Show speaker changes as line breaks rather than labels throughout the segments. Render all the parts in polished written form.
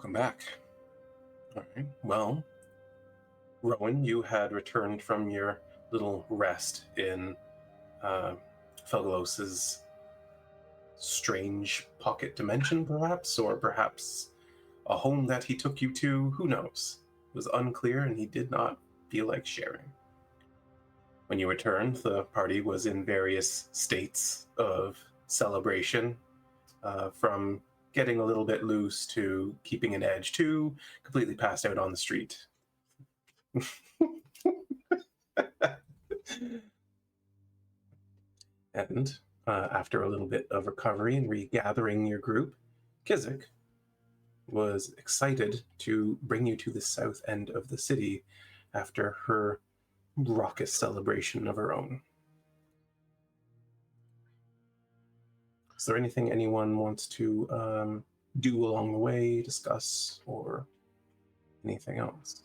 Welcome back. All right. Well, Rhowan, you had returned from your little rest in Felgalos's strange pocket dimension, perhaps, or perhaps a home that he took you to. Who knows? It was unclear, and he did not feel like sharing. When you returned, the party was in various states of celebration, from getting a little bit loose to keeping an edge to completely passed out on the street. And after a little bit of recovery and regathering your group, Kizzik was excited to bring you to the south end of the city after her raucous celebration of her own. Is there anything anyone wants to do along the way, discuss, or anything else?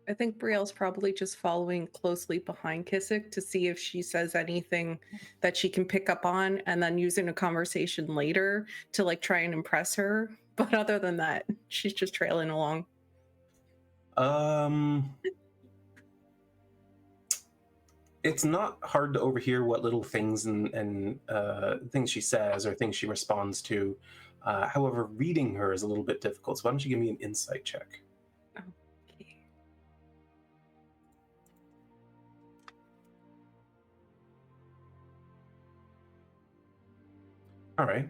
I think Brielle's probably just following closely behind Kizzik to see if she says anything that she can pick up on, and then using a conversation later to like try and impress her. But other than that, she's just trailing along.
It's not hard to overhear what little things and things she says or things she responds to. However, reading her is a little bit difficult. So why don't you give me an insight check?
Okay.
All right.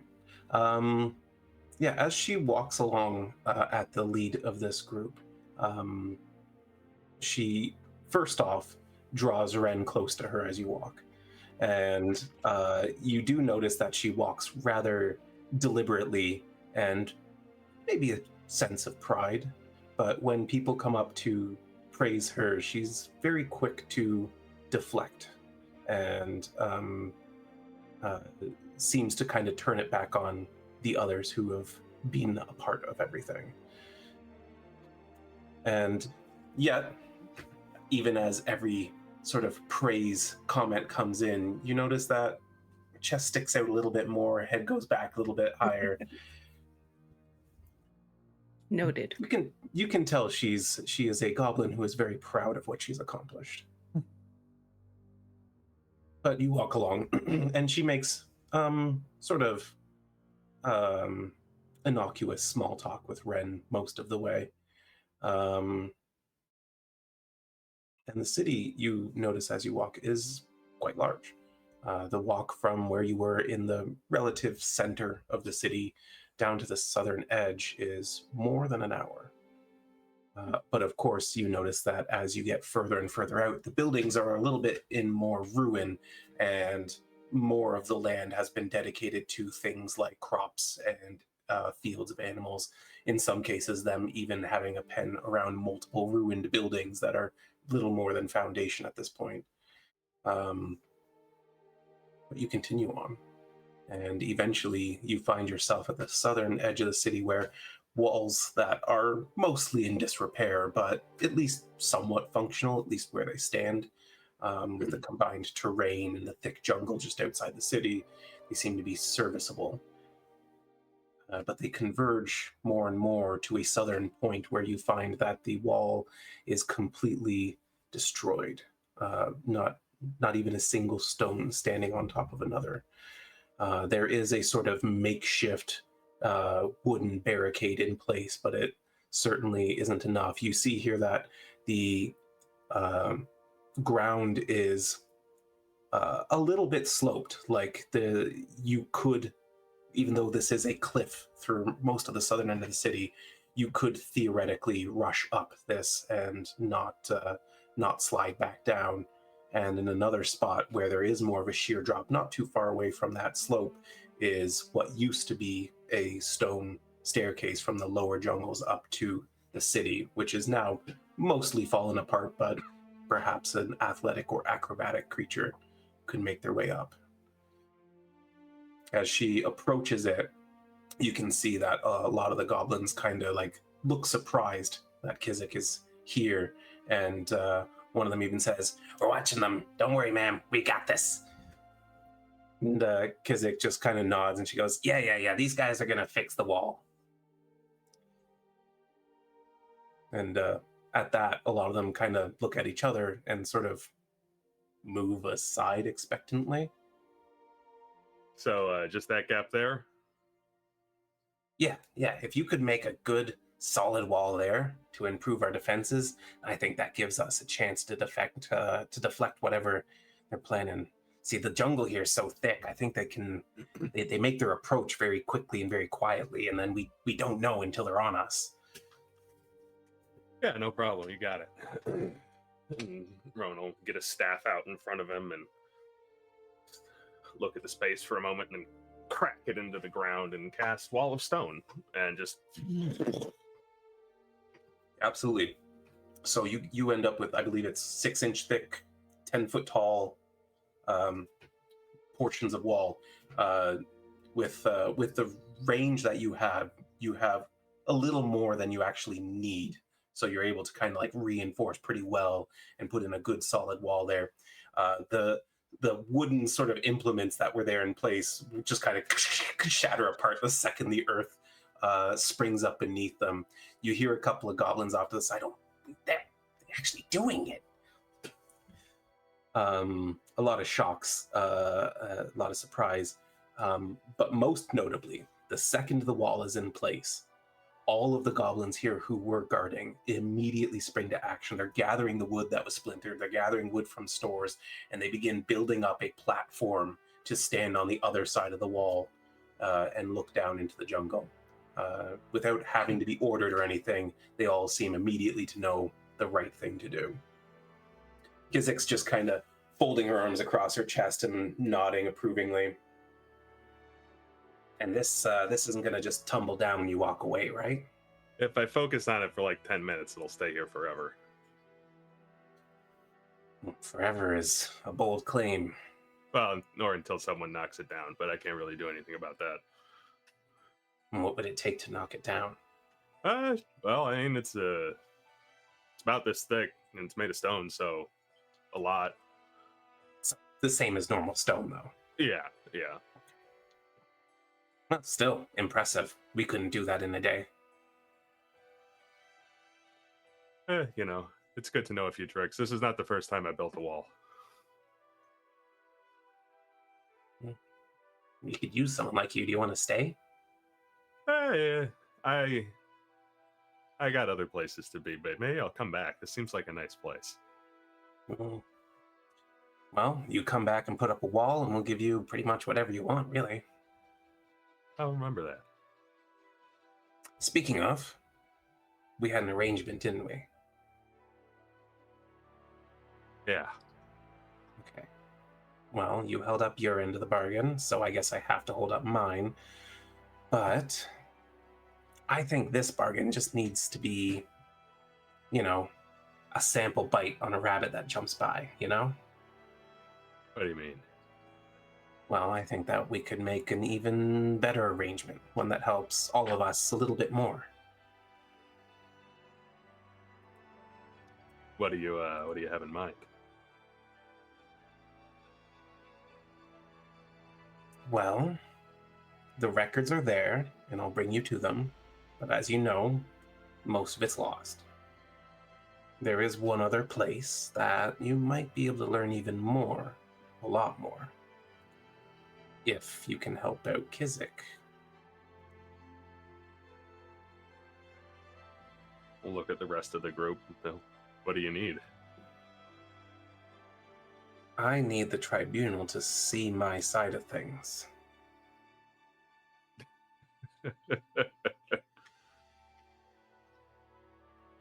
Yeah, as she walks along at the lead of this group, she first off draws Wren close to her as you walk. And you do notice that she walks rather deliberately and maybe a sense of pride. But when people come up to praise her, she's very quick to deflect and seems to kind of turn it back on the others who have been a part of everything. And yet, even as every sort of praise comment comes in, you notice that her chest sticks out a little bit more, head goes back a little bit higher.
Noted.
You can tell she is a goblin who is very proud of what she's accomplished. But you walk along, and she makes sort of innocuous small talk with Wren most of the way. And the city, you notice as you walk, is quite large. The walk from where you were in the relative center of the city down to the southern edge is more than an hour. But of course, you notice that as you get further and further out, the buildings are a little bit in more ruin, and more of the land has been dedicated to things like crops and fields of animals. In some cases, them even having a pen around multiple ruined buildings that are little more than foundation at this point. But you continue on, and eventually you find yourself at the southern edge of the city where walls that are mostly in disrepair, but at least somewhat functional, at least where they stand, with the combined terrain and the thick jungle just outside the city, they seem to be serviceable. But they converge more and more to a southern point where you find that the wall is completely destroyed. Not even a single stone standing on top of another. There is a sort of makeshift wooden barricade in place, but it certainly isn't enough. You see here that the ground is a little bit sloped, like you could, even though this is a cliff through most of the southern end of the city, you could theoretically rush up this and not slide back down. And in another spot where there is more of a sheer drop, not too far away from that slope, is what used to be a stone staircase from the lower jungles up to the city, which is now mostly fallen apart, but perhaps an athletic or acrobatic creature could make their way up. As she approaches it, you can see that a lot of the goblins kind of like look surprised that Kizzik is here, and one of them even says, "We're watching them. Don't worry, ma'am. We got this." And Kizzik just kind of nods and she goes, yeah, these guys are going to fix the wall. And at that, a lot of them kind of look at each other and sort of move aside expectantly.
So just that gap there?
Yeah. If you could make a good, solid wall there to improve our defenses, I think that gives us a chance to deflect whatever they're planning. See, the jungle here is so thick. I think they make their approach very quickly and very quietly, and then we don't know until they're on us.
Yeah, no problem. You got it. And Rhowan will get a staff out in front of him and look at the space for a moment and crack it into the ground and cast Wall of Stone and just...
Absolutely. So you end up with, I believe it's 6-inch thick, 10-foot tall portions of wall. With the range that you have a little more than you actually need. So you're able to kind of like reinforce pretty well and put in a good solid wall there. The wooden sort of implements that were there in place just kind of shatter apart the second the earth springs up beneath them. You hear a couple of goblins off to the side. Oh, they're actually doing it. A lot of shocks, a lot of surprise. But most notably, the second the wall is in place, all of the goblins here who were guarding immediately spring to action. They're gathering the wood that was splintered. They're gathering wood from stores, and they begin building up a platform to stand on the other side of the wall and look down into the jungle. Without having to be ordered or anything, they all seem immediately to know the right thing to do. Kizzik's just kind of folding her arms across her chest and nodding approvingly. And this isn't going to just tumble down when you walk away, right?
If I focus on it for like 10 minutes, it'll stay here forever.
Forever is a bold claim.
Well, or until someone knocks it down, but I can't really do anything about that.
And what would it take to knock it down?
Well, I mean, it's about this thick, and it's made of stone, so a lot.
It's the same as normal stone, though.
Yeah.
Well, still impressive. We couldn't do that in a day.
It's good to know a few tricks. This is not the first time I built a wall.
We could use someone like you. Do you want to stay?
Yeah. I got other places to be, but maybe I'll come back. This seems like a nice place.
Well, you come back and put up a wall, and we'll give you pretty much whatever you want, really.
I'll remember that.
Speaking of, we had an arrangement, didn't we?
Yeah.
Okay. Well, you held up your end of the bargain, so I guess I have to hold up mine. But I think this bargain just needs to be, a sample bite on a rabbit that jumps by,
What do you mean?
Well, I think that we could make an even better arrangement, one that helps all of us a little bit more.
What do you have in mind?
Well, the records are there, and I'll bring you to them. But as you know, most of it's lost. There is one other place that you might be able to learn even more, a lot more, if you can help out Kizzik.
We'll look at the rest of the group. What do you need?
I need the tribunal to see my side of things.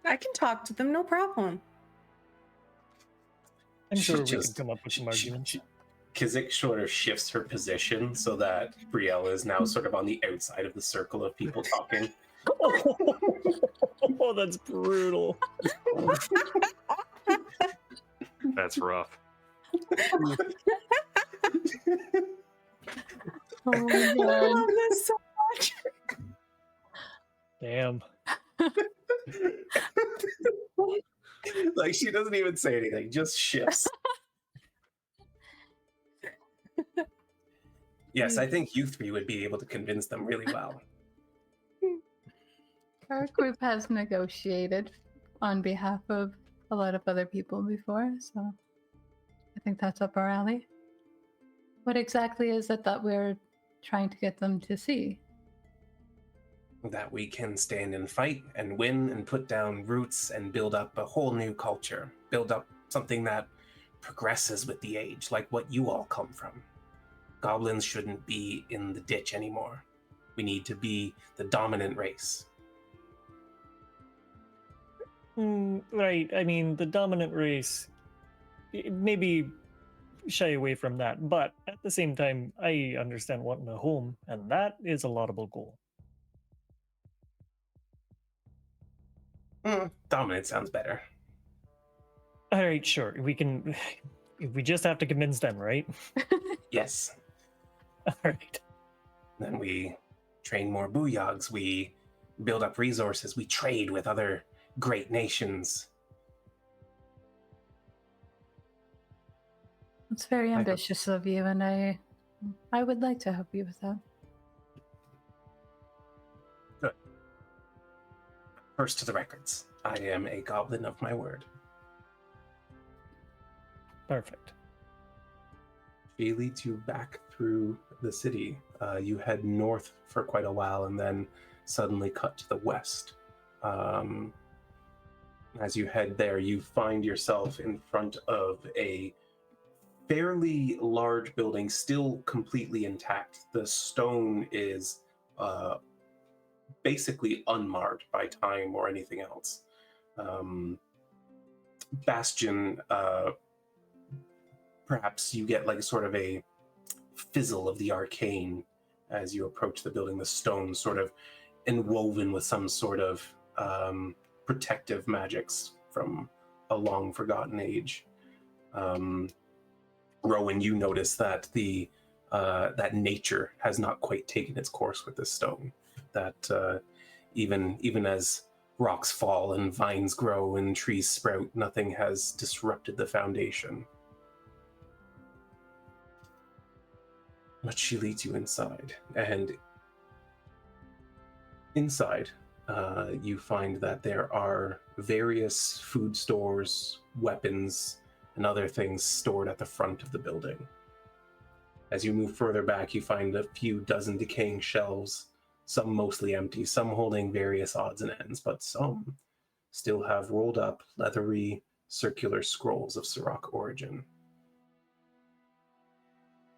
I can talk to them, no problem.
I'm sure we can come up with some arguments.
Kizzik sort of shifts her position so that Brielle is now sort of on the outside of the circle of people talking.
Oh, that's brutal.
That's rough.
Oh my
I
god.
love this so much.
Damn.
Like, she doesn't even say anything, just shifts. Yes, I think you three would be able to convince them really well.
Our group has negotiated on behalf of a lot of other people before, so I think that's up our alley. What exactly is it that we're trying to get them to see?
That we can stand and fight and win and put down roots and build up a whole new culture. Build up something that progresses with the age, like what you all come from. Goblins shouldn't be in the ditch anymore. We need to be the dominant race.
Right. I mean, the dominant race, maybe shy away from that, but at the same time, I understand wanting a home, and that is a laudable goal.
Dominant sounds better.
All right, sure. We can. We just have to convince them, right?
Yes.
All right.
Then we train more booyogs. We build up resources. We trade with other great nations.
It's very ambitious of you, and I would like to help you with that.
Good. First to the records. I am a goblin of my word.
Perfect.
She leads you back through the city. You head north for quite a while and then suddenly cut to the west. As you head there, you find yourself in front of a fairly large building, still completely intact. The stone is basically unmarred by time or anything else. Bastion, perhaps you get like sort of a fizzle of the arcane as you approach the building, the stone sort of enwoven with some sort of protective magics from a long forgotten age. Rhowan, you notice that that nature has not quite taken its course with this stone. That even as rocks fall and vines grow and trees sprout, nothing has disrupted the foundation. But she leads you inside, and inside you find that there are various food stores, weapons, and other things stored at the front of the building. As you move further back, you find a few dozen decaying shelves, some mostly empty, some holding various odds and ends, but some still have rolled up, leathery, circular scrolls of Saurach origin.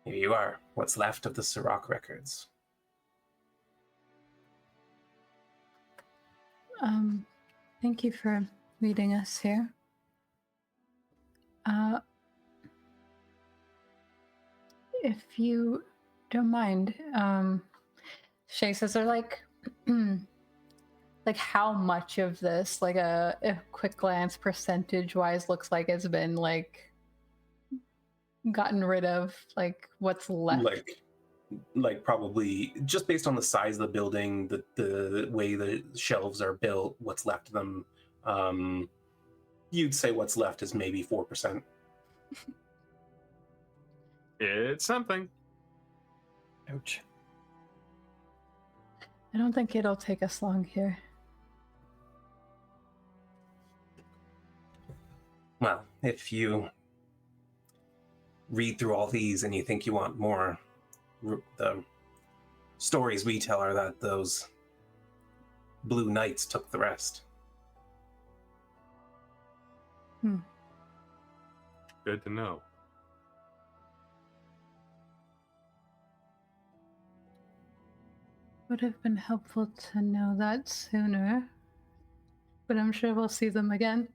Here you are, what's left of the Saurach records.
Thank you for leading us here. If you don't mind, Shay says, "Are like, like how much of this, like a quick glance, percentage-wise, looks like it's been like gotten rid of? Like what's left?"
Like probably just based on the size of the building, the way the shelves are built, what's left of them, you'd say what's left is maybe 4%.
It's something.
Ouch.
I don't think it'll take us long here.
Well, if you read through all these and you think you want more, the stories we tell are that those Blue Knights took the rest.
Good to know.
Would have been helpful to know that sooner, but I'm sure we'll see them again.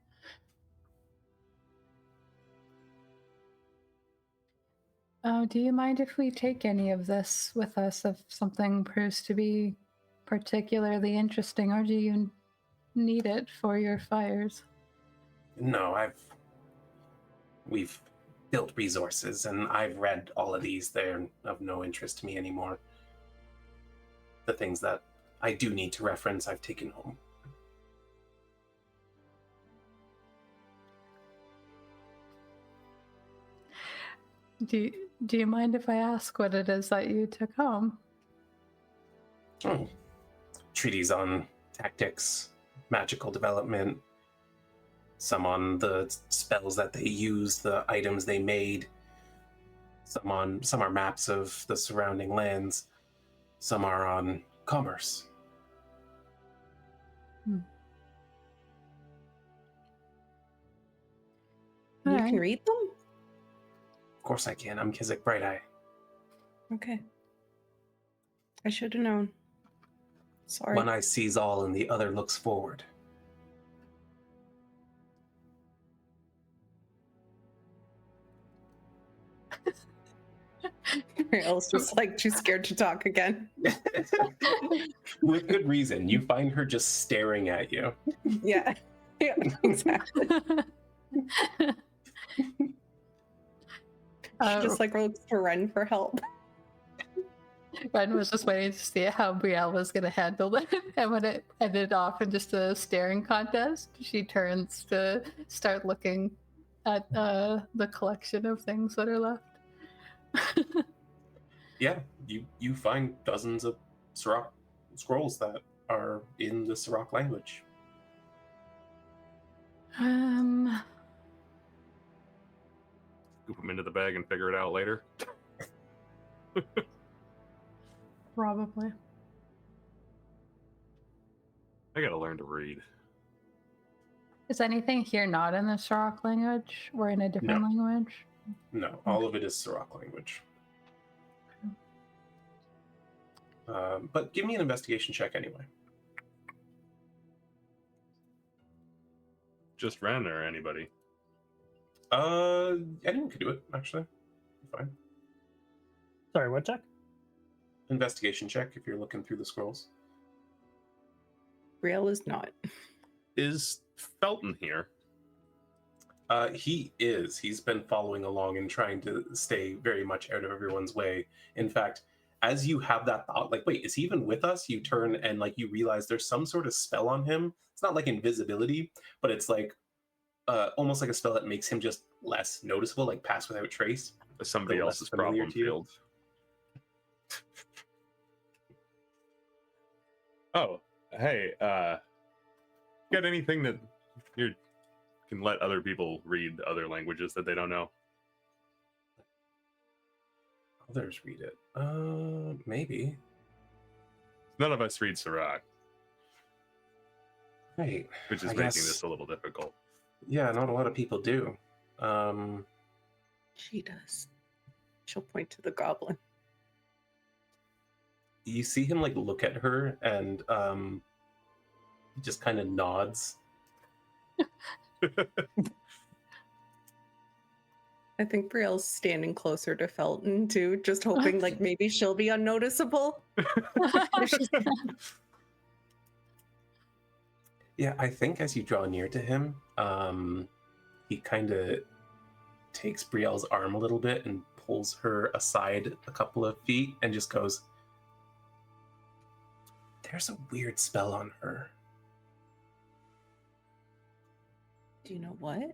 Do you mind if we take any of this with us if something proves to be particularly interesting, or do you need it for your fires?
No, we've built resources and I've read all of these. They're of no interest to me anymore. The things that I do need to reference, I've taken home.
Do you mind if I ask what it is that you took home?
Oh, treaties on tactics, magical development, some on the spells that they use, the items they made. Some are maps of the surrounding lands. Some are on commerce.
You
Alright.
can read them?
Of course I can. I'm Kizzik Bright-Eye.
Okay. I should have known. Sorry.
One eye sees all and the other looks forward.
Brielle's just like too scared to talk again.
With good reason. You find her just staring at you.
Yeah. Yeah, exactly. She just like looks to Wren for help.
Ren was just waiting to see how Brielle was going to handle it, and when it ended off in just a staring contest, she turns to start looking at the collection of things that are left.
Yeah, you find dozens of Saurach scrolls that are in the Saurach language.
Scoop them into the bag and figure it out later.
Probably.
I gotta learn to read.
Is anything here not in the Saurach language or in a different language?
No, all of it is Saurach language. But give me an investigation check anyway.
Just Ren or anybody?
Anyone could do it, actually. Fine.
Sorry, what check?
Investigation check if you're looking through the scrolls.
Brielle is not.
Is Felton here?
He is. He's been following along and trying to stay very much out of everyone's way. In fact, as you have that thought, like, wait, is he even with us? You turn and like you realize there's some sort of spell on him. It's not like invisibility, but it's like almost like a spell that makes him just less noticeable, like pass without trace.
Somebody
Less
else's
familiar
problem
to you.
field. Oh, hey, got anything that you can let other people read other languages that they don't know?
Others read it. Maybe.
None of us read Saurach,
Right.
which is
I
making
guess-
this a little difficult.
Yeah, not a lot of people do.
She does. She'll point to the goblin.
You see him like look at her and he just kind of nods.
I think Brielle's standing closer to Felton too, just hoping like maybe she'll be unnoticeable.
Yeah, I think as you draw near to him, he kind of takes Brielle's arm a little bit and pulls her aside a couple of feet and just goes, "There's a weird spell on her."
Do you know what?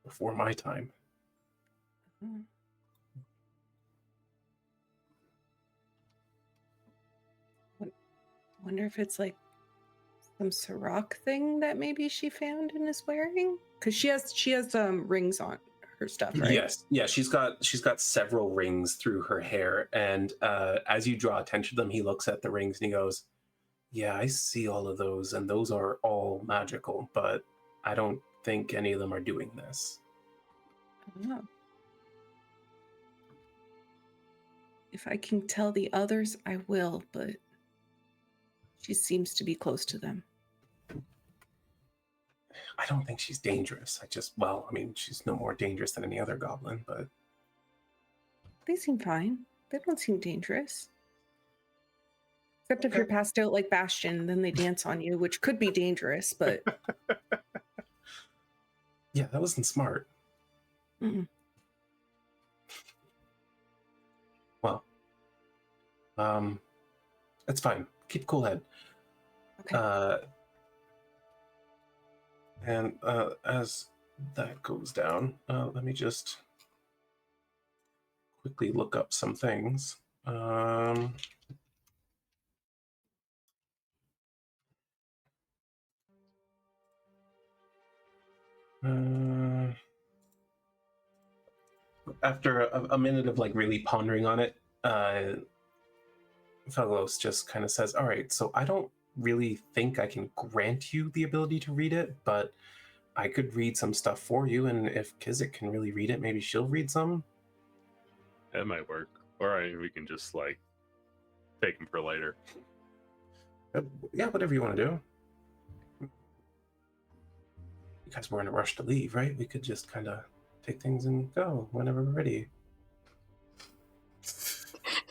Before my time.
Hmm. Wonder if it's like some Saurach thing that maybe she found and is wearing, because she has rings on her stuff, right?
Yes, yeah, she's got several rings through her hair, and as you draw attention to them, he looks at the rings and he goes, "Yeah, I see all of those, and those are all magical, but I don't think any of them are doing this."
Oh. If I can tell the others, I will, but she seems to be close to them.
I don't think she's dangerous. I mean, she's no more dangerous than any other goblin, but
They seem fine. They don't seem dangerous. Except if
Okay.
you're passed out like Bastion, then they dance on you, which could be dangerous, but
yeah, that wasn't smart.
mm-mm.
Well, it's fine. Keep a cool head.
Okay.
And as that goes down, let me just quickly look up some things. After a minute of like really pondering on it, Fellows just kind of says, all right, so I don't really think I can grant you the ability to read it, but I could read some stuff for you, and if Kizzik can really read it, maybe she'll read some.
That might work. Or we can just like take him for later.
Yeah, whatever you want to do. Because we're in a rush to leave, right? We could just kind of take things and go whenever we're ready.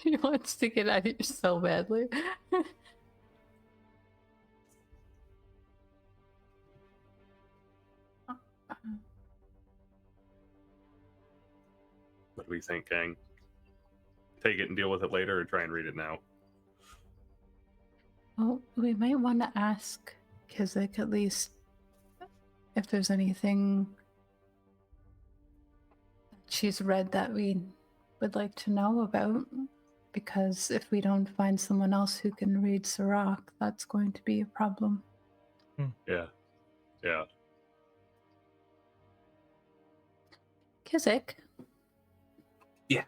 He wants to get out of here so badly.
What do we think, gang? Take it and deal with it later, or try and read it now?
Well, we might want to ask Kizzik at least if there's anything she's read that we would like to know about. Because if we don't find someone else who can read Saurach, that's going to be a problem.
Yeah.
Kizzik?
Yeah.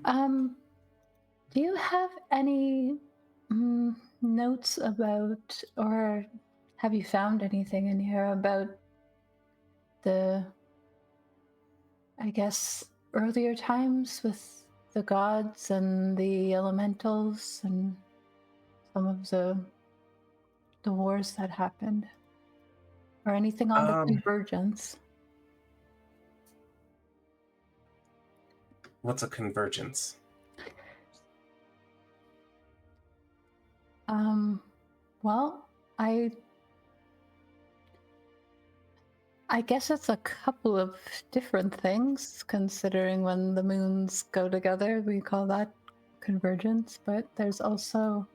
Do you have any notes about, or have you found anything in here about the, I guess, earlier times with the gods and the elementals and some of the wars that happened? Or anything on the convergence?
What's a convergence?
Well, I guess it's a couple of different things, considering when the moons go together, we call that convergence. But there's also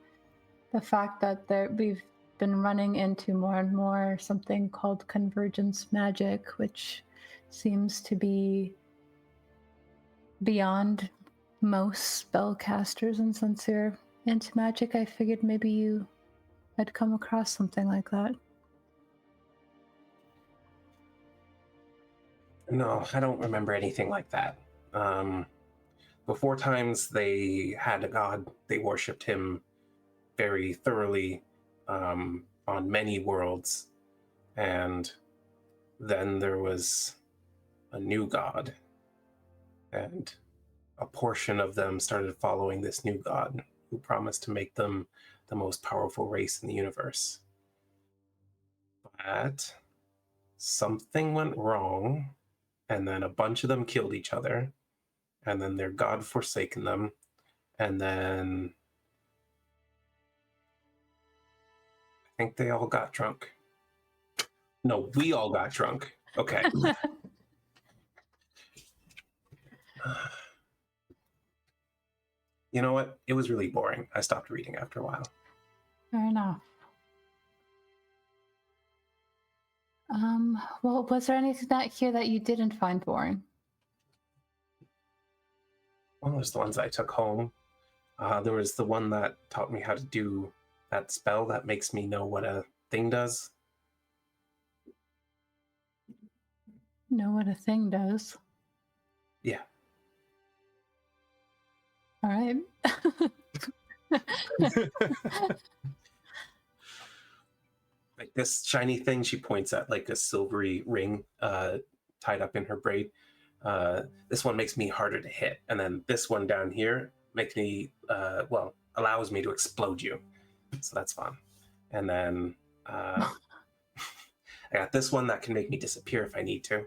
the fact that we've been running into more and more something called convergence magic, which seems to be beyond most spellcasters. And since you're into magic, I figured maybe you had come across something like that.
No, I don't remember anything like that. Before times, they had a god. They worshipped him very thoroughly on many worlds. And then there was a new god. And a portion of them started following this new god who promised to make them the most powerful race in the universe. But something went wrong, and then a bunch of them killed each other, and then their god forsaken them, and then I think they all got drunk. No, we all got drunk. Okay. You know what? It was really boring. I stopped reading after a while.
Fair enough. Well, was there anything here that you didn't find boring?
Well, there's the ones I took home. There was the one that taught me how to do that spell that makes me know what a thing does.
Know what a thing does?
Yeah.
All right.
Like this shiny thing, she points at like a silvery ring tied up in her braid. This one makes me harder to hit. And then this one down here makes me, allows me to explode you. So that's fun. And then I got this one that can make me disappear if I need to.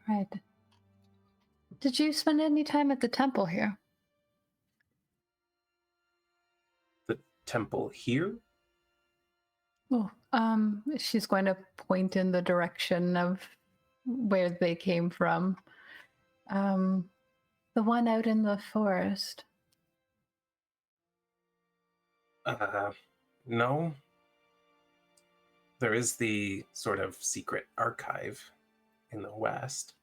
Right. Did you spend any time at the temple here?
The temple here?
Oh, she's going to point in the direction of where they came from. The one out in the forest.
No. there is the sort of secret archive in the west.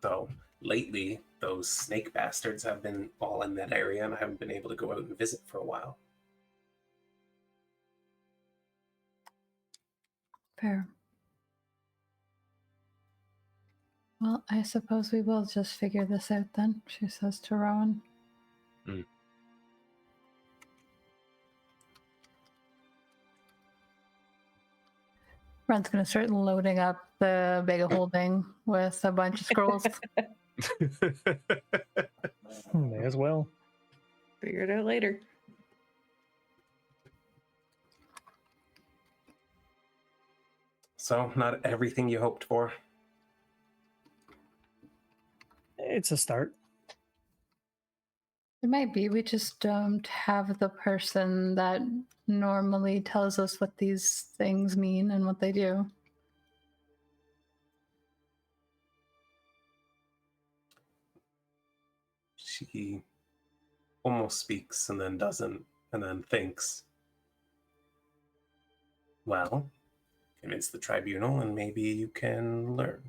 Though lately, those snake bastards have been all in that area, and I haven't been able to go out and visit for a while.
Fair. Well, I suppose we will just figure this out then, she says to Rhowan. Ren's going to start loading up the bag of holding with a bunch of scrolls.
May as well.
Figure it out later.
So, not everything you hoped for.
It's a start.
It might be. We just don't have the person that normally tells us what these things mean and what they do.
She almost speaks and then doesn't, and then thinks. Well, convince the tribunal and maybe you can learn.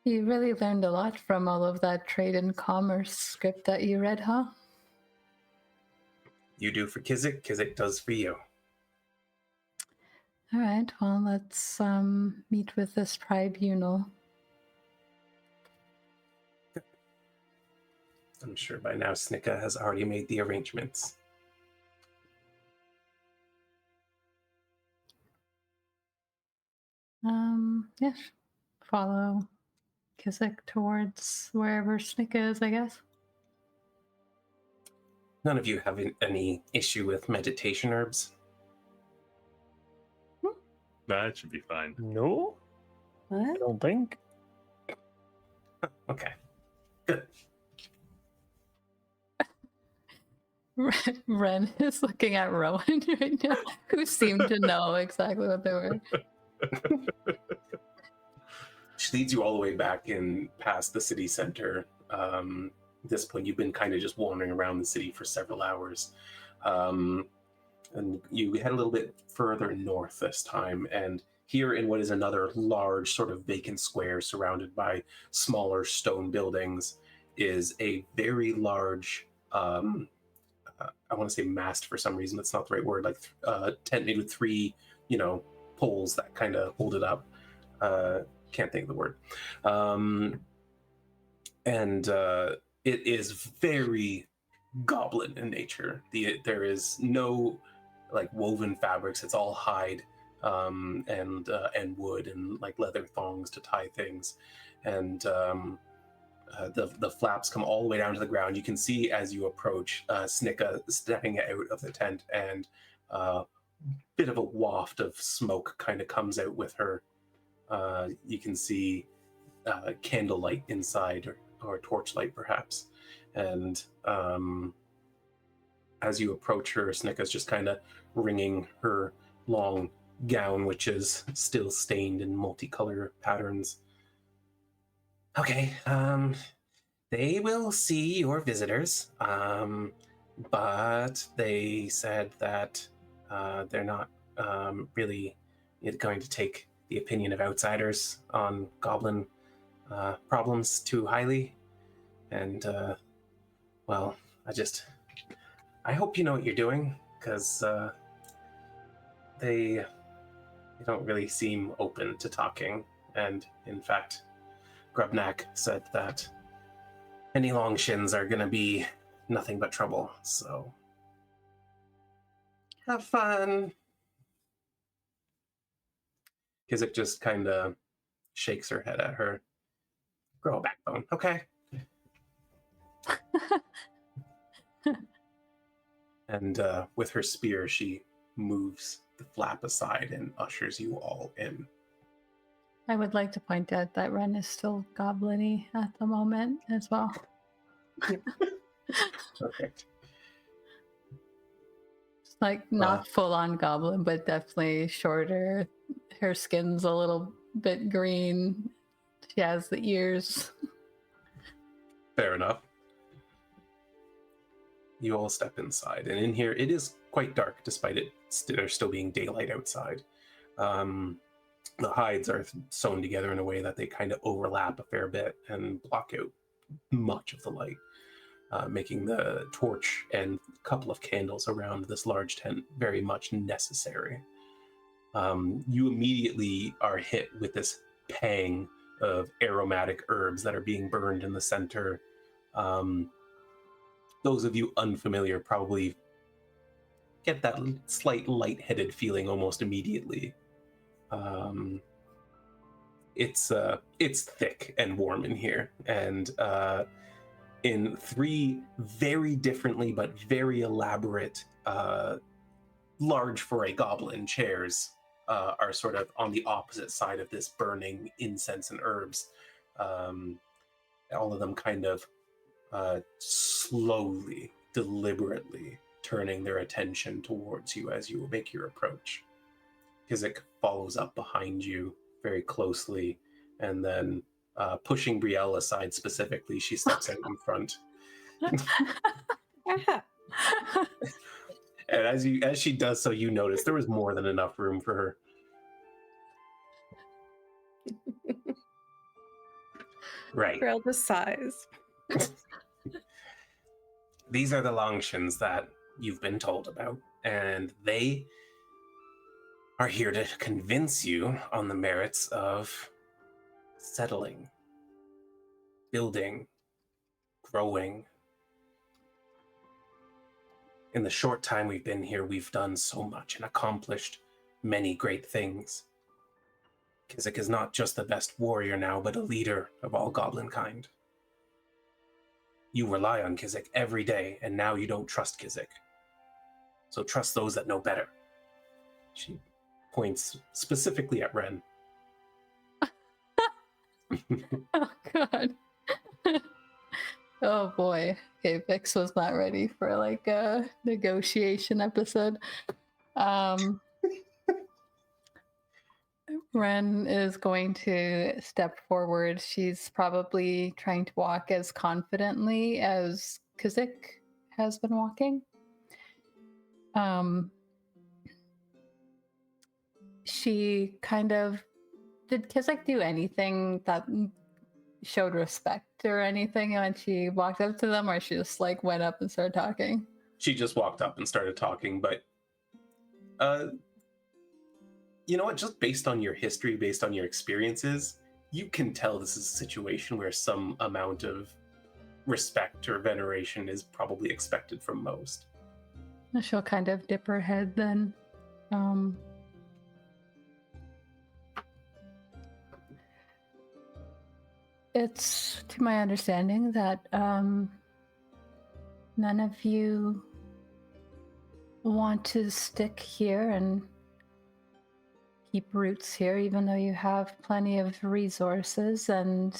You really learned a lot from all of that trade and commerce script that you read, huh?
You do for Kizzik, Kizzik does for you.
All right, well, let's meet with this tribunal.
I'm sure by now Snicka has already made the arrangements.
Yes. Follow Kizzik towards wherever Snick is, I guess.
None of you have any issue with meditation herbs?
That should be fine.
No, I
What?
don't think.
Okay, good.
Wren is looking at Rhowan right now, who seemed to know exactly what they were.
She leads you all the way back in past the city center. At this point, you've been kind of just wandering around the city for several hours. And you head a little bit further north this time, and here in what is another large sort of vacant square surrounded by smaller stone buildings is a very large, I want to say mast for some reason, that's not the right word, like tent made with three, poles that kind of hold it up. Can't think of the word. And it is very goblin in nature. There is no like woven fabrics. It's all hide and wood and like leather thongs to tie things. And the flaps come all the way down to the ground. You can see as you approach Snicka stepping out of the tent, and a bit of a waft of smoke kind of comes out with her. You can see candlelight inside, or torchlight perhaps. And as you approach her, Snicka's just kind of wringing her long gown, which is still stained in multicolor patterns. Okay, they will see your visitors, but they said that they're not really going to take the opinion of outsiders on goblin problems too highly. And, well, I hope you know what you're doing, because they don't really seem open to talking. And, in fact, Grubnak said that any long shins are going to be nothing but trouble, so have fun. Kizzik just kind of shakes her head at her. Grow a backbone, okay? And with her spear, she moves the flap aside and ushers you all in.
I would like to point out that Wren is still goblin-y at the moment as well.
Perfect.
It's like not full-on goblin, but definitely shorter. Her skin's a little bit green, She has the ears.
Fair enough. You all step inside, and in here it is quite dark, despite it there still being daylight outside. The hides are sewn together in a way that they kind of overlap a fair bit and block out much of the light, making the torch and a couple of candles around this large tent very much necessary. You immediately are hit with this pang of aromatic herbs that are being burned in the center. Those of you unfamiliar probably get that slight lightheaded feeling almost immediately. It's thick and warm in here, and in 3 very differently but very elaborate, large for a goblin chairs are sort of on the opposite side of this burning incense and herbs. All of them kind of slowly, deliberately turning their attention towards you as you make your approach. Kizzik follows up behind you very closely, and then pushing Brielle aside specifically, she steps out in front. And as she does so, you notice there was more than enough room for her. Right.
Brielle just sighs.
These are the Longshins that you've been told about, and they are here to convince you on the merits of settling, building, growing. In the short time we've been here, we've done so much and accomplished many great things. Kizzik is not just the best warrior now, but a leader of all goblin kind. You rely on Kizzik every day, and now you don't trust Kizzik. So trust those that know better. She points specifically at Wren.
Oh, God. Oh, boy. Okay, Vix was not ready for, like, a negotiation episode. Wren is going to step forward. She's probably trying to walk as confidently as Kizzik has been walking. She kind of... Did Kizzik do anything that showed respect or anything when she walked up to them, or she just, like, went up and started talking?
She just walked up and started talking, but... you know what, just based on your history, based on your experiences, you can tell this is a situation where some amount of respect or veneration is probably expected from most.
She'll kind of dip her head then. It's to my understanding that none of you want to stick here and keep roots here, even though you have plenty of resources and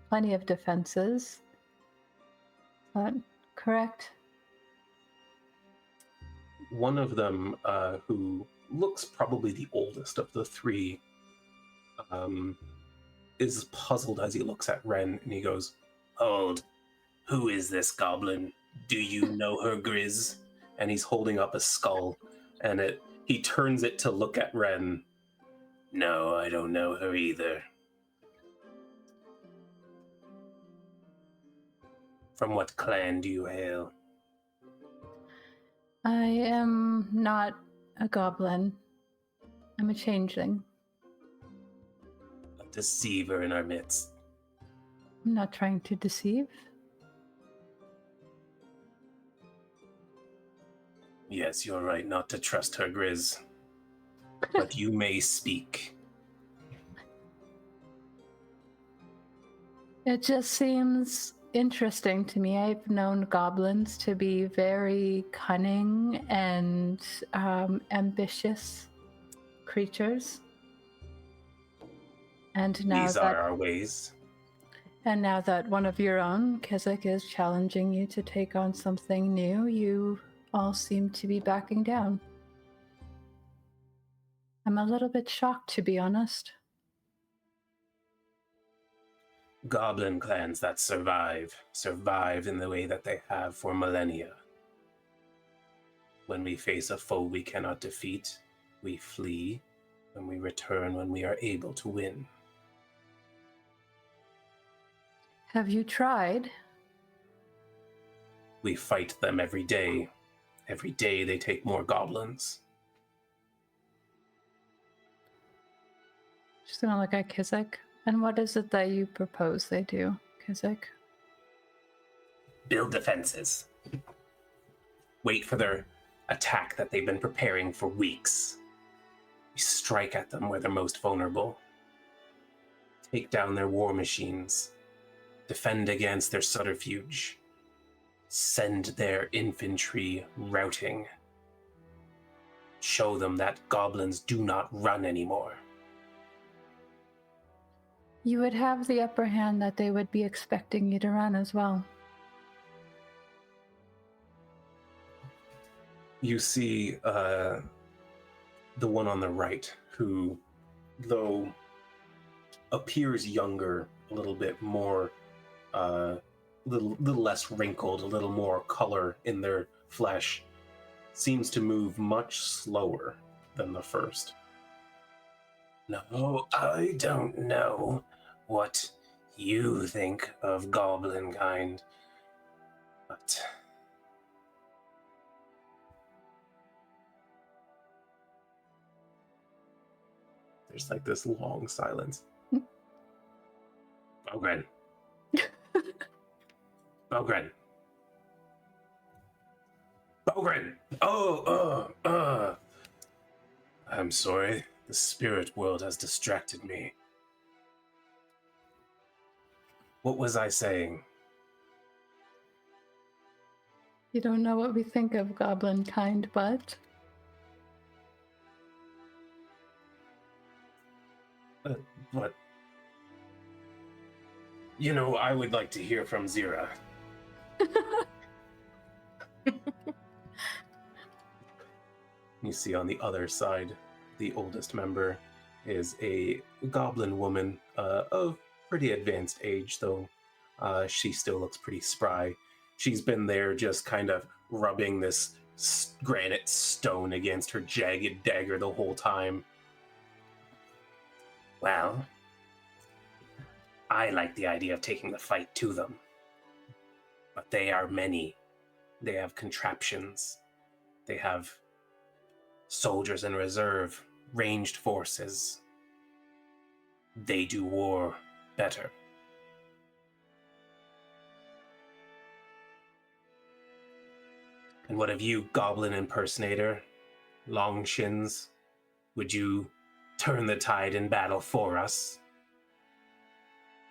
plenty of defenses. Is that correct?
One of them, who looks probably the oldest of the 3, is puzzled as he looks at Wren, and he goes, "Hold, who is this goblin? Do you know her, Grizz?" And he's holding up a skull, and he turns it to look at Wren. "No, I don't know her either." "From what clan do you hail?"
I am not a goblin. I'm a changeling.
"A deceiver in our midst."
I'm not trying to deceive.
"Yes, you're right not to trust her, Grizz. But you may speak."
It just seems interesting to me. I've known goblins to be very cunning and ambitious creatures. And now
These are our ways.
And now that one of your own, Kizzik, is challenging you to take on something new, you all seem to be backing down. I'm a little bit shocked, to be honest.
Goblin clans that survive in the way that they have for millennia. When we face a foe we cannot defeat, we flee, and we return when we are able to win.
Have you tried?
We fight them every day. Every day they take more goblins.
Just gonna look at Kizzik. And what is it that you propose they do, Kizzik?
Build defenses. Wait for their attack that they've been preparing for weeks. We strike at them where they're most vulnerable. Take down their war machines. Defend against their subterfuge. Send their infantry routing. Show them that goblins do not run anymore.
You would have the upper hand that they would be expecting you to run as well.
You see the one on the right, who, though appears younger, a little bit more, little less wrinkled, a little more color in their flesh, seems to move much slower than the first. No, I don't know what you think of goblin kind, but there's like this long silence. Bogren. Bogren. Bogren! I'm sorry. The spirit world has distracted me. What was I saying?
You don't know what we think of goblin kind, but
But you know, I would like to hear from Zira. You see on the other side, the oldest member is a goblin woman of pretty advanced age, though she still looks pretty spry. She's been there just kind of rubbing this granite stone against her jagged dagger the whole time. Well, I like the idea of taking the fight to them. But they are many. They have contraptions. They have soldiers in reserve, ranged forces. They do war better. And what of you, goblin impersonator? Long shins? Would you turn the tide in battle for us?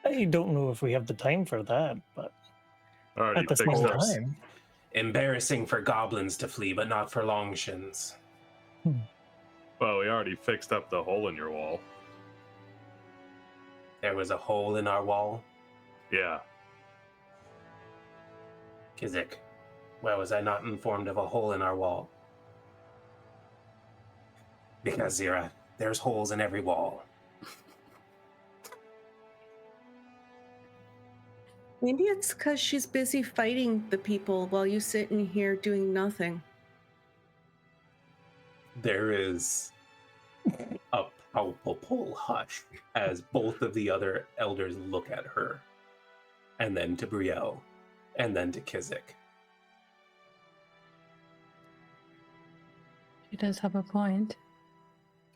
I don't know if we have the time for that, but
Already
at the
fixed
same
up.
time,
Embarrassing for goblins to flee, but not for long shins.
Well, we already fixed up the hole in your wall.
There was a hole in our wall.
Yeah.
Kizzik, why was I not informed of a hole in our wall? Because, Zira, there's holes in every wall.
Maybe it's because she's busy fighting the people while you sit in here doing nothing.
There is a palpable hush as both of the other elders look at her, and then to Brielle, and then to Kizzik.
she does have a point.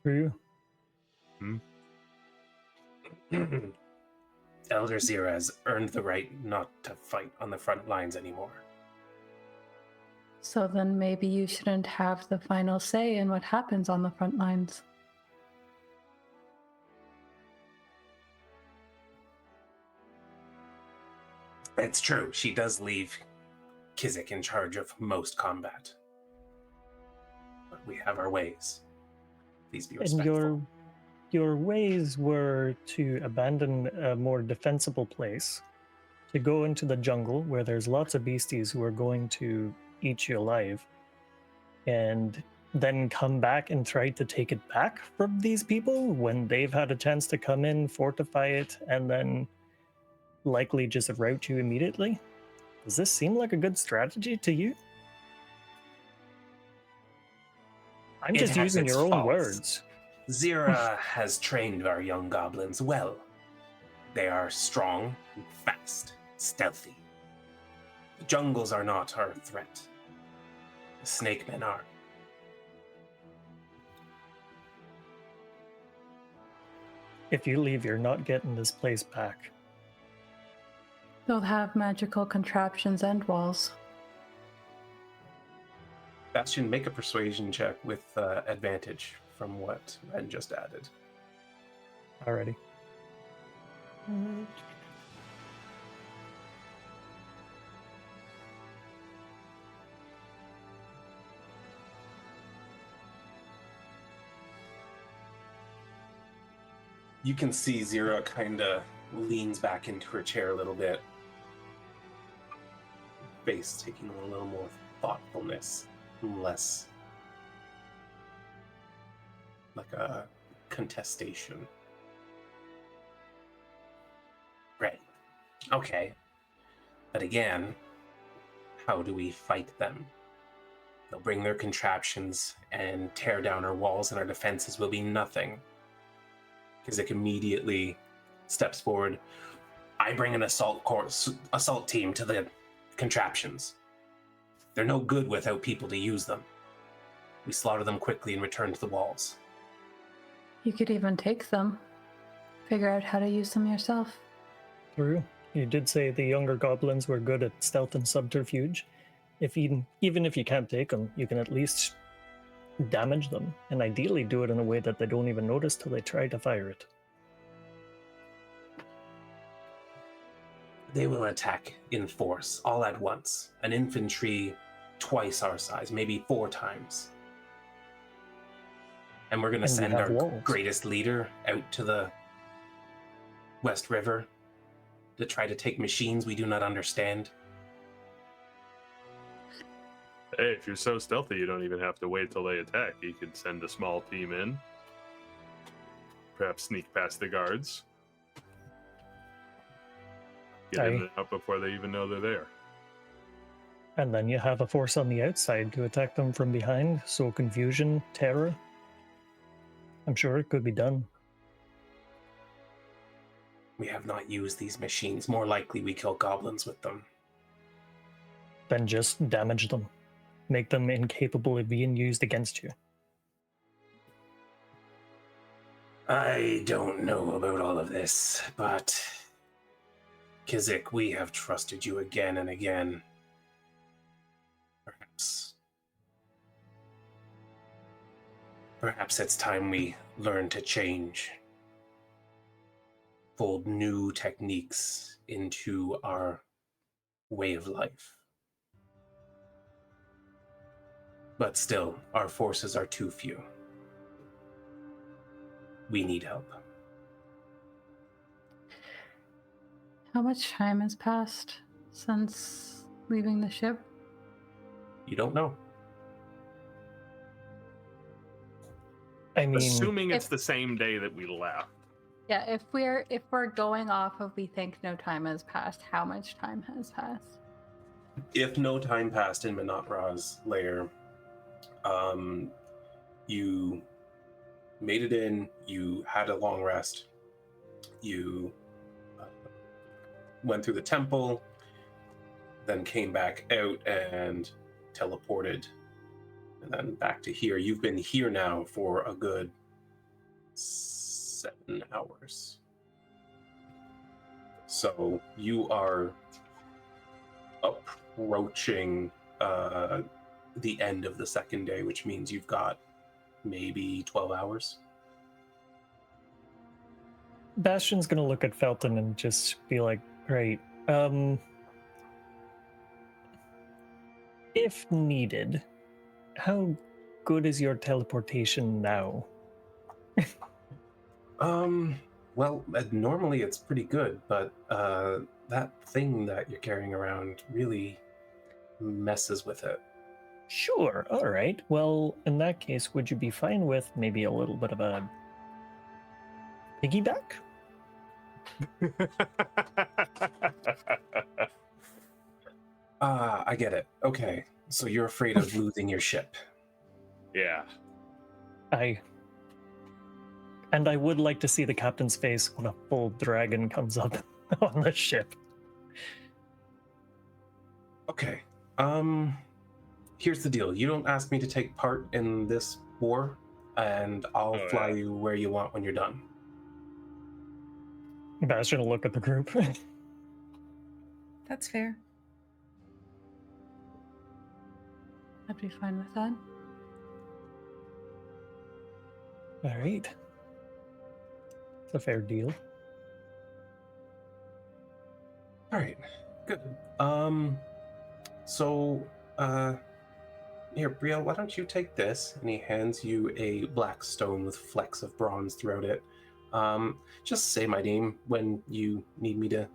true.
Elder Zira has earned the right not to fight on the front lines anymore.
So then maybe you shouldn't have the final say in what happens on the front lines.
It's true, she does leave Kizzik in charge of most combat. But we have our ways. Please be
And
respectful.
your ways were to abandon a more defensible place, to go into the jungle where there's lots of beasties who are going to eat you alive, and then come back and try to take it back from these people when they've had a chance to come in, fortify it, and then likely just rout you immediately. Does this seem like a good strategy to you? I'm
It
just
has
using
its
your own
faults.
words.
Zira has trained our young goblins well. They are strong, fast, stealthy. The jungles are not our threat. The snake men are.
If you leave, you're not getting this place back.
They'll have magical contraptions and walls.
Bastion, make a persuasion check with advantage from what Wren just added.
Already.
You can see Zira kind of leans back into her chair a little bit. Face taking a little more thoughtfulness, less like a contestation. Right. Okay. But again, how do we fight them? They'll bring their contraptions and tear down our walls, and our defenses will be nothing. Kizzik immediately steps forward. I bring an assault team to the contraptions. They're no good without people to use them. We slaughter them quickly and return to the walls.
You could even take them. Figure out how to use them yourself.
True. You did say the younger goblins were good at stealth and subterfuge. Even if you can't take them, you can at least damage them, and ideally do it in a way that they don't even notice till they try to fire it.
They will attack in force, all at once. An infantry twice our size, maybe 4 times. And we're going to send our greatest leader out to the West River to try to take machines we do not understand.
Hey, if you're so stealthy, you don't even have to wait till they attack. You could send a small team in, perhaps sneak past the guards, get in and out before they even know they're there.
And then you have a force on the outside to attack them from behind, so confusion, terror. I'm sure it could be done.
We have not used these machines. More likely we kill goblins with them.
Then just damage them. Make them incapable of being used against you.
I don't know about all of this, but Kizzik, we have trusted you again and again. Perhaps it's time we learn to change. Fold new techniques into our way of life. But still, our forces are too few. We need help.
How much time has passed since leaving the ship?
You don't know.
I mean,
assuming it's the same day that we left.
Yeah, if we're going off of we think no time has passed, how much time has passed?
If no time passed in Minot Ra's lair, you made it in, you had a long rest, you went through the temple, then came back out and teleported, and then back to here. You've been here now for a good 7 hours. So you are approaching the end of the second day, which means you've got maybe 12 hours.
Bastion's gonna look at Felton and just be like, right, if needed, how good is your teleportation now?
Well, normally it's pretty good, but that thing that you're carrying around really messes with it.
Sure, all right. Well, in that case, would you be fine with maybe a little bit of a piggyback?
I get it. Okay, so you're afraid of losing your ship.
Yeah.
And I would like to see the captain's face when a full dragon comes up on the ship.
Okay. Here's the deal. You don't ask me to take part in this war, and I'll fly you where you want when you're done.
Bastion will look at the group.
That's fair.
I'd be fine with that.
All right. It's a fair deal.
All right. Good. Here, Brielle, why don't you take this? And he hands you a black stone with flecks of bronze throughout it. Just say my name when you need me to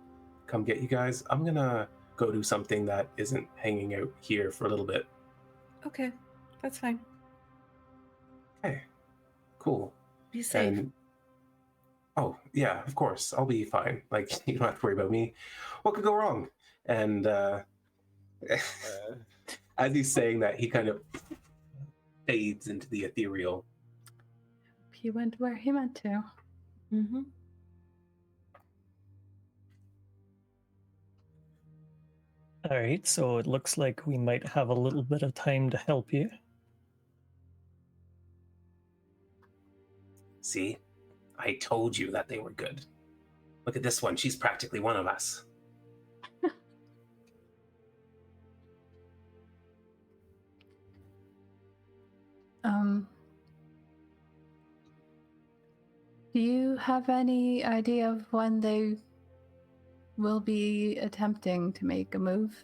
come get you guys. I'm gonna go do something that isn't hanging out here for a little bit.
Okay, that's fine.
Okay, cool.
Be safe.
And, oh, yeah, of course. I'll be fine. Like, you don't have to worry about me. What could go wrong? And as he's saying that, he kind of fades into the ethereal.
He went where he meant to.
Mm-hmm.
All right, so it looks like we might have a little bit of time to help you.
See? I told you that they were good. Look at this one. She's practically one of us.
Do you have any idea of when they will be attempting to make a move?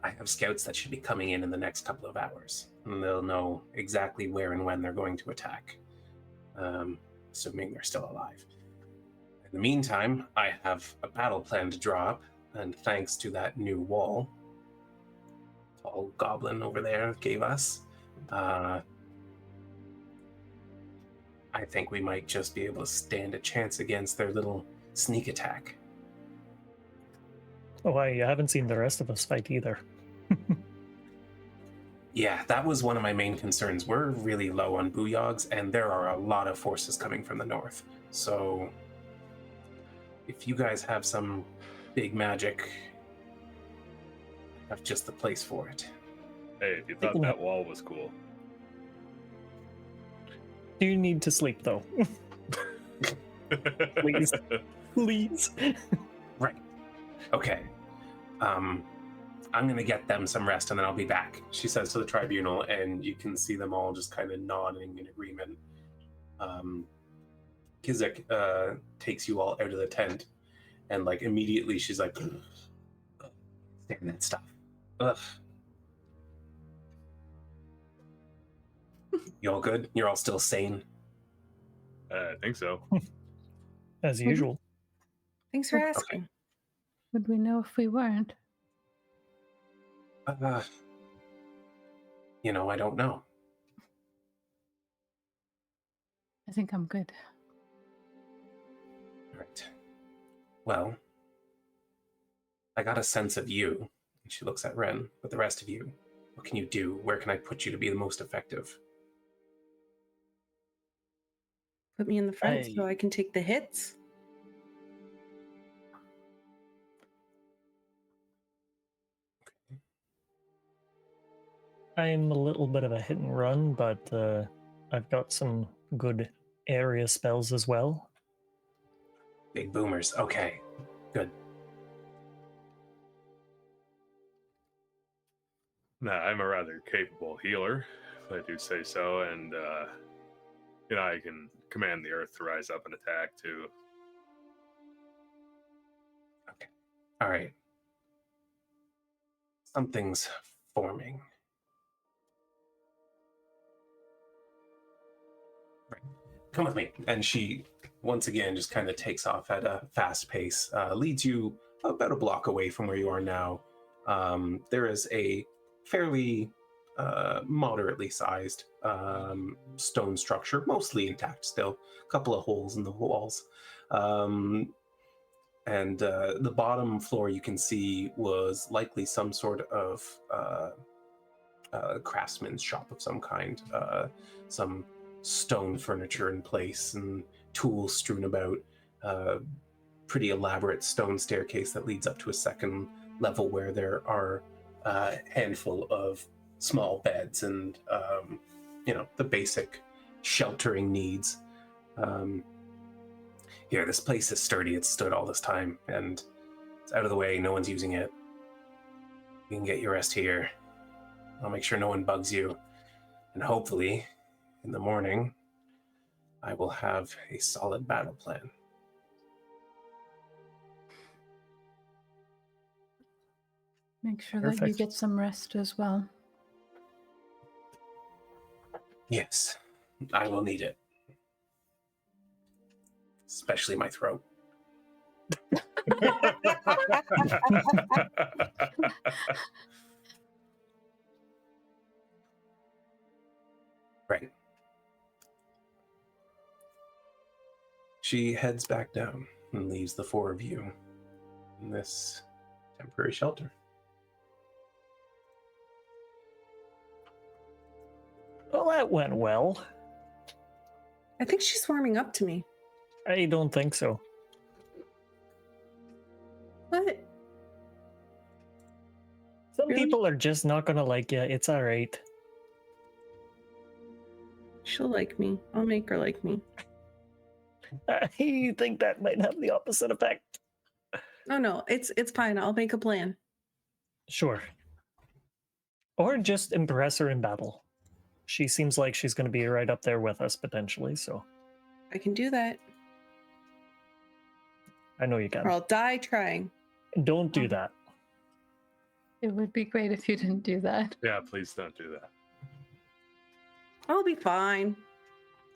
I have scouts that should be coming in the next couple of hours, and they'll know exactly where and when they're going to attack, assuming they're still alive. In the meantime, I have a battle plan to draw up, and thanks to that new wall, tall goblin over there gave us, I think we might just be able to stand a chance against their little sneak attack.
Oh, I haven't seen the rest of us fight either.
Yeah, that was one of my main concerns. We're really low on booyogs, and there are a lot of forces coming from the north. So, if you guys have some big magic, I have just the place for it.
Hey, if you thought that wall was cool.
Do you need to sleep, though? Please. Please.
Right. Okay. I'm gonna get them some rest and then I'll be back, she says to the tribunal, and you can see them all just kind of nodding in agreement. Kizzik takes you all out of the tent, and like immediately she's like, stand that stuff. Ugh. You all good? You're all still sane?
I think so.
As usual.
Thanks for asking.
Okay.
Would we know if we weren't?
I don't know.
I think I'm good.
Right. Well, I got a sense of you. And she looks at Wren. But the rest of you, what can you do? Where can I put you to be the most effective?
Put me in the front so I can take the hits.
I'm a little bit of a hit and run, but I've got some good area spells as well.
Big boomers. Okay, good.
Nah, I'm a rather capable healer, if I do say so, and I can command the earth to rise up and attack too.
Okay. All right. Something's forming. Right. Come with me. And she, once again, just kind of takes off at a fast pace, leads you about a block away from where you are now. There is a fairly moderately sized stone structure, mostly intact still, a couple of holes in the walls. And the bottom floor you can see was likely some sort of craftsman's shop of some kind. Some stone furniture in place and tools strewn about. Pretty elaborate stone staircase that leads up to a second level where there are a handful of small beds and the basic sheltering needs. Here, this place is sturdy. It's stood all this time, and it's out of the way. No one's using it. You can get your rest here. I'll make sure no one bugs you. And hopefully, in the morning, I will have a solid battle plan.
Make sure that you
Perfect.
get some rest as well.
Yes, I will need it. Especially my throat. Right. She heads back down and leaves the four of you in this temporary shelter.
Well, that went well.
I think she's warming up to me.
I don't think so.
What?
Some
Really?
people are just not gonna like you. It's all right.
She'll like me. I'll make her like me.
I think that might have the opposite effect.
Oh no, it's fine. I'll make a plan.
Sure. Or just impress her in battle. She seems like she's going to be right up there with us potentially, so
I can do that.
I know you
Or
can.
I'll die trying.
Don't do that.
It would be great if you didn't do that.
Yeah, please don't do that.
I'll be fine.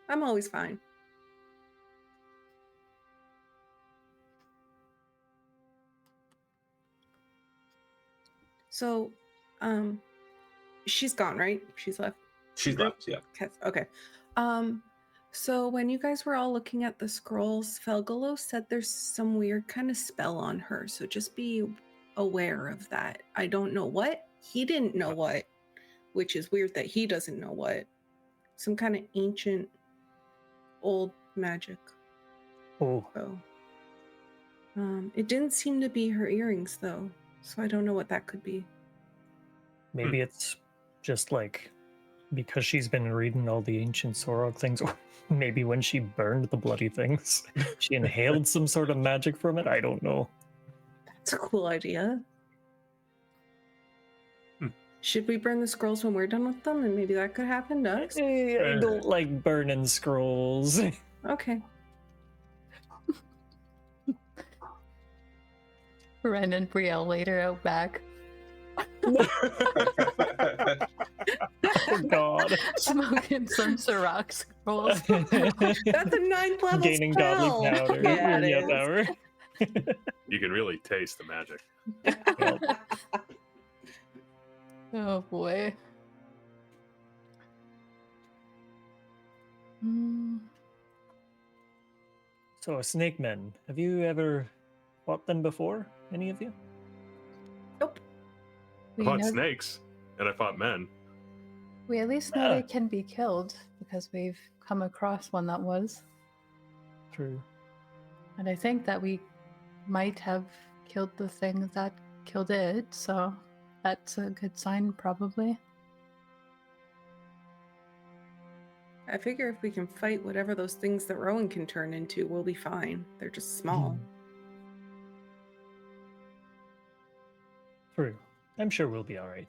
I'm always fine. So, she's gone, right? She's left.
She's left, yeah.
Okay. So when you guys were all looking at the scrolls, Felgalo said there's some weird kind of spell on her. So just be aware of that. I don't know what. He didn't know what, which is weird that he doesn't know what. Some kind of ancient, old magic.
Oh,
So, it didn't seem to be her earrings though. So I don't know what that could be.
maybe it's just like because she's been reading all the ancient Saurach things, or maybe when she burned the bloody things, she inhaled some sort of magic from it. I don't know.
That's a cool idea. Should we burn the scrolls when we're done with them? And maybe that could happen to us?
I don't like burning scrolls.
Okay.
Wren and Brielle later out back,
Oh God.
smoking some Saurach scrolls.
That's a 9th level
Gaining
spell.
godly power.
Yeah, it
Yeah,
is.
power.
You can really taste the magic.
Oh boy.
So, snake men, have you ever fought them before? Any of you?
I
We
fought
know-
snakes, and I fought men.
We at least know they can be killed because we've come across one that was.
True.
And I think that we might have killed the thing that killed it, so that's a good sign, probably.
I figure if we can fight whatever those things that Rhowan can turn into, we'll be fine. They're just small.
True. I'm sure we'll be all right.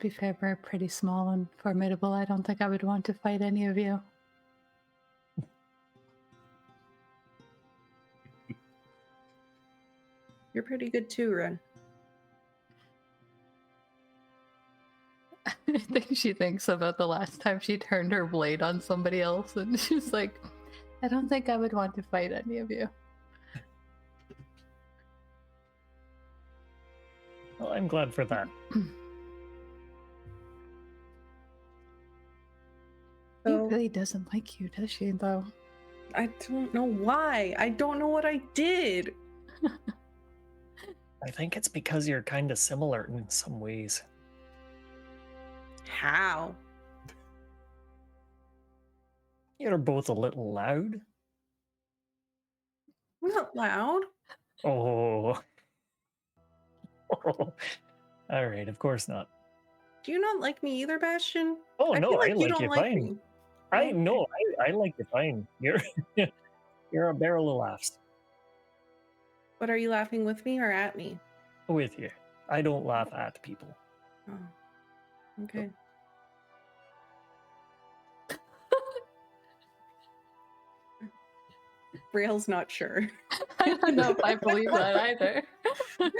To be fair, we're pretty small and formidable. I don't think I would want to fight any of you.
You're pretty good too, Ren.
I think she thinks about the last time she turned her blade on somebody else, and she's like, I don't think I would want to fight any of you.
Well, I'm glad for that.
So
really doesn't like you, does she, though?
I don't know why. I don't know what I did.
I think it's because you're kind of similar in some ways.
How?
You're both a little loud.
I'm not loud.
Oh. All right, of course not.
Do you not like me either, Bastion?
Oh, no,
feel like
I
you
like
don't
you
like
fine.
me.
I
Okay.
know, I like you fine. You're a barrel of laughs
But are you laughing with me or at me?
with you. I don't laugh at people.
Oh. Okay. Brielle's not sure.
I don't know if I believe that either.
I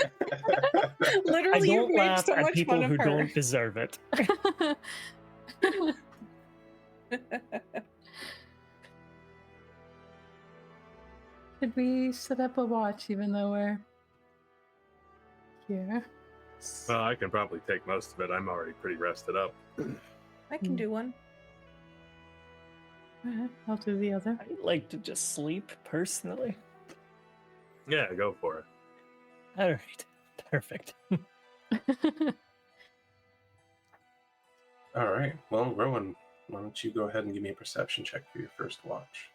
Literally, you've
don't
made
laugh
so
at
much
people
fun of
who
her.
don't deserve it.
Should we set up a watch even though we're here?
Well, I can probably take most of it. I'm already pretty rested up.
I can do one.
Alright, I'll do the other.
I like to just sleep, personally.
Yeah, go for it.
All right, perfect.
All right. Well, Rowan, why don't you go ahead and give me a perception check for your first watch?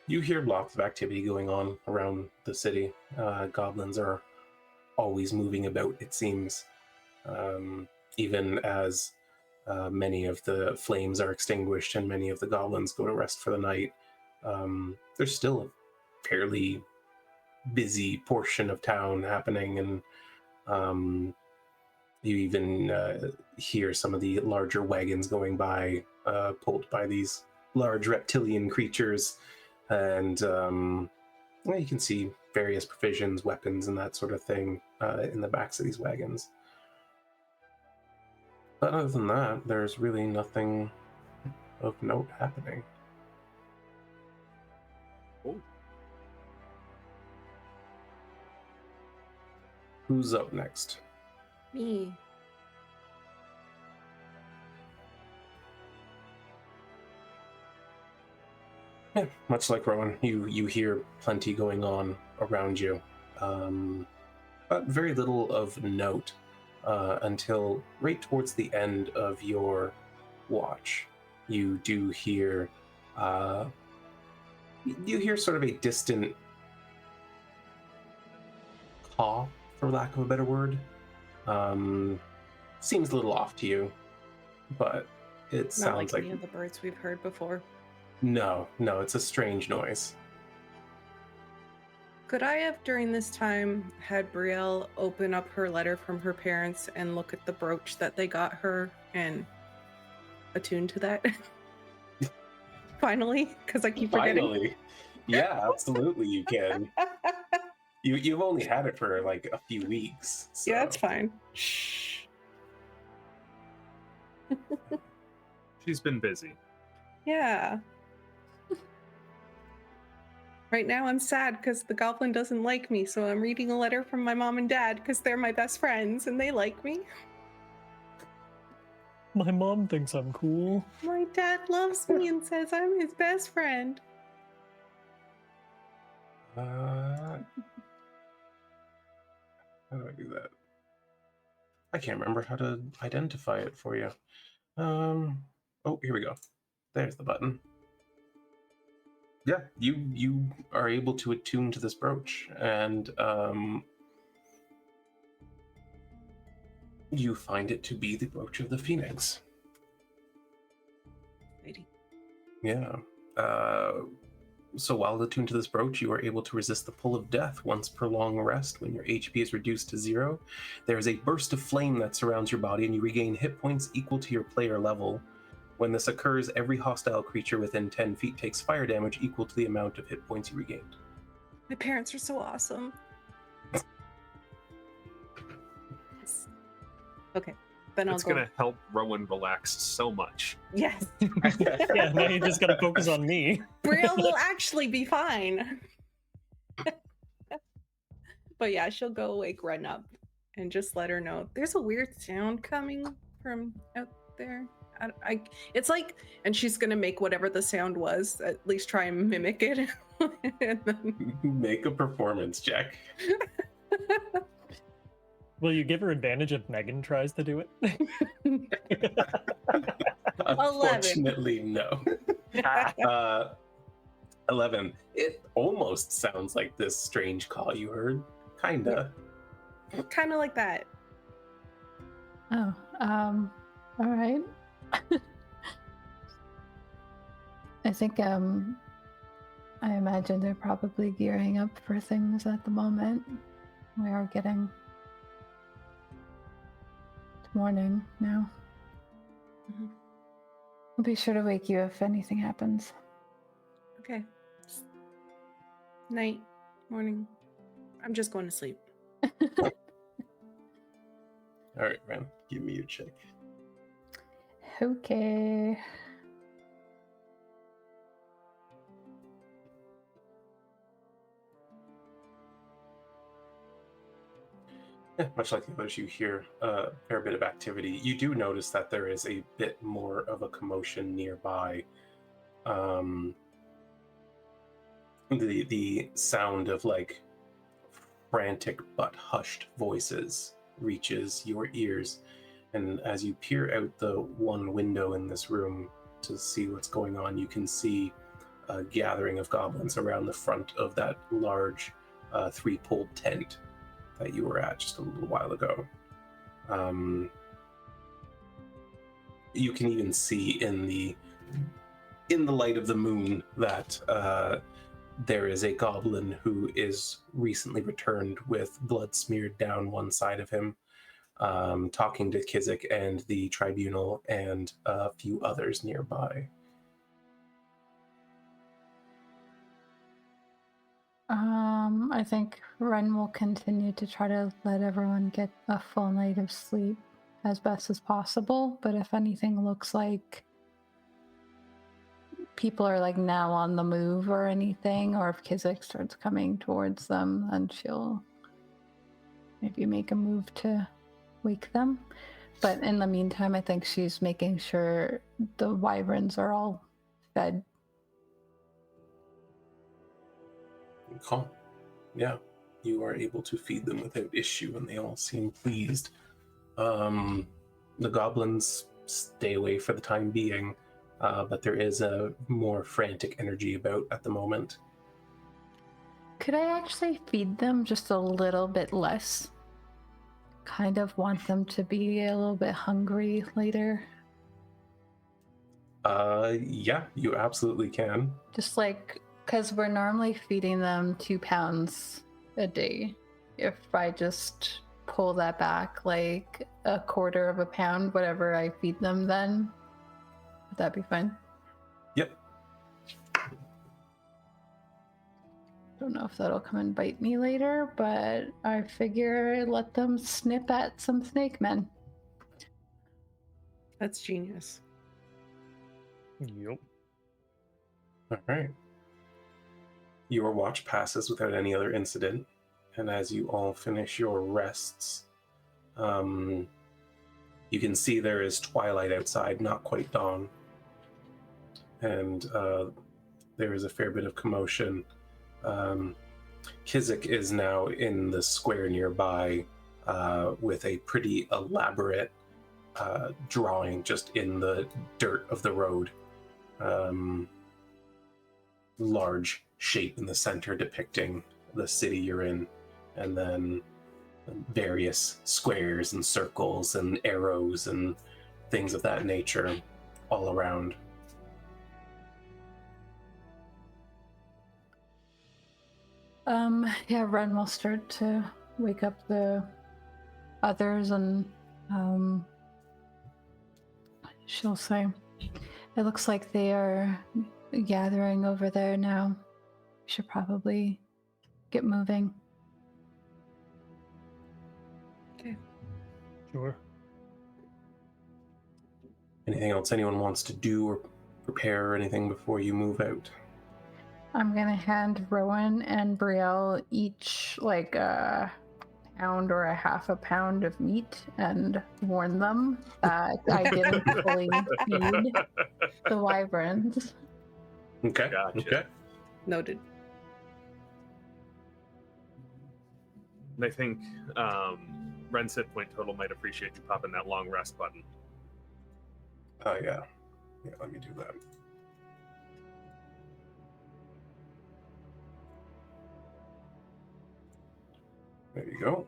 You hear lots of activity going on around the city. Goblins are always moving about, it seems. Even as many of the flames are extinguished and many of the goblins go to rest for the night, there's still a fairly busy portion of town happening, and you even hear some of the larger wagons going by, pulled by these large reptilian creatures, and well, you can see various provisions, weapons, and that sort of thing in the backs of these wagons. But other than that, there's really nothing of note happening.
Oh.
Who's up next?
Me.
Yeah, much like Rowan, you hear plenty going on around you, but very little of note until right towards the end of your watch. You do hear sort of a distant caw, for lack of a better word. Seems a little off to you, but it
Not
sounds
like any of the birds we've heard before.
No, it's a strange noise.
Could I have, during this time, had Brielle open up her letter from her parents and look at the brooch that they got her and attune to that? Finally, because I keep forgetting.
Finally. Yeah, absolutely you can. You've only had it for like a few weeks. So.
Yeah, it's fine. Shh.
She's been busy.
Yeah. Right now I'm sad because the goblin doesn't like me, so I'm reading a letter from my mom and dad because they're my best friends and they like me.
My mom thinks I'm cool.
My dad loves me and says I'm his best friend.
How do I do that? I can't remember how to identify it for you. Oh, here we go. There's the button. Yeah, you are able to attune to this brooch, and you find it to be the brooch of the Phoenix.
Lady.
Yeah. So while attuned to this brooch, you are able to resist the pull of death once per long rest. When your HP is reduced to 0, there is a burst of flame that surrounds your body, and you regain hit points equal to your player level. When this occurs, every hostile creature within 10 feet takes fire damage equal to the amount of hit points you regained.
My parents are so awesome. Yes. Okay, then
It's
I'll go.
gonna help Rowan relax so much.
Yes.
Yeah, now you just gotta focus on me.
Brielle will actually be fine. But yeah, she'll go wake Ren up and just let her know there's a weird sound coming from out there. It's like, and she's gonna make whatever the sound was, at least try and mimic it. And then...
Make a performance check.
Will you give her advantage if Megan tries to do it?
Unfortunately, no. 11. It almost sounds like this strange call you heard. Kinda.
Kind of like that.
Oh, all right. I think I imagine they're probably gearing up for things at the moment. We are getting to morning now.
Mhm.
I'll be sure to wake you if anything happens.
Okay. Night, morning. I'm just going to sleep.
All right, Ren, give me your check.
Okay.
Yeah, much like the others, you hear a fair bit of activity. You do notice that there is a bit more of a commotion nearby. The sound of like frantic but hushed voices reaches your ears, and as you peer out the one window in this room to see what's going on, you can see a gathering of goblins around the front of that large three-poled tent that you were at just a little while ago. You can even see in the light of the moon that there is a goblin who is recently returned with blood smeared down one side of him, talking to Kizzik and the tribunal and a few others nearby.
I think Wren will continue to try to let everyone get a full night of sleep as best as possible, but if anything looks like people are like now on the move or anything, or if Kizzik starts coming towards them, then she'll maybe make a move to wake them. But in the meantime, I think she's making sure the wyverns are all fed.
Calm. Yeah, you are able to feed them without issue, and they all seem pleased. The goblins stay away for the time being, but there is a more frantic energy about at the moment.
Could I actually feed them just a little bit less? Kind of want them to be a little bit hungry later.
Yeah, you absolutely can.
Just like, because we're normally feeding them 2 pounds a day. If I just pull that back like a quarter of a pound, whatever I feed them, then would that be fine?
Yep.
Don't know if that'll come and bite me later, but I figure let them snip at some snake men.
That's genius.
Yep.
All right. Your watch passes without any other incident, and as you all finish your rests, you can see there is twilight outside, not quite dawn, and there is a fair bit of commotion. Kizzik is now in the square nearby with a pretty elaborate drawing just in the dirt of the road. Large shape in the center depicting the city you're in, and then various squares and circles and arrows and things of that nature all around.
Yeah, Wren will start to wake up the others, and she'll say, "It looks like they are gathering over there now. We should probably get moving."
Okay.
Sure.
Anything else anyone wants to do or prepare or anything before you move out?
I'm gonna hand Rhowan and Brielle each like a pound or a half a pound of meat and warn them that I didn't fully feed the wyverns.
Okay.
Gotcha.
Okay.
Noted.
And I think Ren's hit point total might appreciate you popping that long rest button.
Oh yeah. Yeah. Let me do that. There you go.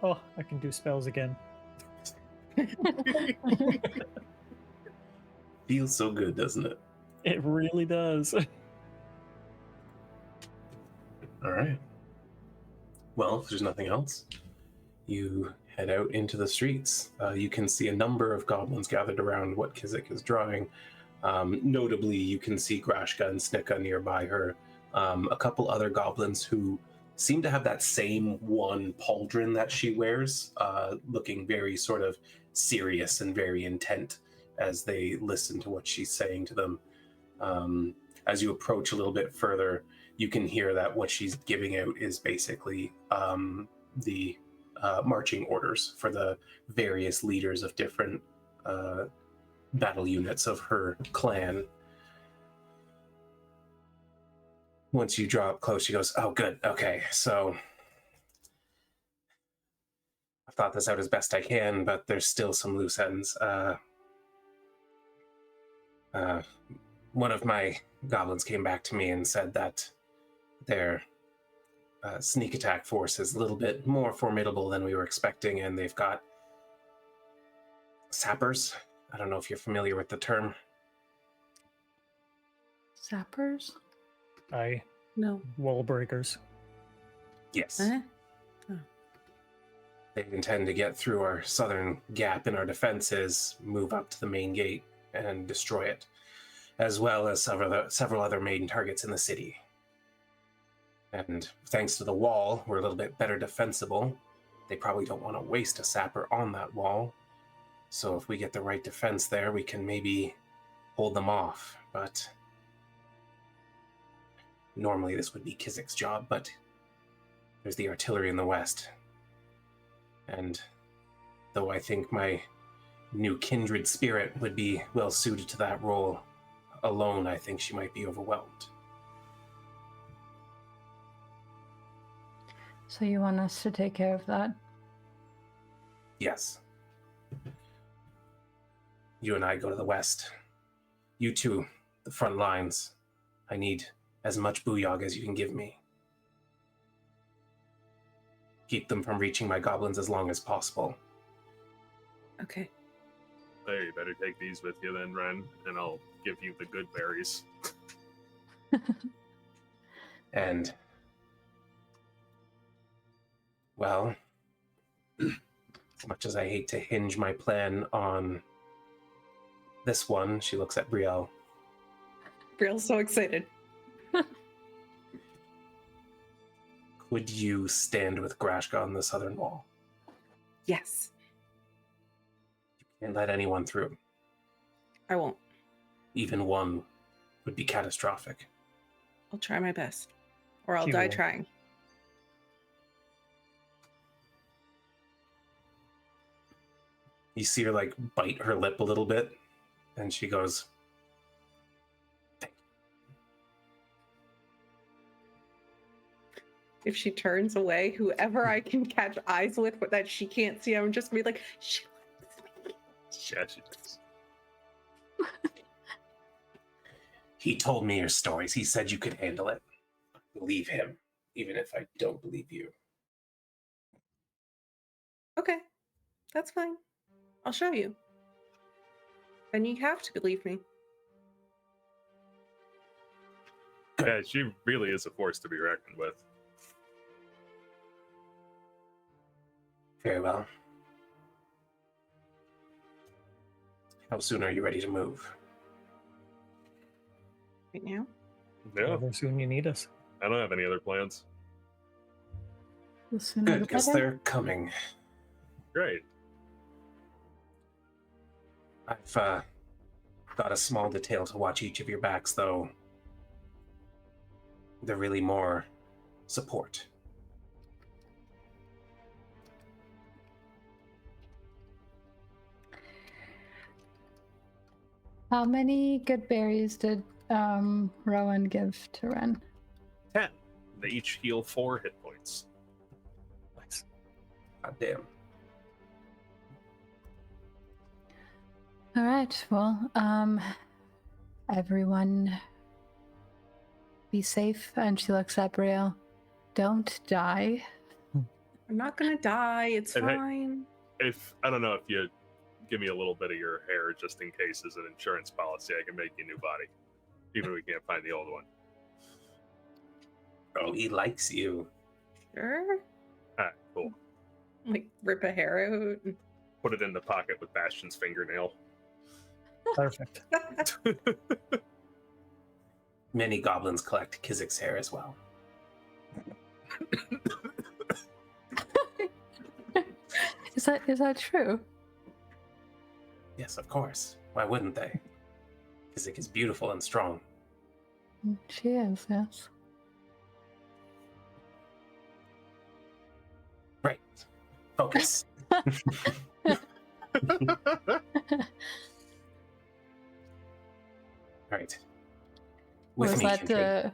Oh, I can do spells again.
Feels so good, doesn't it?
It really does.
All right. Well, if there's nothing else, you head out into the streets. You can see a number of goblins gathered around what Kizzik is drawing. Notably, you can see Grashka and Snika nearby her. A couple other goblins who seem to have that same one pauldron that she wears, looking very sort of serious and very intent as they listen to what she's saying to them. As you approach a little bit further, you can hear that what she's giving out is basically the marching orders for the various leaders of different battle units of her clan. Once you draw up close, she goes, "Oh, good. Okay, so I've thought this out as best I can, but there's still some loose ends. One of my goblins came back to me and said that their sneak attack force is a little bit more formidable than we were expecting, and they've got sappers. I don't know if you're familiar with the term.
Sappers?
Aye,
No.
wall breakers.
Yes.
Huh?
They intend to get through our southern gap in our defenses, move up to the main gate, and destroy it, as well as several other main targets in the city. And thanks to the wall, we're a little bit better defensible. They probably don't want to waste a sapper on that wall. So if we get the right defense there, we can maybe hold them off. But normally this would be Kizzik's job, but there's the artillery in the west. And though I think my new kindred spirit would be well suited to that role, alone I think she might be overwhelmed.
So you want us to take care of that?
Yes. You and I go to the west. You two, the front lines. I need as much booyog as you can give me. Keep them from reaching my goblins as long as possible.
Okay.
Hey, you better take these with you then, Ren, and I'll give you the good berries.
And, well, as much as I hate to hinge my plan on this one, she looks at Brielle.
Brielle's so excited.
Could you stand with Grashka on the southern wall?
Yes.
Can't let anyone through.
I won't.
Even one would be catastrophic.
I'll try my best. Or I'll
She
die
will.
trying.
You see her like bite her lip a little bit, and she goes, "Thank
If she turns away, whoever I can catch eyes with that she can't see, I'm just gonna be like, she likes me.
Yeah, she does.
He told me your stories. He said you could handle it. Believe him, even if I don't believe you."
Okay, that's fine. I'll show you. Then you have to believe me.
Yeah, she really is a force to be reckoned with.
Very well. How soon are you ready to move?
Right now?
Yeah,
However soon you need us.
I don't have any other plans.
The sooner
Good,
the
because
better.
they're coming.
Great.
I've got a small detail to watch each of your backs, though. They're really more support.
How many good berries did Rowan give to Wren?
10. They each heal 4 hit points.
Nice.
God damn.
All right. Well, everyone be safe. And she looks at Brielle. Don't die.
I'm not gonna die. It's
And hey-
fine.
If I don't know if you give me a little bit of your hair just in case as an insurance policy, I can make you a new body, even if we can't find the old one.
Oh, he likes you.
Sure.
Alright, cool.
Like rip a hair out. and-
Put it in the pocket with Bastion's fingernail.
Perfect.
Many goblins collect Kizzik's hair as well.
Is that true?
Yes, of course. Why wouldn't they? Kizzik is beautiful and strong.
She is, yes.
Right. Focus. Right. With
Was
me,
that
kindred.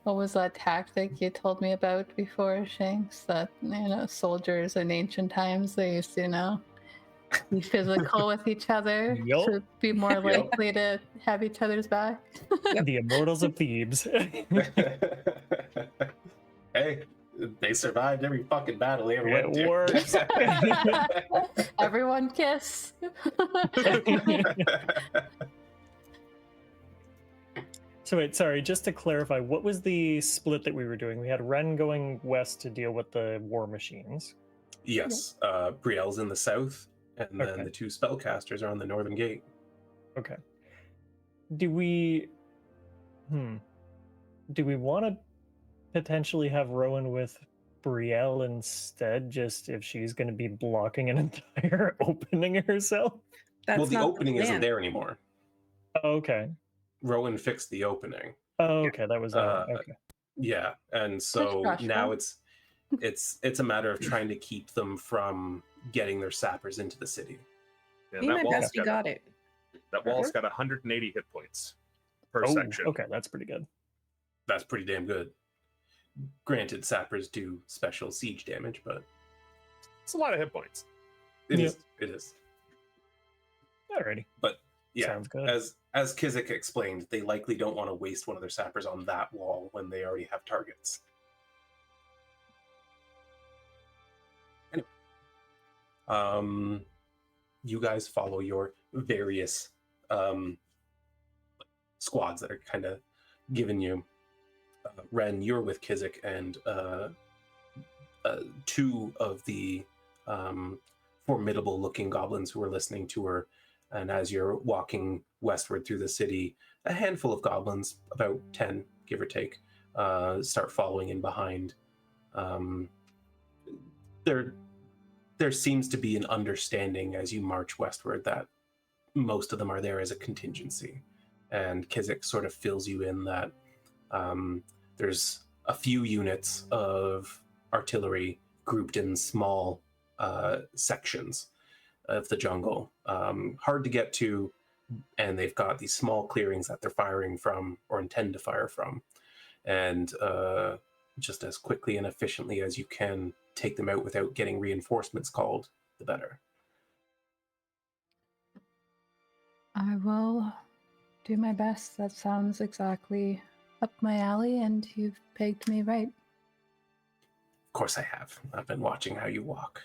what was that tactic you told me about before, Shanks? That soldiers in ancient times they used to, be physical with each other
Yup.
to be more
Yup.
likely to have each other's back.
The Immortals of Thebes.
Hey, they survived every fucking battle they ever went
It
to.
works.
Everyone kiss.
So wait, sorry, just to clarify, what was the split that we were doing? We had Wren going west to deal with the war machines.
Yes, Brielle's in the south, and then
Okay.
the 2 spellcasters are on the northern gate.
Okay. Do we want to potentially have Rhowan with Brielle instead, just if she's going to be blocking an entire opening herself?
That's
Well, the
not
opening isn't
plan.
there anymore.
Okay.
Rowan fixed the opening.
Okay, that was okay.
Yeah, and so
Joshua.
now it's a matter of trying to keep them from getting their sappers into the city.
Yeah,
Me and my
wall's
bestie got it.
That wall's got 180 hit points per
Oh,
section.
okay, that's pretty good.
That's pretty damn good. Granted, sappers do special siege damage, but
It's a lot of hit points.
it
Yep.
is. It is.
Alrighty.
But yeah,
Sounds good.
as Kizzik explained, they likely don't want to waste one of their sappers on that wall when they already have targets. Anyway, you guys follow your various squads that are kind of giving you. Wren, you're with Kizzik and 2 of the formidable-looking goblins who are listening to her. And as you're walking westward through the city, a handful of goblins, about 10, give or take, start following in behind. There seems to be an understanding as you march westward that most of them are there as a contingency. And Kizzik sort of fills you in that there's a few units of artillery grouped in small sections of the jungle, hard to get to, and they've got these small clearings that they're firing from or intend to fire from, and just as quickly and efficiently as you can take them out without getting reinforcements called, the better.
I will do my best. That sounds exactly up my alley, and you've pegged me right.
Of course I have. I've been watching how you walk.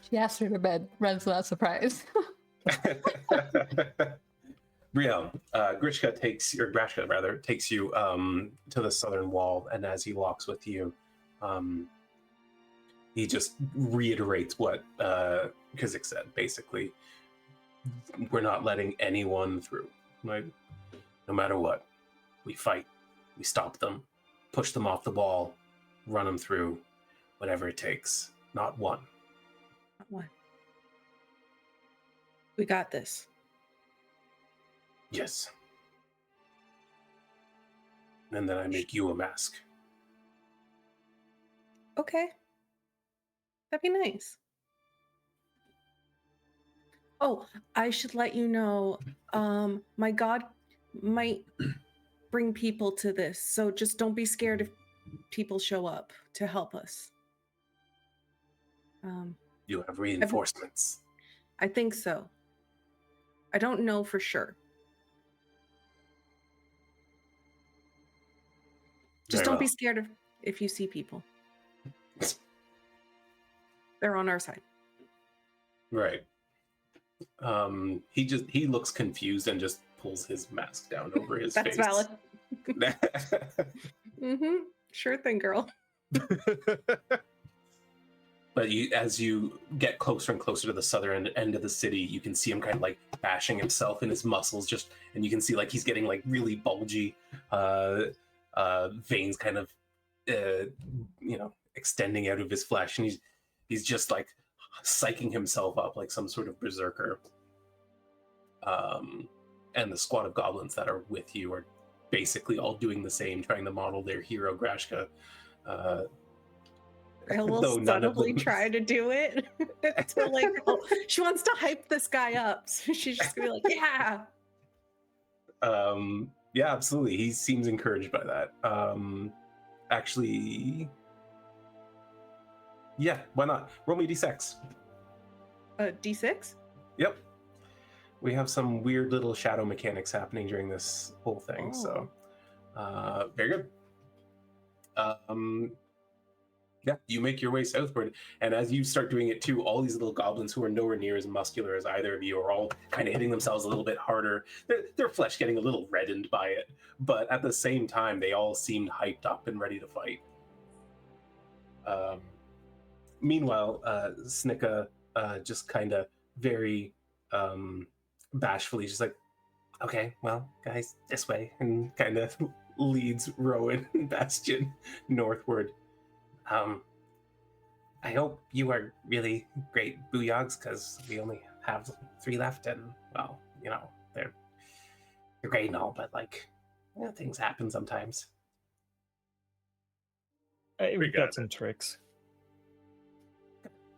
She asked her to bed. Ren's not surprised.
Brielle, Grishka takes you to the southern wall, and as he walks with you, he just reiterates what Kizzik said. Basically, we're not letting anyone through. Right? No matter what, we fight, we stop them, push them off the wall, run them through, whatever it takes. Not one.
Not one. We got this.
Yes. And then I make you a mask.
Okay. That'd be nice. Oh, I should let you know, my god might bring people to this, so just don't be scared if people show up to help us.
You have reinforcements.
I think so. I don't know for sure. Just
Very
don't be
well.
scared if you see people. They're on our side.
Right. He looks confused and just pulls his mask down over his
That's
face.
valid. Mm-hmm. Sure thing, girl.
But as you get closer and closer to the southern end of the city, you can see him kind of like bashing himself in his muscles, and you can see like he's getting like really bulgy, veins kind of, extending out of his flesh, and he's just like psyching himself up like some sort of berserker. And the squad of goblins that are with you are basically all doing the same, trying to model their hero Grashka.
I will
Though none of
subtly
them-
try to do it. To like, she wants to hype this guy up, so she's just gonna be like, "Yeah."
Yeah, absolutely. He seems encouraged by that. Actually, yeah, why not? Roll me d6.
D6.
Yep. We have some weird little shadow mechanics happening during this whole thing, so very good. Yeah, you make your way southward, and as you start doing it too, all these little goblins who are nowhere near as muscular as either of you are all kind of hitting themselves a little bit harder. Their flesh getting a little reddened by it, but at the same time, they all seemed hyped up and ready to fight. Meanwhile, Snicka just kind of very bashfully, just like, okay, well, guys, this way, and kind of leads Rhowan and Bastion northward. I hope you are really great booyogs, because we only have 3 left, and, well, they're great and all, but, like, things happen sometimes.
We've
got
got some tricks.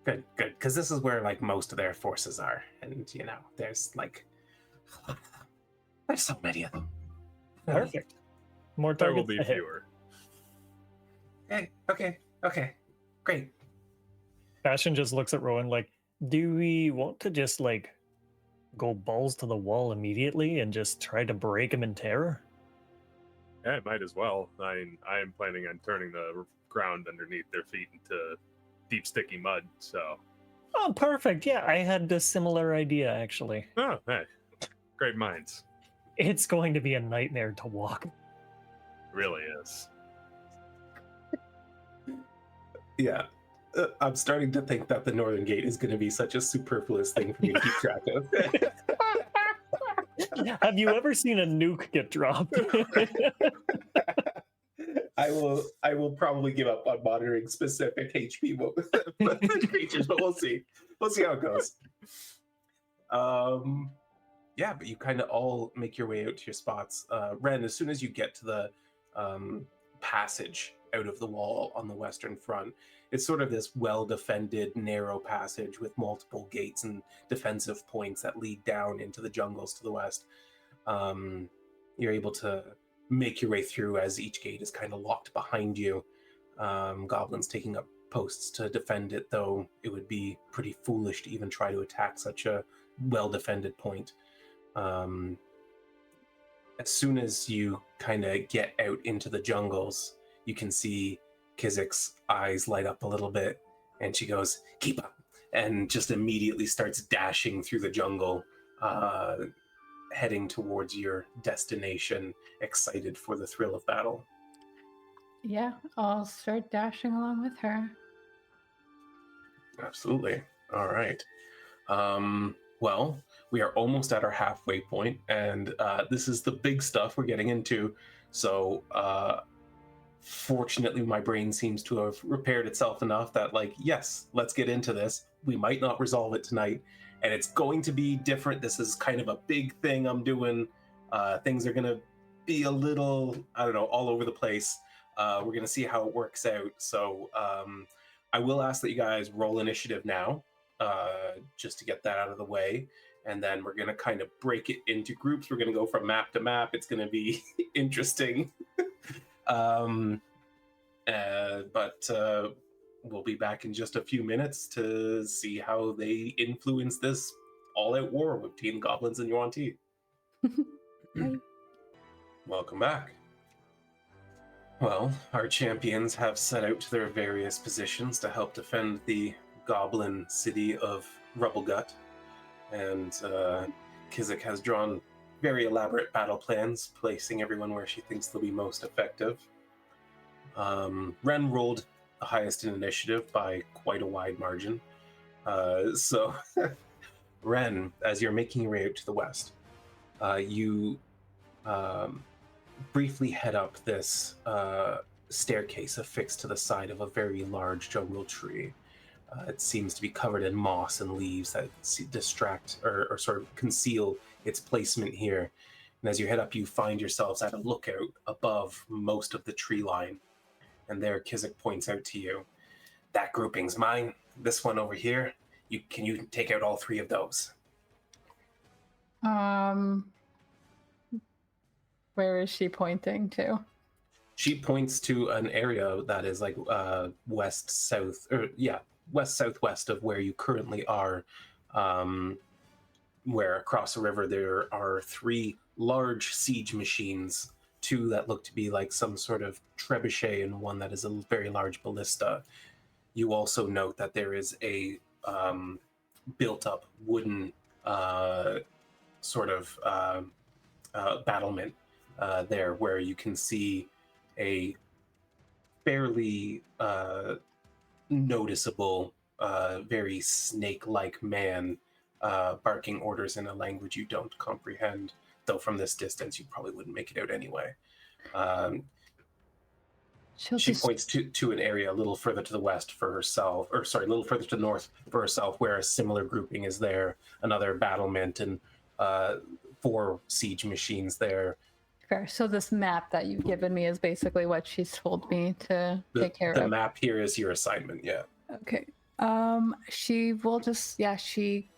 Good, because this is where, like, most of their forces are, and, there's, like, there's so many of them.
Perfect. More
There will
targets
be
to hit.
fewer.
Hey, okay, great.
Bastion just looks at Rowan like, do we want to just like go balls to the wall immediately and just try to break him in terror?
Yeah, might as well. I am planning on turning the ground underneath their feet into deep, sticky mud, so...
Oh, perfect. Yeah, I had a similar idea, actually.
Oh, hey. Great minds.
It's going to be a nightmare to walk.
It really is.
Yeah. I'm starting to think that the Northern Gate is going to be such a superfluous thing for me to keep track of.
Have you ever seen a nuke get dropped?
I will probably give up on monitoring specific HP creatures, but we'll see. We'll see how it goes. Yeah, but you kind of all make your way out to your spots. Wren, as soon as you get to the passage out of the wall on the western front, it's sort of this well-defended, narrow passage with multiple gates and defensive points that lead down into the jungles to the west. You're able to make your way through as each gate is kind of locked behind you. Goblins taking up posts to defend it, though it would be pretty foolish to even try to attack such a well-defended point. As soon as you kind of get out into the jungles, you can see Kizzik's eyes light up a little bit, and she goes, "Keep up," and just immediately starts dashing through the jungle, heading towards your destination, excited for the thrill of battle.
Yeah, I'll start dashing along with her.
Absolutely. All right. Well, we are almost at our halfway point, and this is the big stuff we're getting into. So, fortunately, my brain seems to have repaired itself enough that, like, yes, let's get into this. We might not resolve it tonight, and it's going to be different. This is kind of a big thing I'm doing. Things are going to be a little, I don't know, all over the place. We're going to see how it works out. So I will ask that you guys roll initiative now, just to get that out of the way. And then we're going to kind of break it into groups. We're going to go from map to map. It's going to be interesting. But we'll be back in just a few minutes to see how they influence this all-out war between goblins and yuan-ti. Welcome back. Well, our champions have set out to their various positions to help defend the goblin city of Rubblegut, and Kizzik has drawn very elaborate battle plans, placing everyone where she thinks they'll be most effective. Wren rolled the highest in initiative by quite a wide margin. So, Wren, as you're making your way out to the west, you briefly head up this staircase affixed to the side of a very large jungle tree. It seems to be covered in moss and leaves that distract or sort of conceal its placement here. And as you head up, you find yourselves at a lookout above most of the tree line. And there, Kizzik points out to you, that grouping's mine. This one over here, you can take out all three of those.
Where is she pointing to?
She points to an area that is like west southwest of where you currently are, where across the river there are three large siege machines, two that look to be like some sort of trebuchet and one that is a very large ballista. You also note that there is a built-up wooden battlement there, where you can see a fairly noticeable, very snake-like man barking orders in a language you don't comprehend, though from this distance you probably wouldn't make it out anyway. She points to an area a little further to the west for herself, or sorry, a little further to the north for herself, where a similar grouping is there, another battlement and 4 siege machines there.
Fair. So this map that you've given me is basically what she's told me to take care of.
The map here is your assignment, yeah.
Okay. She will just, she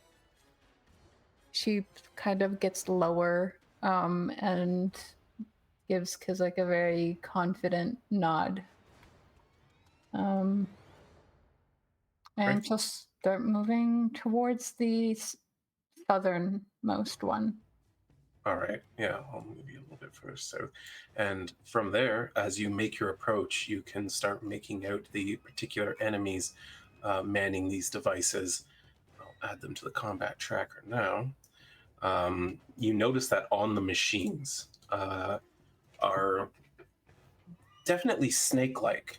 kind of gets lower and gives Kizzik a very confident nod. And just start moving towards the southernmost one.
All right, yeah, I'll move you a little bit further south. And from there, as you make your approach, you can start making out the particular enemies manning these devices. I'll add them to the combat tracker now. You notice that on the machines are definitely snake-like,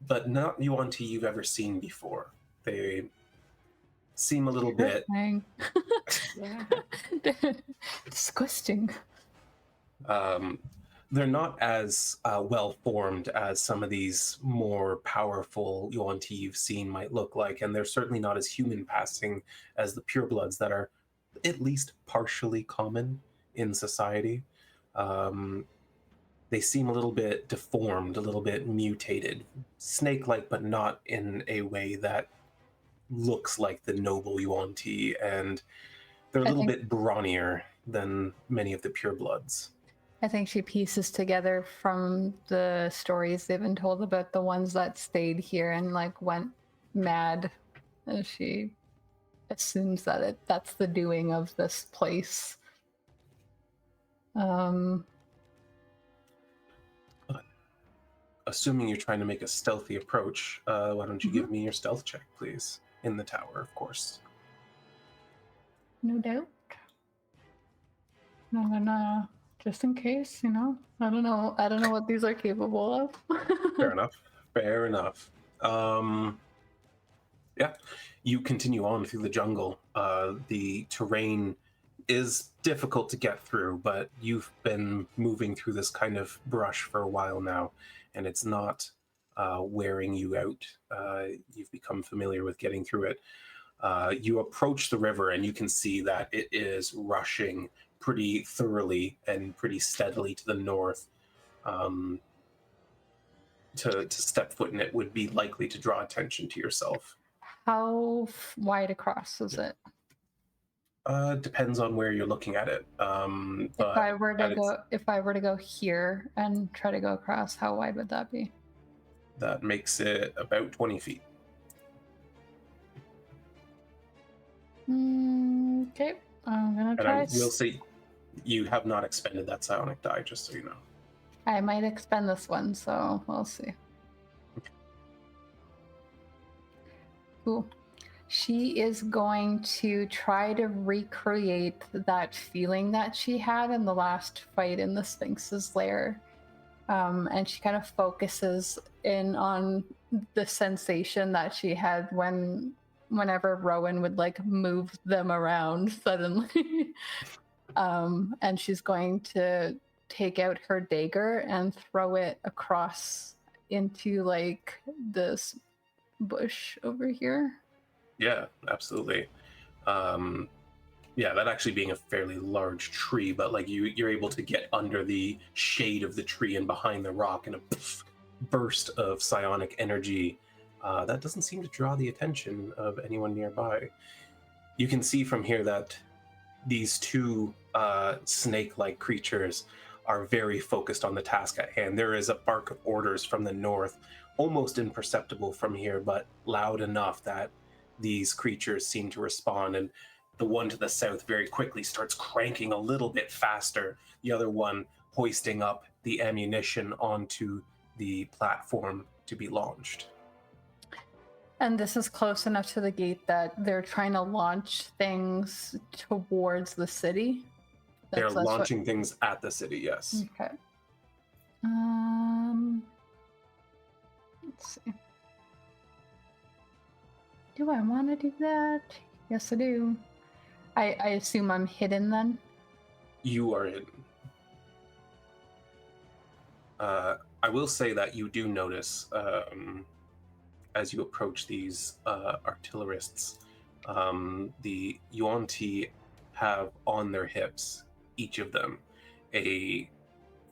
but not yuan-ti you've ever seen before. They seem a little bit...
Yeah.
Disgusting.
They're not as well-formed as some of these more powerful yuan-ti you've seen might look like, and they're certainly not as human-passing as the purebloods that are at least partially common in society. They seem a little bit deformed, a little bit mutated, snake-like, but not in a way that looks like the noble yuan-ti, and they're a little bit brawnier than many of the purebloods.
I think she pieces together from the stories they've been told about the ones that stayed here and like went mad, and she assumes that that's the doing of this place.
Assuming you're trying to make a stealthy approach, why don't you give me your stealth check, please? In the tower, of course.
No doubt. No, just in case, I don't know what these are capable of.
Fair enough. Yeah, you continue on through the jungle. The terrain is difficult to get through, but you've been moving through this kind of brush for a while now, and it's not wearing you out. You've become familiar with getting through it. You approach the river and you can see that it is rushing pretty thoroughly and pretty steadily to the north. to step foot in it would be likely to draw attention to yourself.
How wide across is it?
Depends on where you're looking at it.
If
But
I were
at
to
its-
go here and try to go across, how wide would that be?
that makes it about 20 feet.
Okay, I'm gonna
And
try.
I will say you have not expended that psionic die, just so you know.
I might expend this one, so we'll see. Cool. She is going to try to recreate that feeling that she had in the last fight in the Sphinx's lair. And she kind of focuses in on the sensation that she had whenever Rhowan would like move them around suddenly. And she's going to take out her dagger and throw it across into like this bush over here.
Yeah, absolutely. Yeah, that actually being a fairly large tree, but like you're able to get under the shade of the tree and behind the rock, and a burst of psionic energy that doesn't seem to draw the attention of anyone nearby. You can see from here that these two snake-like creatures are very focused on the task at hand. There is a bark of orders from the north, almost imperceptible from here, but loud enough that these creatures seem to respond. And the one to the south very quickly starts cranking a little bit faster, the other one hoisting up the ammunition onto the platform to be launched.
And this is close enough to the gate that they're trying to launch things towards the city.
They're
That's what-
launching things at the city, yes.
Okay. Let's see. Do I want to do that? Yes, I do. I assume I'm hidden then.
You are hidden. I will say that you do notice as you approach these artillerists, the yuan-ti have on their hips, each of them, a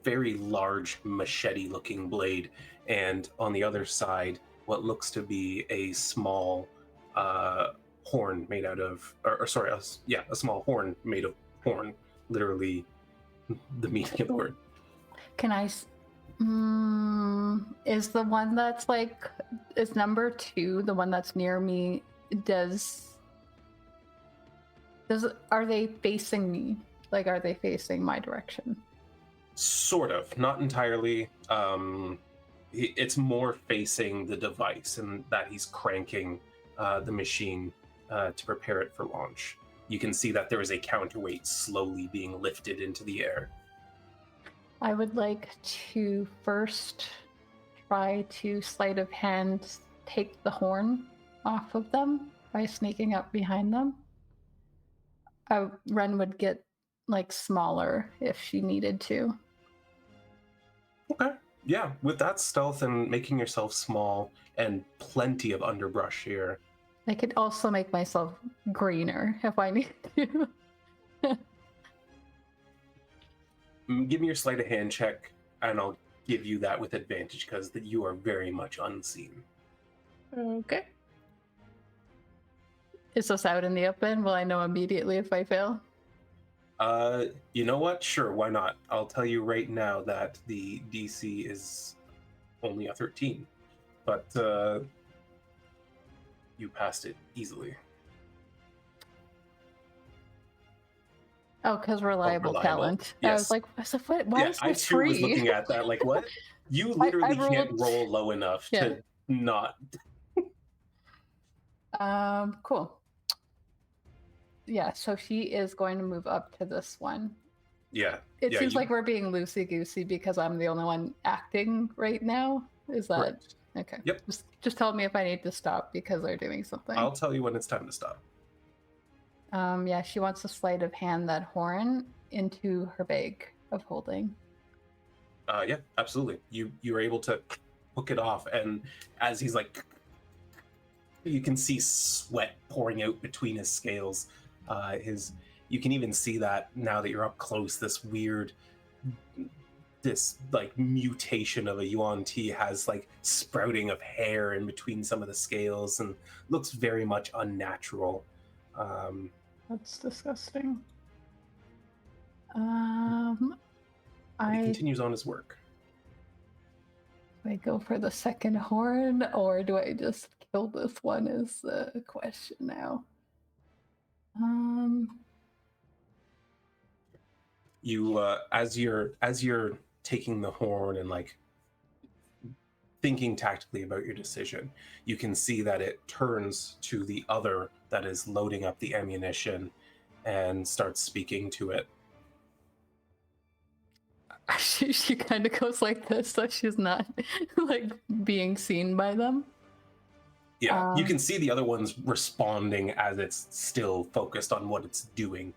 very large machete-looking blade, and on the other side, what looks to be a small horn made out of, a small horn made of horn, literally the meaning of the word.
Can I? Is the one that's like, is number 2 the one that's near me? Are they facing me? Like, are they facing my direction?
Sort of, not entirely. It's more facing the device, and that he's cranking the machine to prepare it for launch. You can see that there is a counterweight slowly being lifted into the air.
I would like to first try to sleight of hand take the horn off of them by sneaking up behind them. Wren would get like smaller if she needed to.
Okay. Yeah, with that stealth and making yourself small and plenty of underbrush here.
I could also make myself greener if I need to.
Give me your sleight of hand check, and I'll give you that with advantage because you are very much unseen.
Okay. Is this out in the open? Will I know immediately if I fail?
You know what? Sure, why not? I'll tell you right now that the DC is only a 13, but you passed it easily.
Oh, because reliable talent.
Yes.
I was like, why is
I
this
too
free?
was looking at that like, what? You literally can't
rolled-
roll low enough to not.
Cool. Yeah, so she is going to move up to this one.
Yeah.
It seems like we're being loosey-goosey because I'm the only one acting right now. Is that
Correct.
okay?
Yep.
Just tell me if I need to stop because they're doing something.
I'll tell you when it's time to stop.
Yeah, she wants to sleight of hand that horn into her bag of holding.
Yeah, absolutely. You're able to hook it off, and as he's like, you can see sweat pouring out between his scales. You can even see that now that you're up close, this weird this like mutation of a yuan-ti has like sprouting of hair in between some of the scales and looks very much unnatural.
That's disgusting.
He
I
continues on his work.
do I go for the second horn, or do I just kill this one? Is the question now.
You as you're taking the horn and like thinking tactically about your decision, you can see that it turns to the other that is loading up the ammunition and starts speaking to it.
She kind of goes like this, so she's not like being seen by them.
Yeah, you can see the other one's responding as it's still focused on what it's doing.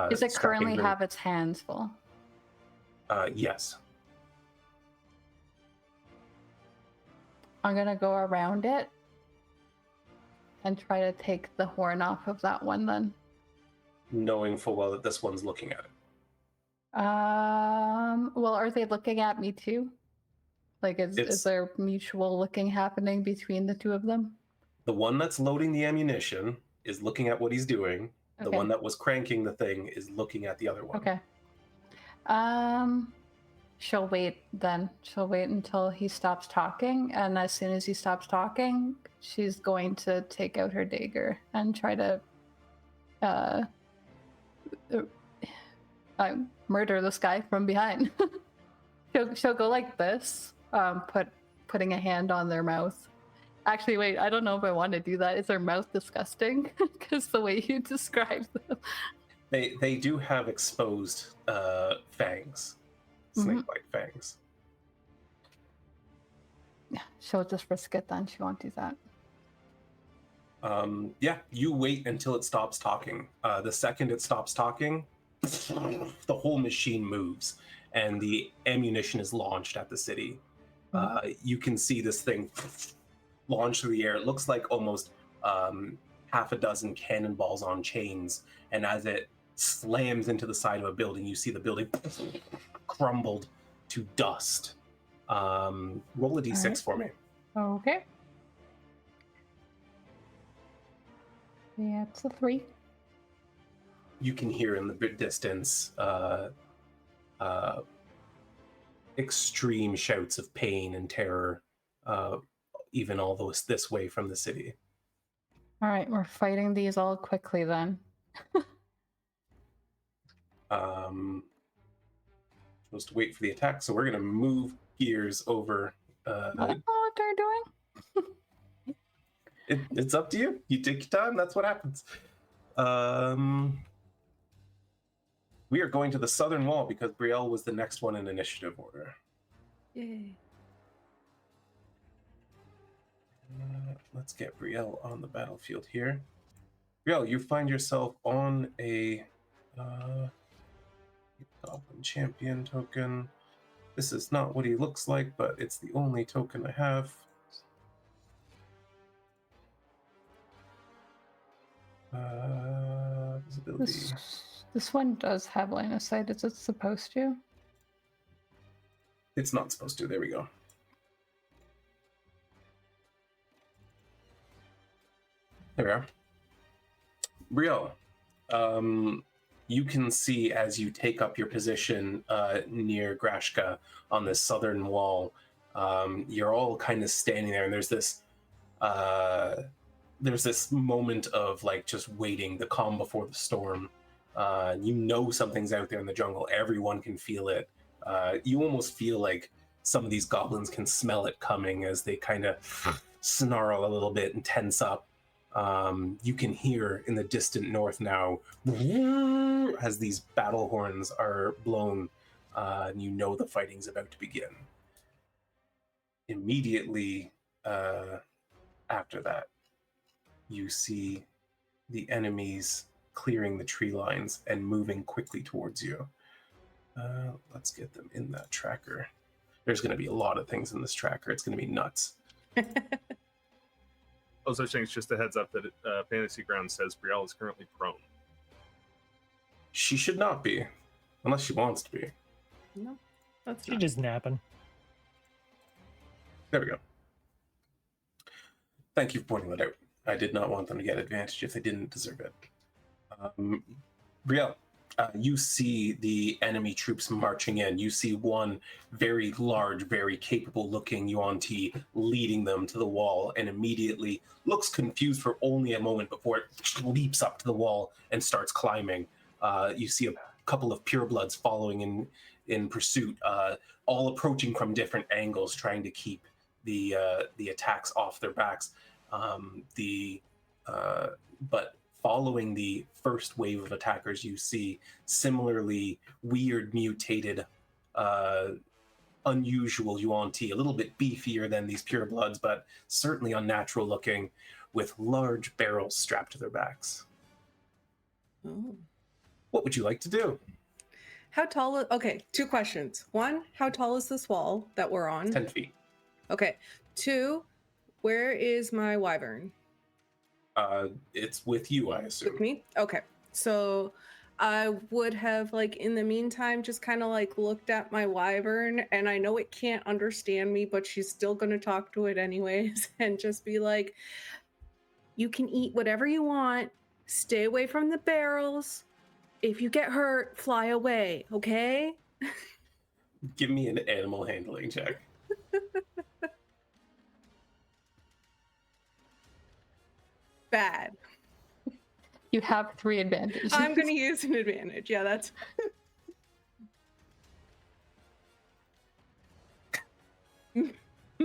Does it currently have its hands full?
Yes.
I'm gonna go around it and try to take the horn off of that one then.
Knowing full well that this one's looking at it.
Well, are they looking at me too? Like, is there mutual looking happening between the two of them?
The one that's loading the ammunition is looking at what he's doing. The
Okay.
one that was cranking the thing is looking at the other one.
Okay. She'll wait then. She'll wait until he stops talking, and as soon as he stops talking, she's going to take out her dagger and try to murder this guy from behind. she'll go like this, putting a hand on their mouth. Actually, wait, I don't know if I want to do that. Is their mouth disgusting? Because the way you described them.
They do have exposed fangs. Snake-like fangs.
Yeah, she'll just risk it then. She won't do that.
Yeah, you wait until it stops talking. The second it stops talking, the whole machine moves and the ammunition is launched at the city. You can see this thing launch through the air. It looks like almost half a dozen cannonballs on chains, and as it slams into the side of a building, you see the building crumbled to dust. Roll a d6
right.
for me.
Okay. Yeah, it's a 3.
You can hear in the distance extreme shouts of pain and terror, even all those this way from the city.
All right, we're fighting these all quickly then.
Supposed to wait for the attack, so we're going to move gears over.
I don't know what they're doing.
It's up to you. You take your time. That's what happens. We are going to the southern wall because Brielle was the next one in initiative order.
Yay.
Let's get Brielle on the battlefield here. Brielle, you find yourself on a Goblin Champion token. This is not what he looks like, but it's the only token I have. Visibility.
This one does have line of sight. Is it supposed to?
It's not supposed to. There we go. There we are. Brielle, you can see as you take up your position near Grashka on this southern wall, you're all kind of standing there, and there's this moment of like just waiting, the calm before the storm. You know something's out there in the jungle. Everyone can feel it. You almost feel like some of these goblins can smell it coming as they kind of snarl a little bit and tense up. You can hear in the distant north now as these battle horns are blown, and you know the fighting's about to begin. Immediately after that, you see the enemies clearing the tree lines and moving quickly towards you. Let's get them in that tracker. There's going to be a lot of things in this tracker. It's going to be nuts.
Also, it's just a heads up that Fantasy Ground says Brielle is currently prone.
She should not be, unless she wants to be.
No. That's
She's
not.
just napping.
There we go. Thank you for pointing that out. I did not want them to get advantage if they didn't deserve it. Brielle, you see the enemy troops marching in. You see one very large, very capable-looking yuan-ti leading them to the wall, and immediately looks confused for only a moment before it leaps up to the wall and starts climbing. You see a couple of purebloods following in pursuit, all approaching from different angles, trying to keep the attacks off their backs. But following the first wave of attackers, you see similarly weird, mutated, unusual yuan-ti, a little bit beefier than these purebloods, but certainly unnatural looking, with large barrels strapped to their backs.
Oh.
What would you like to do?
How tall? Okay, 2 questions. 1, how tall is this wall that we're on?
10 feet.
Okay. 2, where is my wyvern?
It's with you, I assume.
With me? Okay. So I would have, like, in the meantime, just kind of like looked at my wyvern, and I know it can't understand me, but she's still going to talk to it anyways, and just be like, you can eat whatever you want, stay away from the barrels. If you get hurt, fly away, okay?
Give me an animal handling check.
Bad.
You have 3 advantages.
I'm going to use an advantage. Yeah, that's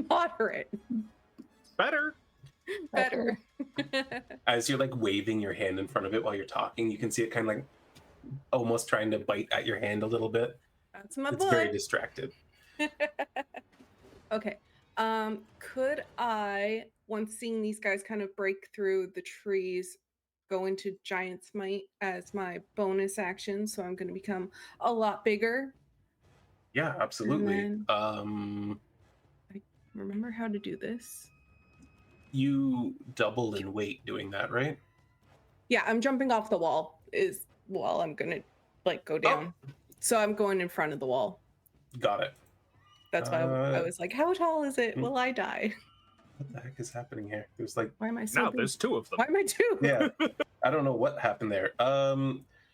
moderate.
Better.
Better.
As you're like waving your hand in front of it while you're talking, you can see it kind of like almost trying to bite at your hand a little bit.
That's my
It's
boy.
very distracted.
Okay. Could I, once seeing these guys kind of break through the trees, go into Giant's Might as my bonus action? So I'm going to become a lot bigger.
Yeah, absolutely.
And remember how to do this?
You double in weight doing that, right?
Yeah, I'm jumping off the wall is while I'm going to like go down. So I'm going in front of the wall.
Got it.
That's why I was like, how tall is it? Will I die?
What the heck is happening here? There's like,
Why am I so
Now
big?
there's 2 of them.
Why am I 2?
yeah, I don't know what happened there.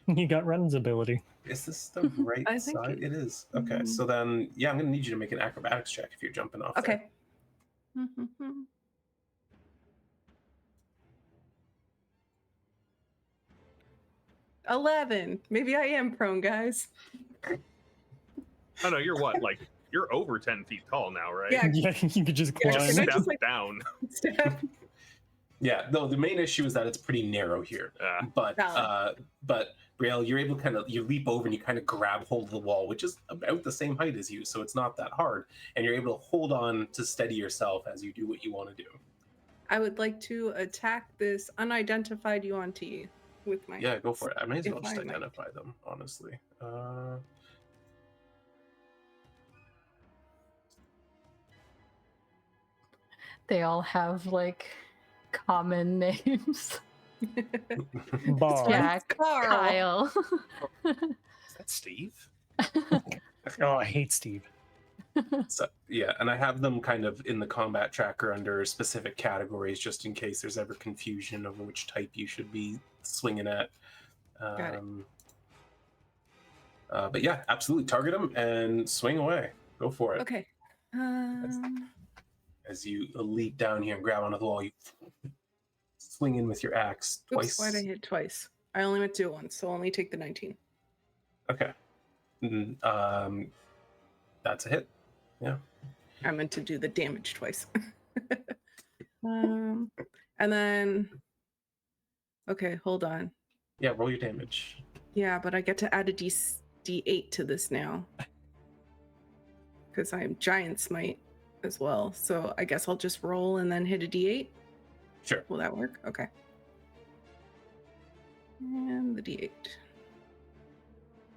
You got Ren's ability.
Is this the right
I think
side? It is. Okay, so then, yeah, I'm gonna need you to make an acrobatics check if you're jumping off.
Okay.
There.
11. Maybe I am prone, guys.
Oh no, you're what? Like you're over 10 feet tall now, right?
Yeah.
Yeah, you could just
Yeah,
climb.
Just
Can I
step
just, like-
down.
Yeah, no, the main issue is that it's pretty narrow here. But Brielle, you're able to kind of, you leap over and you kind of grab hold of the wall, which is about the same height as you, so it's not that hard. And you're able to hold on to steady yourself as you do what you want to do.
I would like to attack this unidentified yuan-ti with my...
Yeah, go for it. I may as well
If
just
I might.
identify them, honestly.
They all have like common names.
Bar.
Jack,
Carl.
Kyle.
Is that Steve?
Oh, I hate Steve.
So, yeah, and I have them kind of in the combat tracker under specific categories just in case there's ever confusion over which type you should be swinging at.
Got it.
But yeah, absolutely target them and swing away. Go for it.
Okay.
As you leap down here and grab onto the wall, you swing in with your axe twice.
Oops, why'd I hit twice? I only meant to do it once, so only take the 19.
Okay. That's a hit. Yeah.
I meant to do the damage twice. And then... Okay, hold on.
Yeah, roll your damage.
Yeah, but I get to add a D8 to this now. Because I'm Giant Smite as well. So I guess I'll just roll and then hit a D8.
Sure.
Will that work? Okay. And the D8.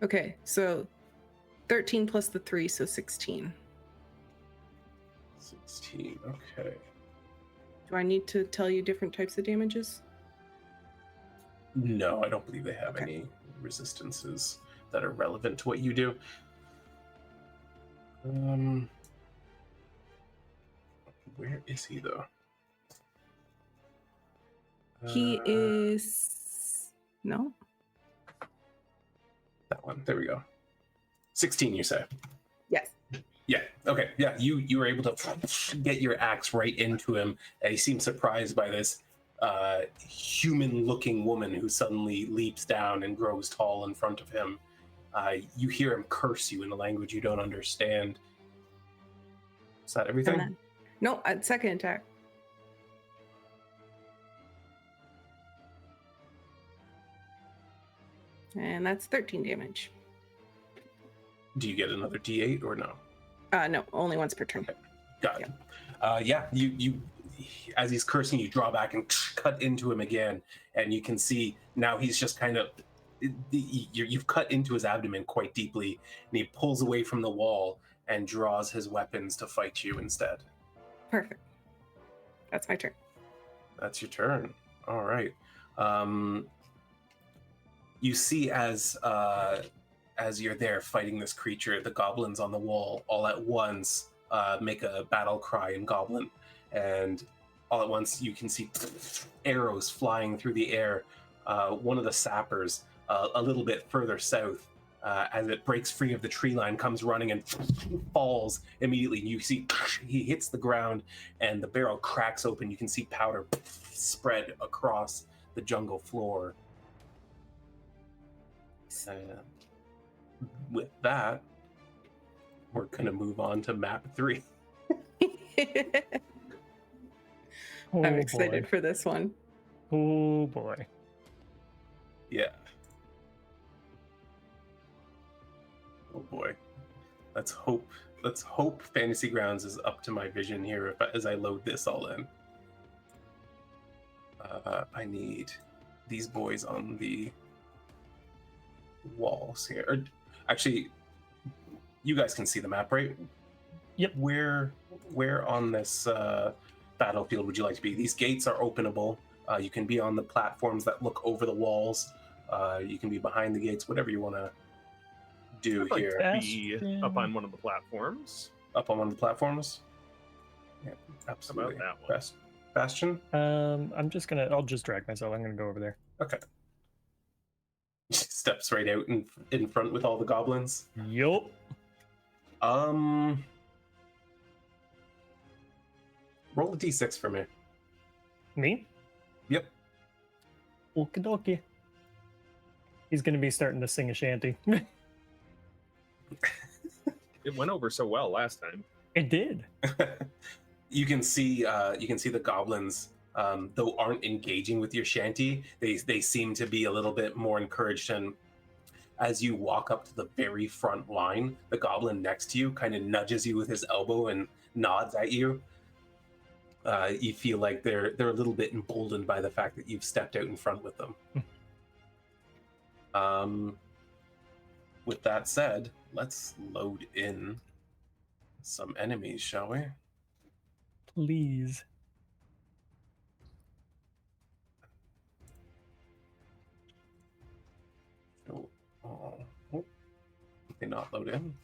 Okay, so 13 plus the 3, so 16.
16, okay.
Do I need to tell you different types of damages?
No, I don't believe they have
Okay.
any resistances that are relevant to what you do. Where is he though?
He is no.
That one. There we go. 16, you say?
Yes.
Yeah. Okay. Yeah. You were able to get your axe right into him, and he seems surprised by this human-looking woman who suddenly leaps down and grows tall in front of him. You hear him curse you in a language you don't understand. Is that everything?
And then, no, second attack. And that's 13 damage.
Do you get another D8 or no?
No, only once per turn.
Okay. Got it. Yeah. You as he's cursing, you draw back and cut into him again, and you can see now he's just kind of you've cut into his abdomen quite deeply, and he pulls away from the wall and draws his weapons to fight you instead.
Perfect. That's my turn.
That's your turn. All right. You see as you're there fighting this creature, the goblins on the wall all at once make a battle cry in Goblin, and all at once you can see arrows flying through the air. One of the sappers, a little bit further south, as it breaks free of the tree line, comes running and falls immediately. You see he hits the ground, and the barrel cracks open. You can see powder spread across the jungle floor. With that, we're going to move on to map 3.
Oh,
I'm excited
boy.
for this one.
Oh boy.
Yeah. Oh boy. Let's hope Fantasy Grounds is up to my vision here as I load this all in. I need these boys on the walls here. Or, actually, you guys can see the map, right?
Yep.
Where on this battlefield would you like to be? These gates are openable. You can be on the platforms that look over the walls. You can be behind the gates, whatever you want to do
I'd like
here.
to be up on one of the platforms.
Up on one of the platforms? Yeah, absolutely.
that one?
Bastion?
I'll just drag myself. I'm gonna go over there.
Okay. Steps right out in front with all the goblins.
Yup.
Roll a d6 for me.
Me?
Yep.
Okie dokie. He's gonna be starting to sing a shanty.
It went over so well last time.
It did.
You can see the goblins, though aren't engaging with your shanty. They seem to be a little bit more encouraged, and as you walk up to the very front line, the goblin next to you kind of nudges you with his elbow and nods at you. You feel like they're a little bit emboldened by the fact that you've stepped out in front with them. With that said, let's load in some enemies, shall we?
Please.
Oh, did they not load in?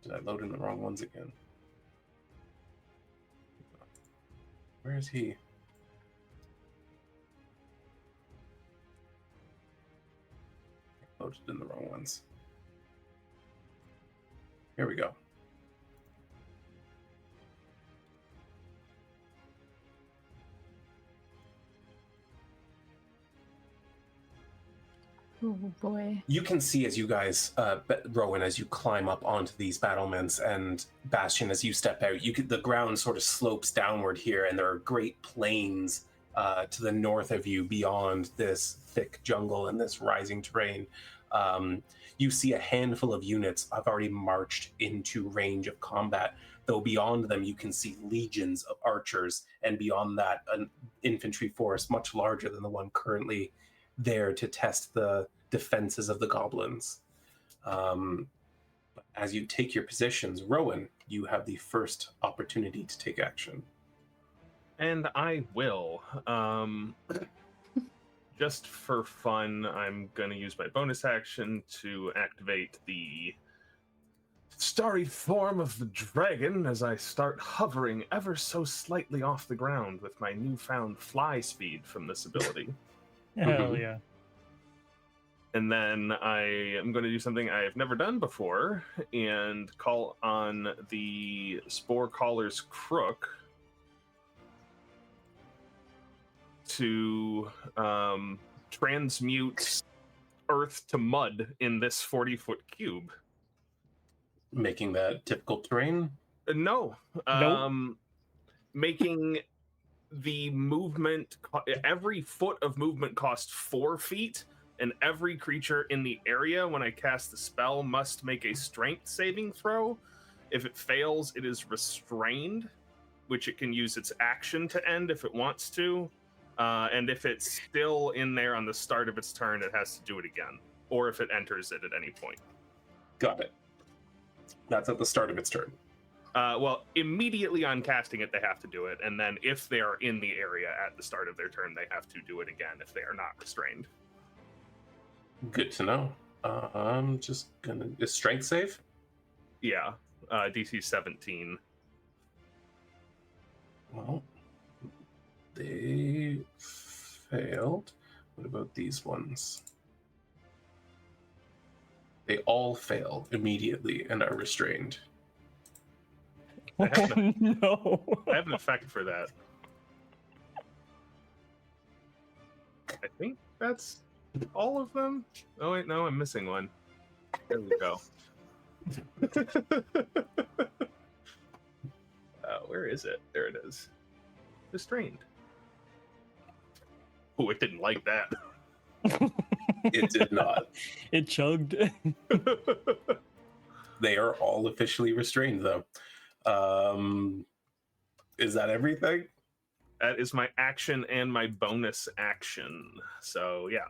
Did I load in the wrong ones again? Where is he? Loaded in the wrong ones. Here we go.
Oh boy.
You can see as you guys, Rhowan, as you climb up onto these battlements, and Bastion, as you step out, the ground sort of slopes downward here, and there are great plains to the north of you beyond this thick jungle and this rising terrain. You see a handful of units have already marched into range of combat, though beyond them you can see legions of archers, and beyond that an infantry force much larger than the one currently there to test the defenses of the goblins. As you take your positions, Rhowan, you have the first opportunity to take action.
And I will. Just for fun, I'm going to use my bonus action to activate the starry form of the dragon as I start hovering ever so slightly off the ground with my newfound fly speed from this ability.
Hell yeah.
And then I am going to do something I have never done before and call on the Spore Caller's Crook to transmute earth to mud in this 40-foot cube.
Making that typical terrain?
No.
Nope.
Making the movement, every foot of movement costs 4 feet, and every creature in the area when I cast the spell must make a strength saving throw. If it fails, it is restrained, which it can use its action to end if it wants to. And if it's still in there on the start of its turn, it has to do it again, or if it enters it at any point.
Got it. That's at the start of its turn.
Well, immediately on casting it, they have to do it, and then if they are in the area at the start of their turn, they have to do it again if they are not restrained.
Good to know. I'm just gonna... Is strength save?
Yeah, DC 17.
Well, they failed. What about these ones? They all fail immediately and are restrained.
I have
No.
I have an effect for that. I think that's all of them. Oh wait, no, I'm missing one. There we go. Where is it? There it is. Restrained. Oh, it didn't like that.
It did not.
It chugged.
They are all officially restrained, though. Is that everything?
That is my action and my bonus action. So yeah.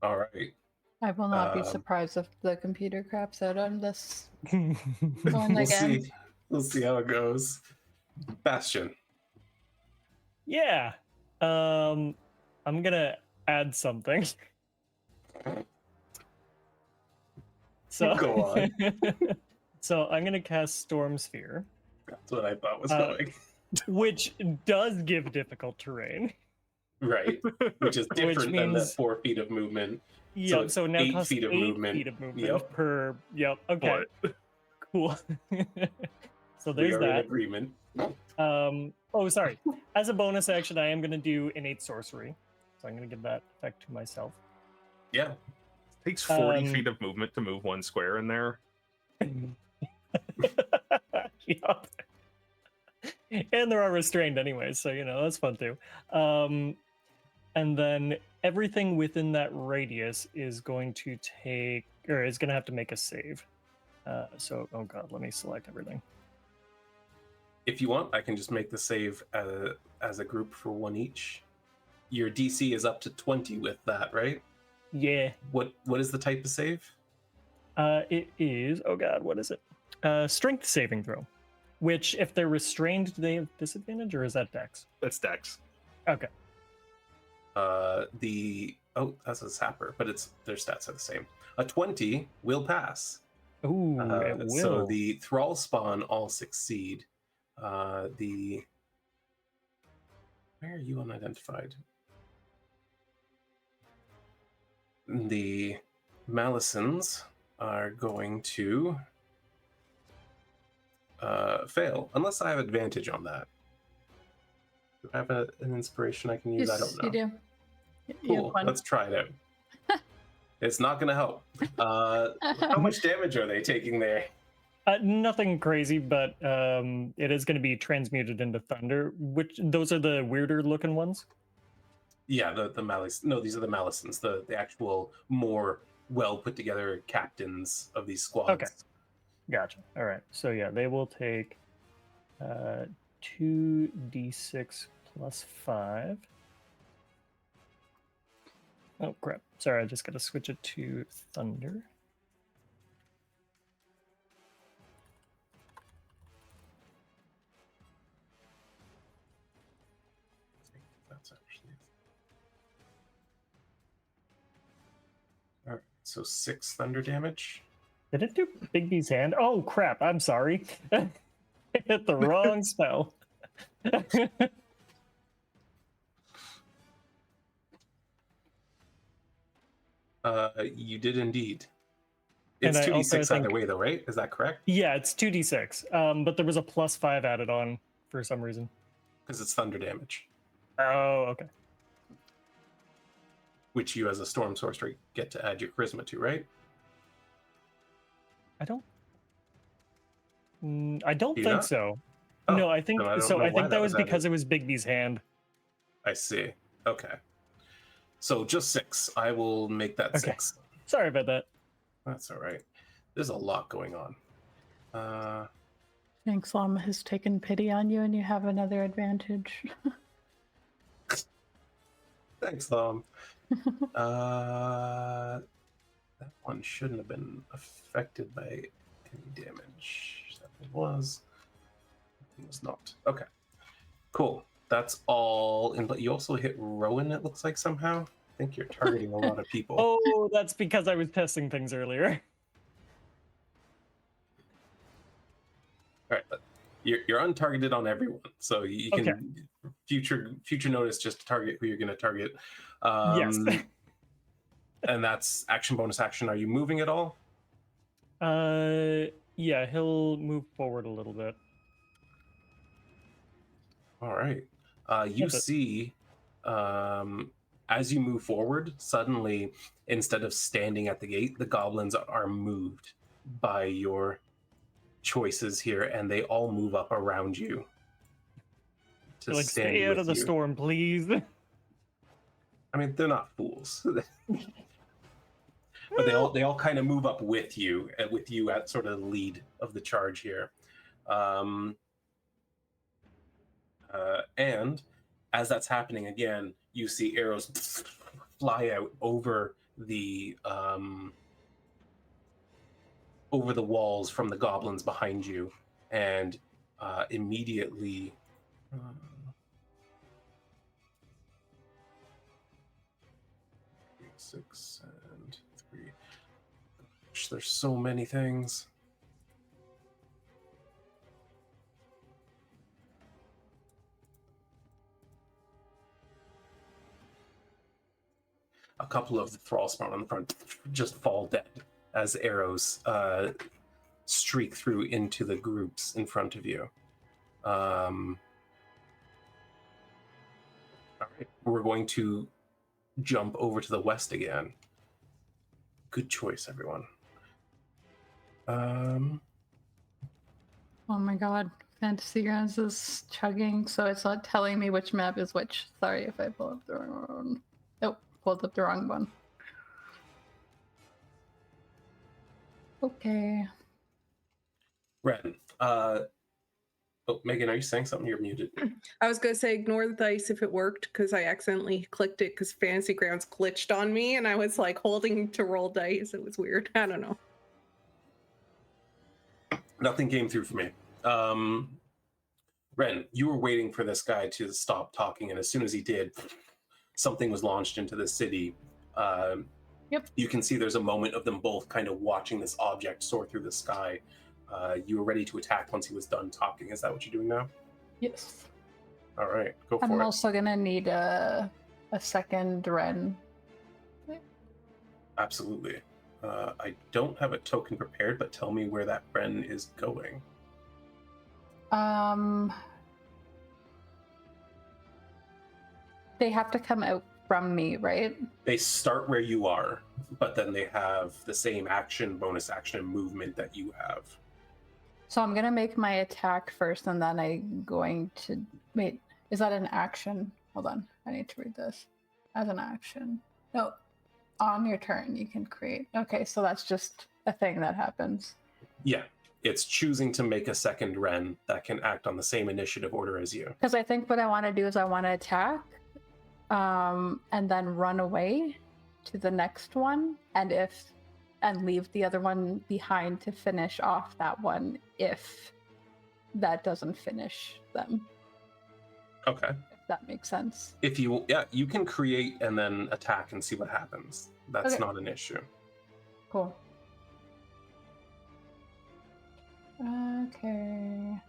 All right.
I will not be
Um,
surprised if the computer craps out on this one
We'll
again.
see. We'll see how it goes. Bastion.
Yeah. I'm gonna add something. So
Go on.
So I'm gonna cast Storm Sphere,
That's what I thought was going.
which does give difficult terrain.
Right. Which is different than that
means-
4 feet of movement.
Yeah,
it's
so now
8
costs
feet of
8
movement.
feet of movement
Yep.
per. Yep. Okay.
What?
Cool. So
We
there's
are in
that.
agreement.
Oh, sorry. As a bonus action, I am going to do innate sorcery. So I'm going to give that effect to myself.
Yeah.
Takes 40
Um,
feet of movement to move one square in there.
Yup. And they're all restrained anyway, so that's fun too. And then everything within that radius is going to have to make a save. So, oh god, let me select everything.
If you want, I can just make the save as a group for one each. Your DC is up to 20 with that, right?
Yeah.
What is the type of save?
It is, oh god, what is it? Strength saving throw. Which, if they're restrained, do they have disadvantage, or is that dex?
That's Dex.
Okay.
That's a sapper, but their stats are the same. A 20 will pass.
Ooh, it will.
So the thrall spawn all succeed. Where are you unidentified? The Malisons are going to fail, unless I have advantage on that. Do I have an inspiration I can use? I don't know.
You do. You have
Cool.
one.
Let's try it out. It's not going to help. How much damage are they taking there?
Nothing crazy, but it is going to be transmuted into thunder. Which those are the weirder looking ones.
Yeah, the Malice. No, these are the Malisons, the actual more well put together captains of these squads.
Okay. Gotcha. All right. So yeah, they will take 2d6 plus 5. Oh crap! Sorry, I just got to switch it to thunder.
That's actually. All right. So 6 thunder damage.
Did it do Bigby's hand? Oh crap! I'm sorry. I hit the wrong spell.
You did indeed.
And
It's
I also
2d6 either
think-
way, though, right? Is that correct?
Yeah, it's 2d6. But there was a +5 added on for some reason.
Because it's thunder damage,
Oh, okay.
which you, as a storm sorcerer, get to add your charisma to, right?
I don't
Do you
think
not?
so.
Oh,
No, I think
then I don't
so.
know
I
why
think that
that
was
was
because
added.
it was Bigby's hand.
I see. Okay. So just 6. I will make that
Okay.
6.
Sorry about that.
That's all right. There's a lot going on.
Thanks, Llama has taken pity on you and you have another advantage.
Thanks, Lom. That one shouldn't have been affected by any damage. That one was. It was not. Okay. Cool. That's all. But you also hit Rowan, it looks like, somehow. I think you're targeting a lot of people.
Oh, that's because I was testing things earlier.
All right, but you're untargeted on everyone, so you can
Okay.
future notice just to target who you're going to target.
Yes.
And that's action, bonus action. Are you moving at all?
Yeah, he'll move forward a little bit.
All right. You
That's it.
see, as you move forward, suddenly, instead of standing at the gate, the goblins are moved by your choices here, and they all move up around you to
Like,
stand
stay out
with
of the
you.
storm, please.
I mean, they're not fools. But they all kind of move up with you at sort of the lead of the charge here. And as that's happening again, you see arrows fly out over the walls from the goblins behind you, and immediately. 6 and 3. Gosh, there's so many things. A couple of the thrall spawn on the front just fall dead as arrows streak through into the groups in front of you. All right, we're going to jump over to the west again. Good choice, everyone.
Oh my god. Fantasy Grounds is chugging, so it's not telling me which map is which. Sorry if I pull up the wrong one. Oh, pulled up the wrong one. Okay.
Ren, oh, Megan, are you saying something? You're muted.
I was gonna say ignore the dice if it worked because I accidentally clicked it because Fantasy Grounds glitched on me and I was like holding to roll dice. It was weird. I don't know.
Nothing came through for me. Ren, you were waiting for this guy to stop talking, and as soon as he did, something was launched into the city.
Yep.
You can see there's a moment of them both kind of watching this object soar through the sky. You were ready to attack once he was done talking. Is that what you're doing now?
Yes.
All right, go for
I'm
it.
also gonna need a second Ren.
Absolutely. I don't have a token prepared, but tell me where that Ren is going.
They have to come out from me, right?
They start where you are, but then they have the same action, bonus action, and movement that you have.
So I'm gonna make my attack first, and then I'm going to wait. Is that an action? Hold on, I need to read this. As an action. No, on your turn you can create. Okay, so that's just a thing that happens.
Yeah, it's choosing to make a second Ren that can act on the same initiative order as you.
Because I think what I want to do is I want to attack, and then run away to the next one, and leave the other one behind to finish off that one if that doesn't finish them.
Okay.
If that makes sense.
If you, yeah, you can create and then attack and see what happens. That's
Okay.
not an issue.
Cool. Okay.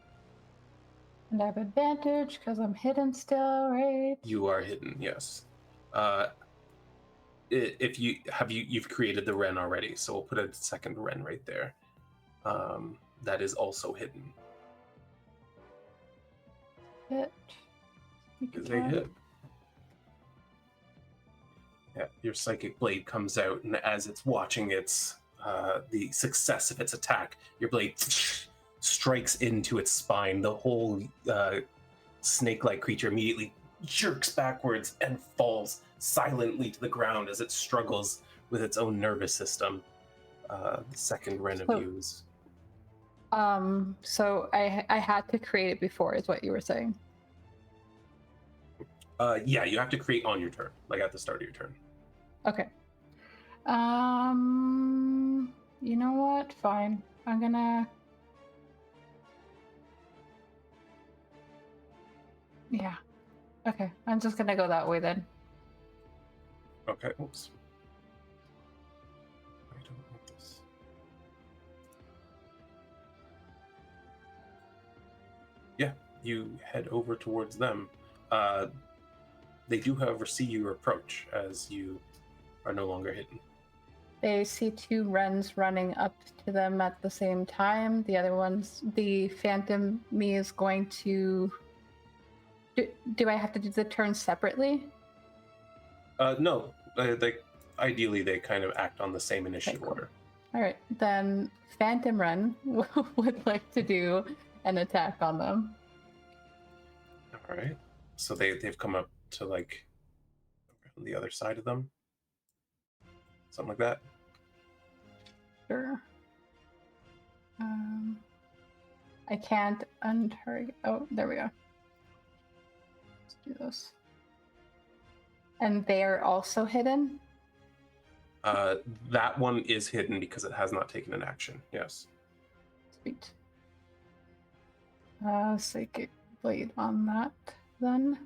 And I have advantage because I'm hidden still, right?
You are hidden, yes. If you've created the Wren already, so we'll put a second Wren right there. That is also hidden.
Hit.
Is a hit. Yeah, your psychic blade comes out, and as it's watching its the success of its attack, your blade strikes into its spine. The whole snake-like creature immediately jerks backwards and falls silently to the ground as it struggles with its own nervous system. The second Wren of views.
So I had to create it before, is what you were saying.
Yeah, you have to create on your turn, like at the start of your turn.
Okay. You know what? Fine. I'm gonna. Yeah. Okay. I'm just gonna go that way then.
Okay. Oops. I don't want this. Yeah, you head over towards them. They do, however, see you approach as you are no longer hidden.
They see two Wrens running up to them at the same time. The other ones, the Phantom me is going to. Do I have to do the turn separately?
No, they ideally they kind of act on the same initiative
cool.
order.
All right, then Phantom Wren would like to do an attack on them.
All right, so they've come up to like the other side of them, something like that.
Sure. I can't untarget. Oh, there we go. Let's do this. And they are also hidden?
That one is hidden because it has not taken an action. Yes.
Sweet. Psychic blade on that then.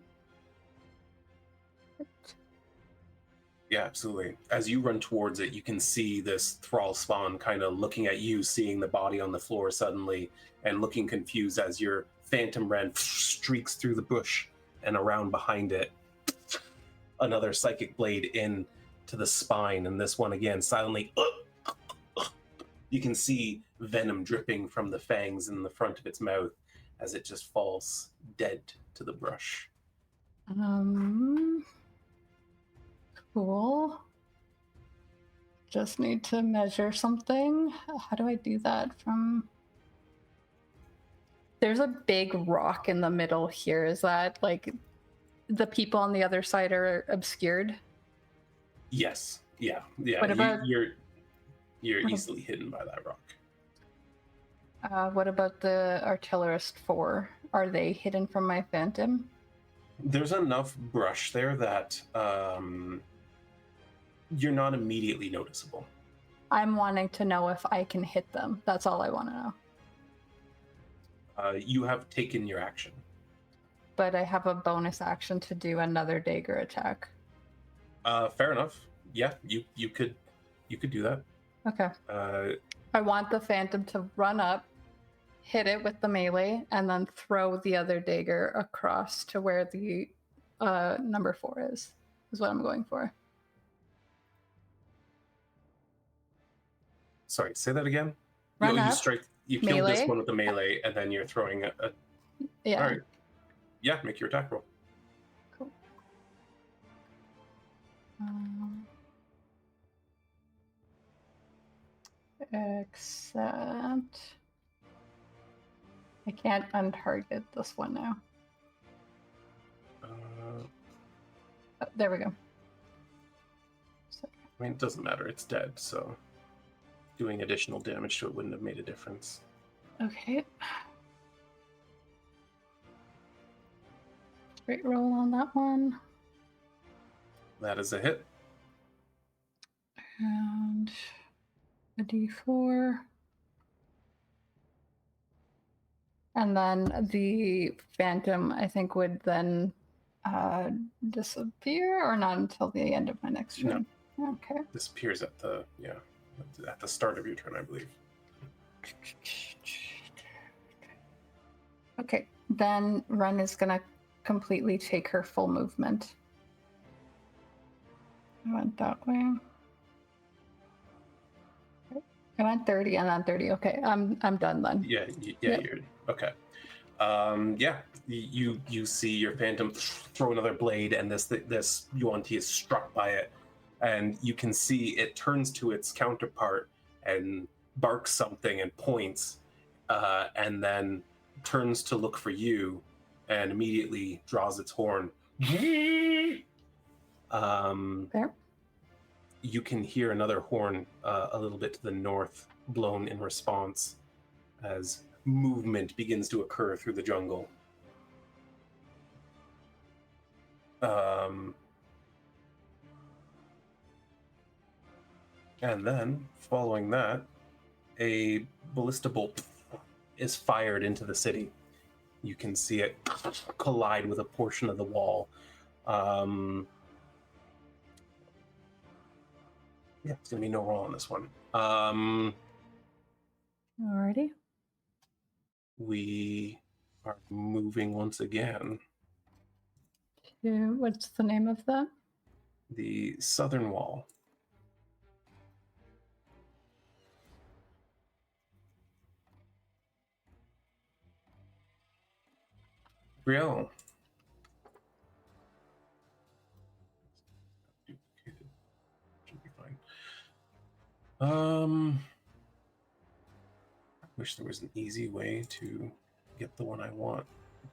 Yeah, absolutely. As you run towards it, you can see this thrall spawn kind of looking at you, seeing the body on the floor suddenly, and looking confused as your Phantom Wren streaks through the bush and around behind it. Another psychic blade in to the spine, and this one again silently. You can see venom dripping from the fangs in the front of its mouth as it just falls dead to the brush.
Cool. Just need to measure something. How do I do that from... There's a big rock in the middle here. Is that like the people on the other side are obscured?
Yes. Yeah.
What about...
You're easily hidden by that rock.
What about the artillerist 4? Are they hidden from my Phantom?
There's enough brush there that you're not immediately noticeable.
I'm wanting to know if I can hit them. That's all I want to know.
You have taken your action.
But I have a bonus action to do another dagger attack.
Fair enough. Yeah, you could do that.
Okay. I want the Phantom to run up, hit it with the melee, and then throw the other dagger across to where the number 4 is what I'm going for.
Sorry, say that again.
Run up,
you killed
melee.
this one with the melee, and then you're throwing a...
Yeah.
All right. Yeah, make your attack roll.
Cool. Except I can't untarget this one now. Oh, there we go.
I mean, it doesn't matter. It's dead, so doing additional damage to it wouldn't have made a difference.
Okay. Great roll on that one.
That is a hit.
And a d4. And then the Phantom, I think, would then disappear, or not until the end of my next turn? No. Okay.
Disappears at the start of your turn, I believe.
Okay, then Wren is gonna completely take her full movement. I went that way. I went 30 and then 30. Okay, I'm done then.
Yeah,
Yep.
you're okay. Yeah, you see your phantom throw another blade, and this yuan-ti is struck by it, and you can see it turns to its counterpart and barks something and points, and then turns to look for you, and immediately draws its horn.
There.
You can hear another horn a little bit to the north, blown in response, as movement begins to occur through the jungle. And then, following that, a ballista bolt is fired into the city. You can see it collide with a portion of the wall. Yeah, it's going to be no roll on this one.
Alrighty.
We are moving once again.
What's the name of that?
The southern wall. Brielle. Duplicated. Should be fine. I wish there was an easy way to get the one I want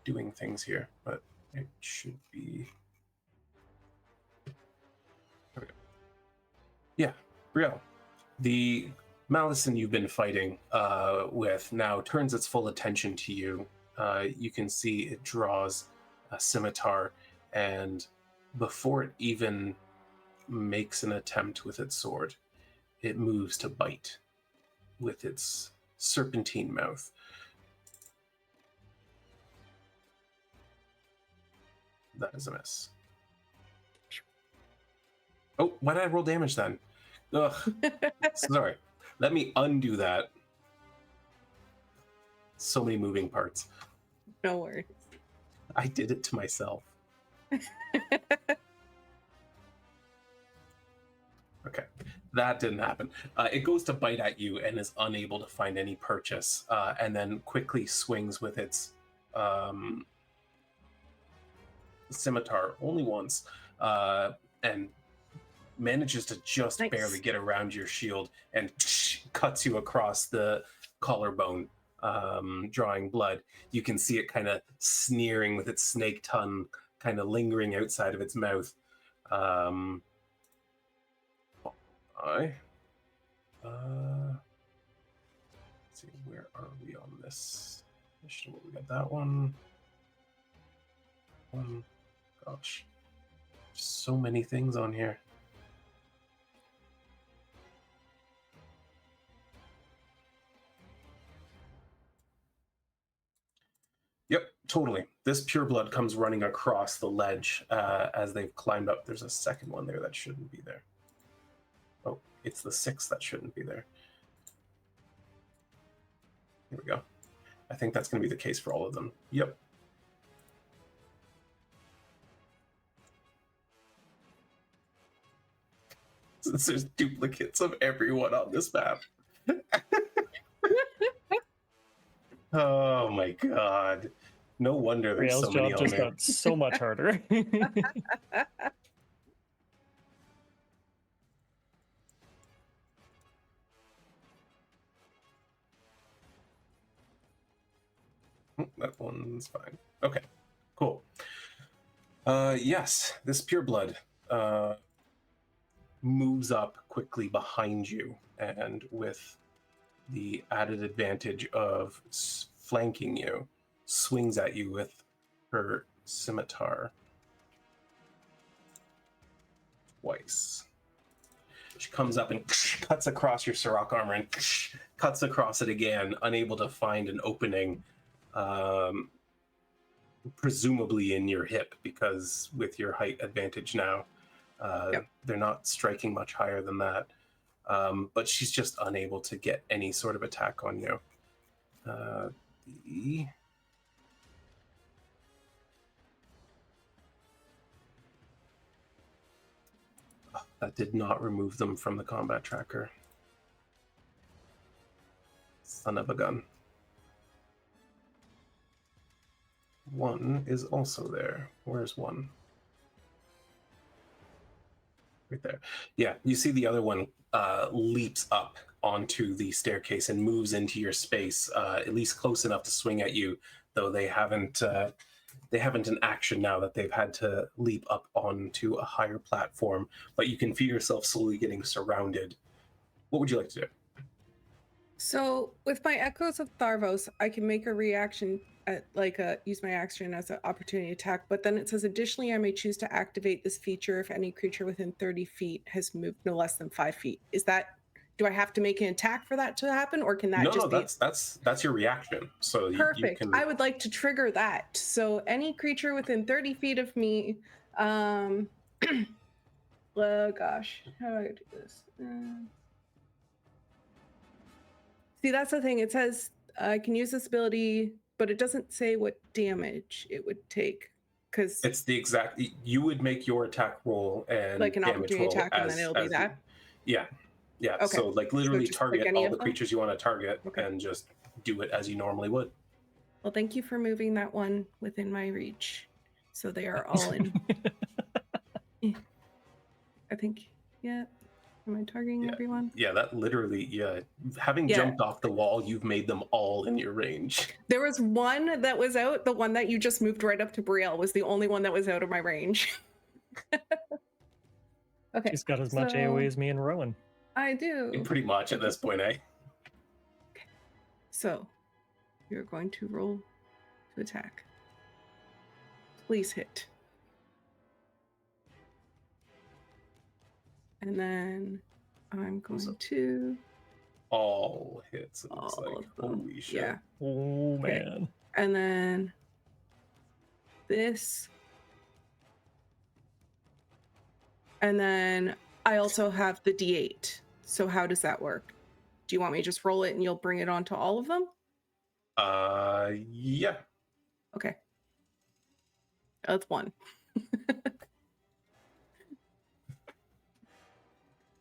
doing things here, but it should be. There we go. Yeah, Brielle. The Malison you've been fighting with now turns its full attention to you. You can see it draws a scimitar, and before it even makes an attempt with its sword, it moves to bite with its serpentine mouth. That is a miss. Oh, why did I roll damage then? Ugh. Sorry. Let me undo that. So many moving parts.
No worries.
I did it to myself. Okay, that didn't happen. It goes to bite at you and is unable to find any purchase, and then quickly swings with its scimitar only once, and manages to just
Nice.
barely get around your shield and cuts you across the collarbone, drawing blood. You can see it kind of sneering with its snake tongue kind of lingering outside of its mouth. Let's see, where are we on this mission? We got that one. Gosh, so many things on here. Yep, totally. This pureblood comes running across the ledge as they've climbed up. There's a second one there that shouldn't be there. Oh, it's the 6 that shouldn't be there. Here we go. I think that's going to be the case for all of them. Yep. Since there's duplicates of everyone on this map. Oh my god. No wonder there's
Brielle's
so many
job
on
just
there.
got so much harder.
That one's fine. Okay, cool. Yes, this pureblood moves up quickly behind you, and with the added advantage of flanking you, swings at you with her scimitar twice. She comes up and cuts across your Saurach armor and cuts across it again, unable to find an opening, presumably in your hip, because with your height advantage now,
Yep.
they're not striking much higher than that. But she's just unable to get any sort of attack on you. The That did not remove them from the combat tracker. Son of a gun. One is also there. Where's one? Right there. Yeah, you see the other one leaps up onto the staircase and moves into your space, at least close enough to swing at you, though they haven't in action now that they've had to leap up onto a higher platform, but you can feel yourself slowly getting surrounded. What would you like to do?
So with my Echoes of Tharvos, I can make a reaction at use my action as an opportunity attack, but then it says additionally I may choose to activate this feature if any creature within 30 feet has moved no less than 5 feet. Do I have to make an attack for that to happen, or can that
No,
just be...
that's your reaction. So
Perfect.
You can...
I would like to trigger that. So any creature within 30 feet of me, oh gosh, how do I do this? See, that's the thing. It says I can use this ability, but it doesn't say what damage it would take. Because
it's the exact... You would make your attack roll and
like an
damage
opportunity
roll
attack, and then it'll be that.
Yeah.
Okay.
So like literally
just
target
any
all
of
the
them?
creatures you want to target,
Okay.
and just do it as you normally would.
Well, thank you for moving that one within my reach. So they are all in. I think, yeah. Am I targeting everyone?
Yeah, that literally, having jumped off the wall, you've made them all in your range.
There was one that was out. The one that you just moved right up to Brielle was the only one that was out of my range. Okay.
She's got as much AoE as me and Rhowan.
I do.
Pretty much at this point, eh?
Okay. So, you're going to roll to attack. Please hit. And then I'm going to...
All hits. It looks
all
like.
of them.
Holy shit.
Yeah.
Oh,
Okay.
man.
And then this. And then I also have the D8. So how does that work? Do you want me to just roll it and you'll bring it onto all of them?
Yeah.
Okay. That's one.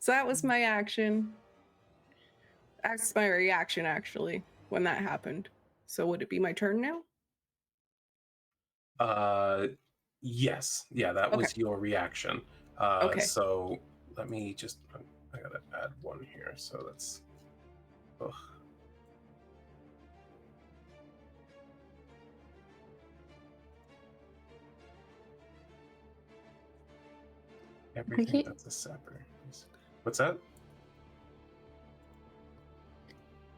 So that was my action. That's my reaction, actually, when that happened. So would it be my turn now?
Yes. Yeah, that was your reaction.
Okay.
So let me just... I gotta add one here, so that's... Ugh. Everything that's a sapper. What's that?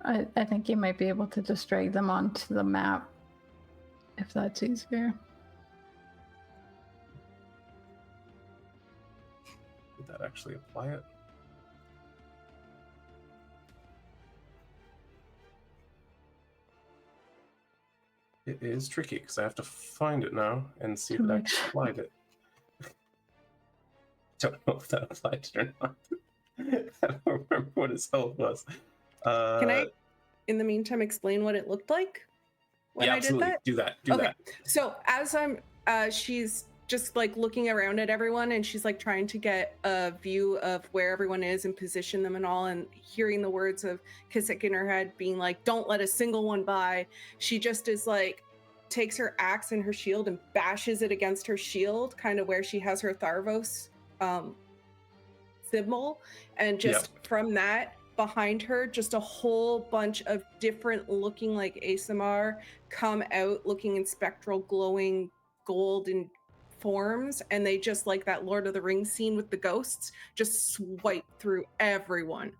I think you might be able to just drag them onto the map if that's easier.
Did that actually apply it? It is tricky because I have to find it now and see if it actually applied it. Don't know if that applied it or not. I don't remember what his health was.
Can I, in the meantime, explain what it looked like when I did that?
Do that. Do that.
So as I'm, she's just like looking around at everyone, and she's like trying to get a view of where everyone is and position them and all, and hearing the words of Kizzik in her head being like, don't let a single one by. She just is like, takes her axe and her shield and bashes it against her shield, kind of where she has her Tharvos symbol, and just from that behind her, just a whole bunch of different looking like ASMR come out looking in spectral glowing golden forms, and they just, like that Lord of the Rings scene with the ghosts, just swipe through everyone.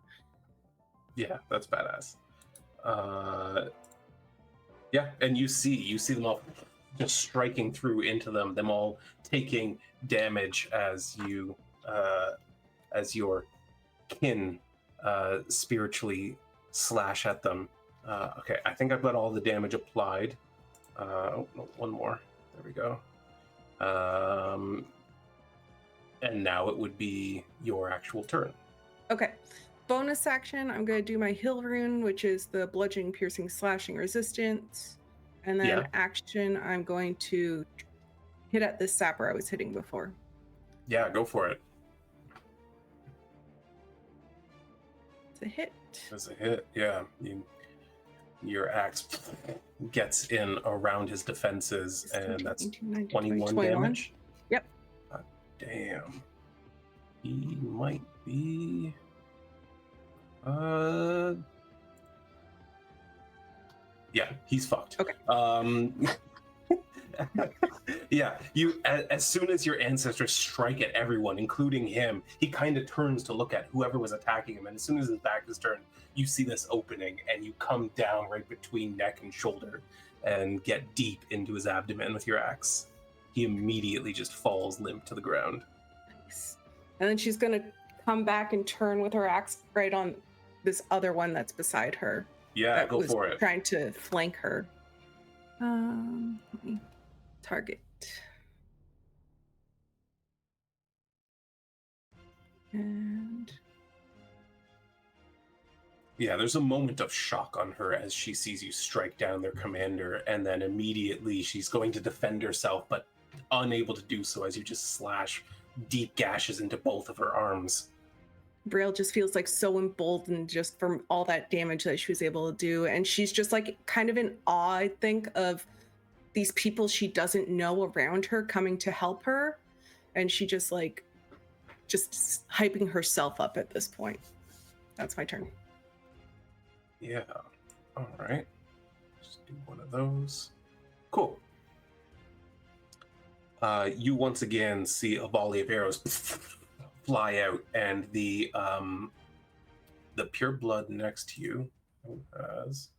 Yeah, that's badass. Yeah, and you see them all just striking through into them all taking damage as you as your kin spiritually slash at them. Okay, I think I've got all the damage applied. Oh, no, one more. There we go. And now it would be your actual turn.
Okay. Bonus action, I'm going to do my heal rune, which is the bludgeoning, piercing, slashing resistance. And then action, I'm going to hit at this sapper I was hitting before.
Yeah, go for it.
a hit.
That's a hit, yeah. Your axe gets in around his defenses, and that's 21 damage.
Yep.
Damn. He might be... Yeah, he's fucked.
Okay.
Yeah, you as soon as your ancestors strike at everyone, including him, he kind of turns to look at whoever was attacking him, and as soon as his back is turned, you see this opening, and you come down right between neck and shoulder and get deep into his abdomen with your axe. He immediately just falls limp to the ground.
Nice. And then she's gonna come back and turn with her axe right on this other one that's beside her.
Yeah, go for it.
Trying to flank her. Let me target. And
yeah, there's a moment of shock on her as she sees you strike down their commander, and then immediately she's going to defend herself, but unable to do so as you just slash deep gashes into both of her arms.
Brielle just feels like so emboldened just from all that damage that she was able to do. And she's just like kind of in awe, I think, of these people she doesn't know around her coming to help her. And she just hyping herself up at this point. That's my turn.
Yeah. All right. Just do one of those. Cool. You once again see a volley of arrows fly out, and the pure blood next to you has...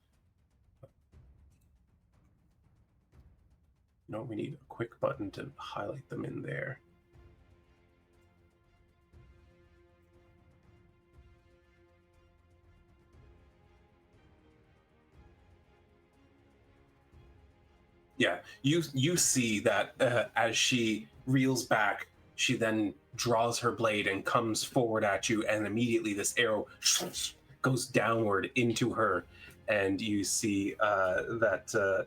No, we need a quick button to highlight them in there. Yeah, you see that as she reels back, she then draws her blade and comes forward at you, and immediately this arrow goes downward into her, and you see that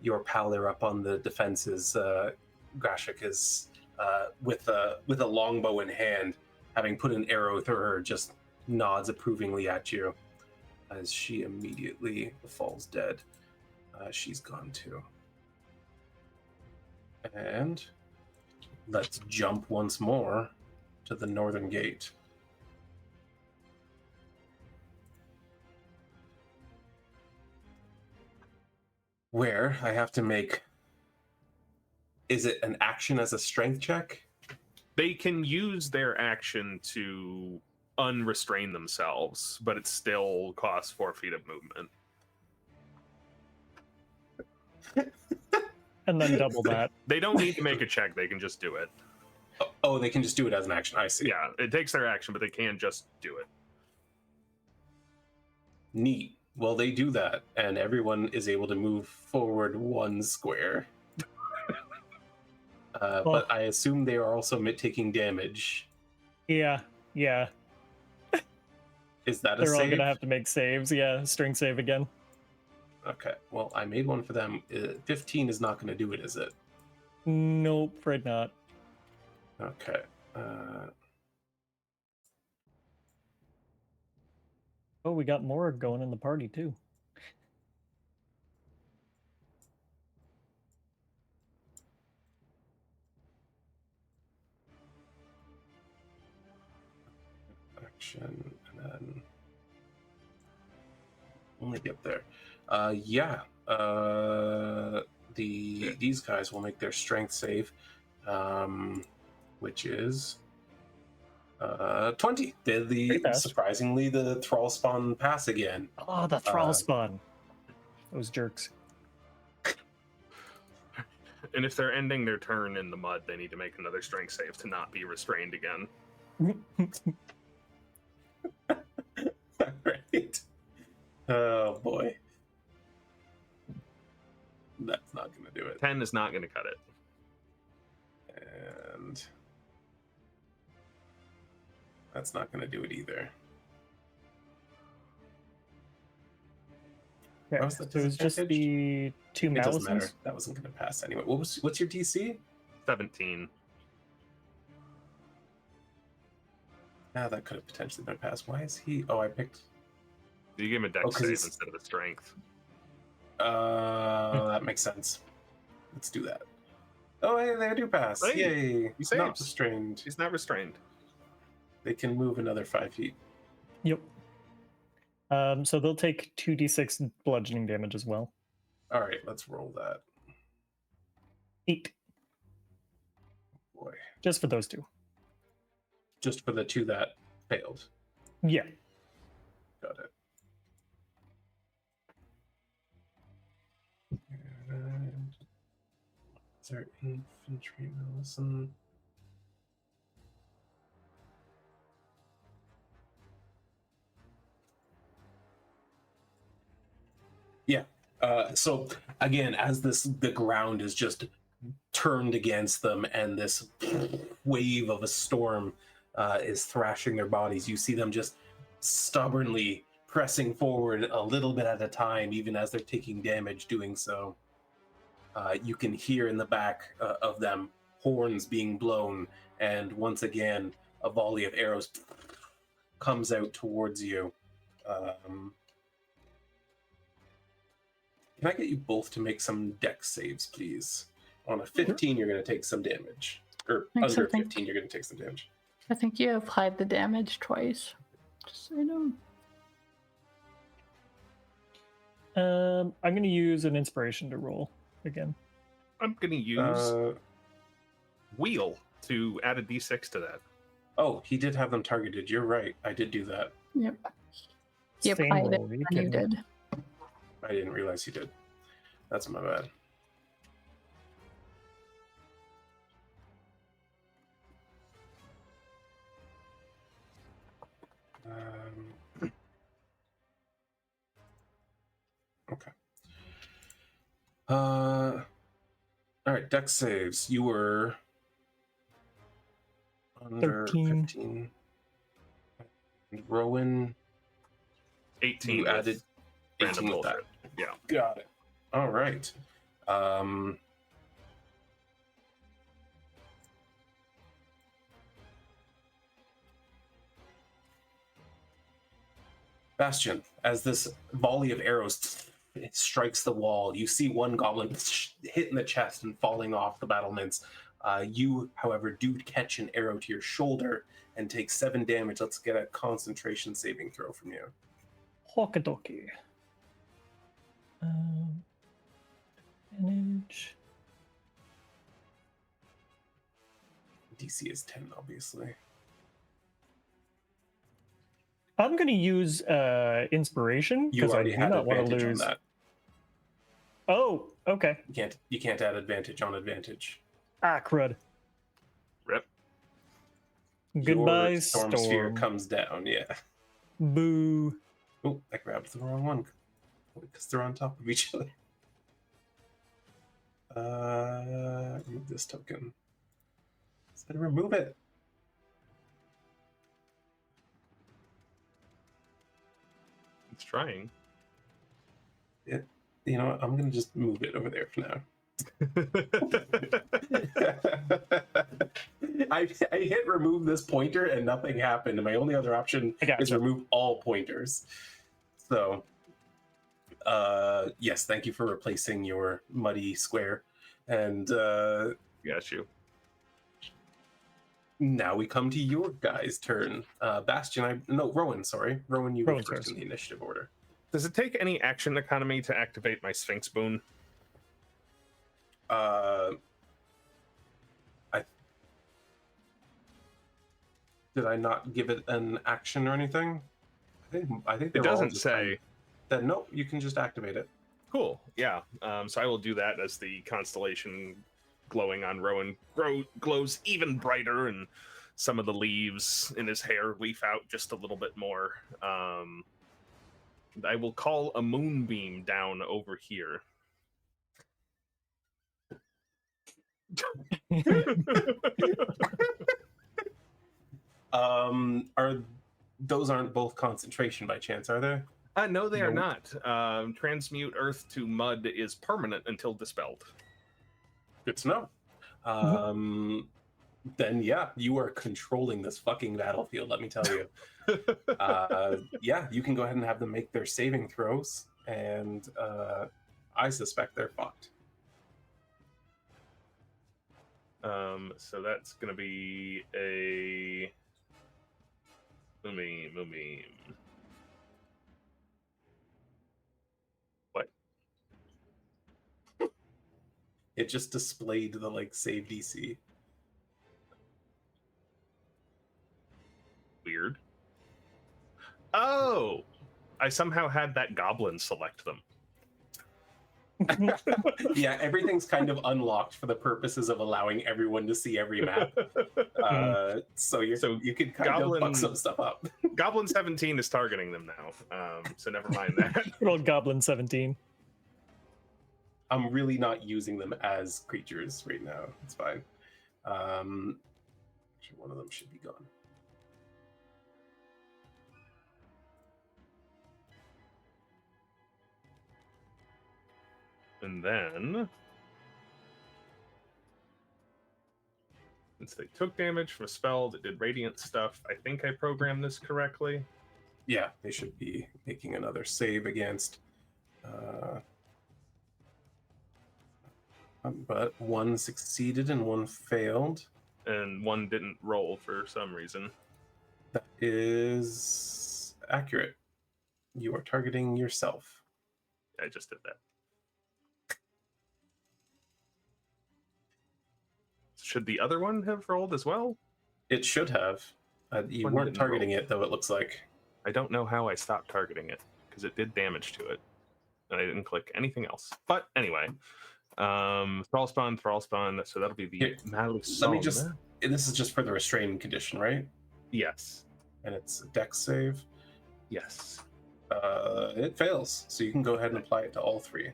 your pal there up on the defenses, Grashik, is with a longbow in hand, having put an arrow through her, just nods approvingly at you as she immediately falls dead. She's gone too. And let's jump once more to the northern gate. Where I have to make... Is it an action as a strength check?
They can use their action to unrestrain themselves, but it still costs 4 feet of movement.
And then double that.
They don't need to make a check, they can just do it.
Oh, they can just do it as an action. I see.
Yeah, it takes their action, but they can just do it.
Neat. Well, they do that, and everyone is able to move forward 1 square. But I assume they are also taking damage.
Yeah.
Is that a
They're
save?
all gonna have to make saves. Yeah, strength save again.
Okay, well, I made one for them. 15 is not going to do it, is it?
Nope, afraid not.
Okay.
Oh, we got more going in the party too.
Action, and then only get there. Yeah. These guys will make their strength save, which is 20. Surprisingly, the thrall spawn pass again.
Oh, the thrall spawn. Those jerks.
And if they're ending their turn in the mud, they need to make another strength save to not be restrained again.
Right. Oh boy. That's not going to do it.
10 is not going to cut it.
And that's not going to do it either.
Yeah, so it was just the 2
It doesn't matter.
malices.
That wasn't going to pass anyway. What's your DC?
17.
Ah, that could have potentially been a pass. Why is he... Oh, I picked
You gave him a dex
Oh, 'cause
save
he's-
instead of a strength.
That makes sense. Let's do that. Oh, hey, they do pass.
Hey,
Yay.
he
Not
saves.
restrained.
He's not restrained.
They can move another 5 feet.
Yep. So they'll take 2d6 bludgeoning damage as well.
All right, let's roll that.
8,
Boy.
just for those two.
Just for the 2 that failed.
Yeah.
Got it. And is there infantry medicine? Yeah. So again, as the ground is just turned against them, and this wave of a storm is thrashing their bodies, you see them just stubbornly pressing forward a little bit at a time, even as they're taking damage doing so. You can hear in the back of them horns being blown, and once again, a volley of arrows comes out towards you. Can I get you both to make some dex saves, please? On a 15, you're going to take some damage. Or
Makes
under
I think-
15, you're going to take some damage.
I think you applied the damage twice. Just so you know.
I'm going to use an inspiration to roll again.
I'm going to use wheel to add a d6 to that.
Oh, he did have them targeted. You're right. I did do that.
Yep. You
Same
applied it
roll.
when you did.
I didn't realize he did. That's my bad. Okay. All right, dex saves. You were under
13.
15. Rhowan,
18.
you
with
added
random
18 with that.
bullshit. Yeah.
Got it. All right. Bastion, as this volley of arrows it strikes the wall, you see one goblin hit in the chest and falling off the battlements. You, however, do catch an arrow to your shoulder and take 7 damage. Let's get a concentration saving throw from you.
Hokadoki. Advantage.
DC is 10, obviously.
I'm going to use inspiration
You
because I
already
do
had
not want to
advantage on
lose.
that.
Oh, okay.
You can't add advantage on advantage.
Ah, crud.
Rip.
Goodbye,
Your storm sphere
storm.
comes down. Yeah.
Boo.
Oh, I grabbed the wrong one because they're on top of each other. Remove this token. Said remove it.
It's trying.
You know what? I'm gonna just move it over there for now. I hit remove this pointer and nothing happened. And my only other option
I gotcha.
is remove all pointers. So, yes, thank you for replacing your muddy square. And
Got you.
now we come to your guys' turn. Bastion, Rhowan, sorry. Rhowan, you go
Rhowan's
first
first.
in the initiative order.
Does it take any action economy to activate my Sphinx boon?
Did I not give it an action or anything? I think
It
they're all
doesn't
just
say.
Then nope, you can just activate it.
Cool. Yeah. So I will do that as the constellation glowing on Rhowan glows even brighter, and some of the leaves in his hair leaf out just a little bit more. I will call a moonbeam down over here.
Those aren't both concentration by chance, are they?
No, they are
Nope.
not. Transmute earth to mud is permanent until dispelled.
Good to know. Then yeah, you are controlling this fucking battlefield, let me tell you. Yeah, you can go ahead and have them make their saving throws, and I suspect they're fucked.
So that's gonna be a Mummy. What?
It just displayed the like save DC.
Weird. Oh, I somehow had that goblin select them.
Yeah, everything's kind of unlocked for the purposes of allowing everyone to see every map. So you could kind of fuck some stuff up.
Goblin 17 is targeting them now. So never mind that.
Good old Goblin 17.
I'm really not using them as creatures right now. It's fine. Actually, one of them should be gone.
And then, since they took damage from a spell that did radiant stuff, I think I programmed this correctly.
Yeah, they should be making another save against. But one succeeded and one failed.
And one didn't roll for some reason.
That is accurate. You are targeting yourself.
I just did that. Should the other one have rolled as well?
It should have. You
One
weren't
didn't
targeting
roll.
it, though, it looks like.
I don't know how I stopped targeting it, because it did damage to it. And I didn't click anything else. But anyway, Thrall Spawn, so that'll be the
Here,
Malus.
Let me just... This is just for the restrained condition, right?
Yes.
And it's a dex save.
Yes.
It fails, so you can go ahead and apply it to all three.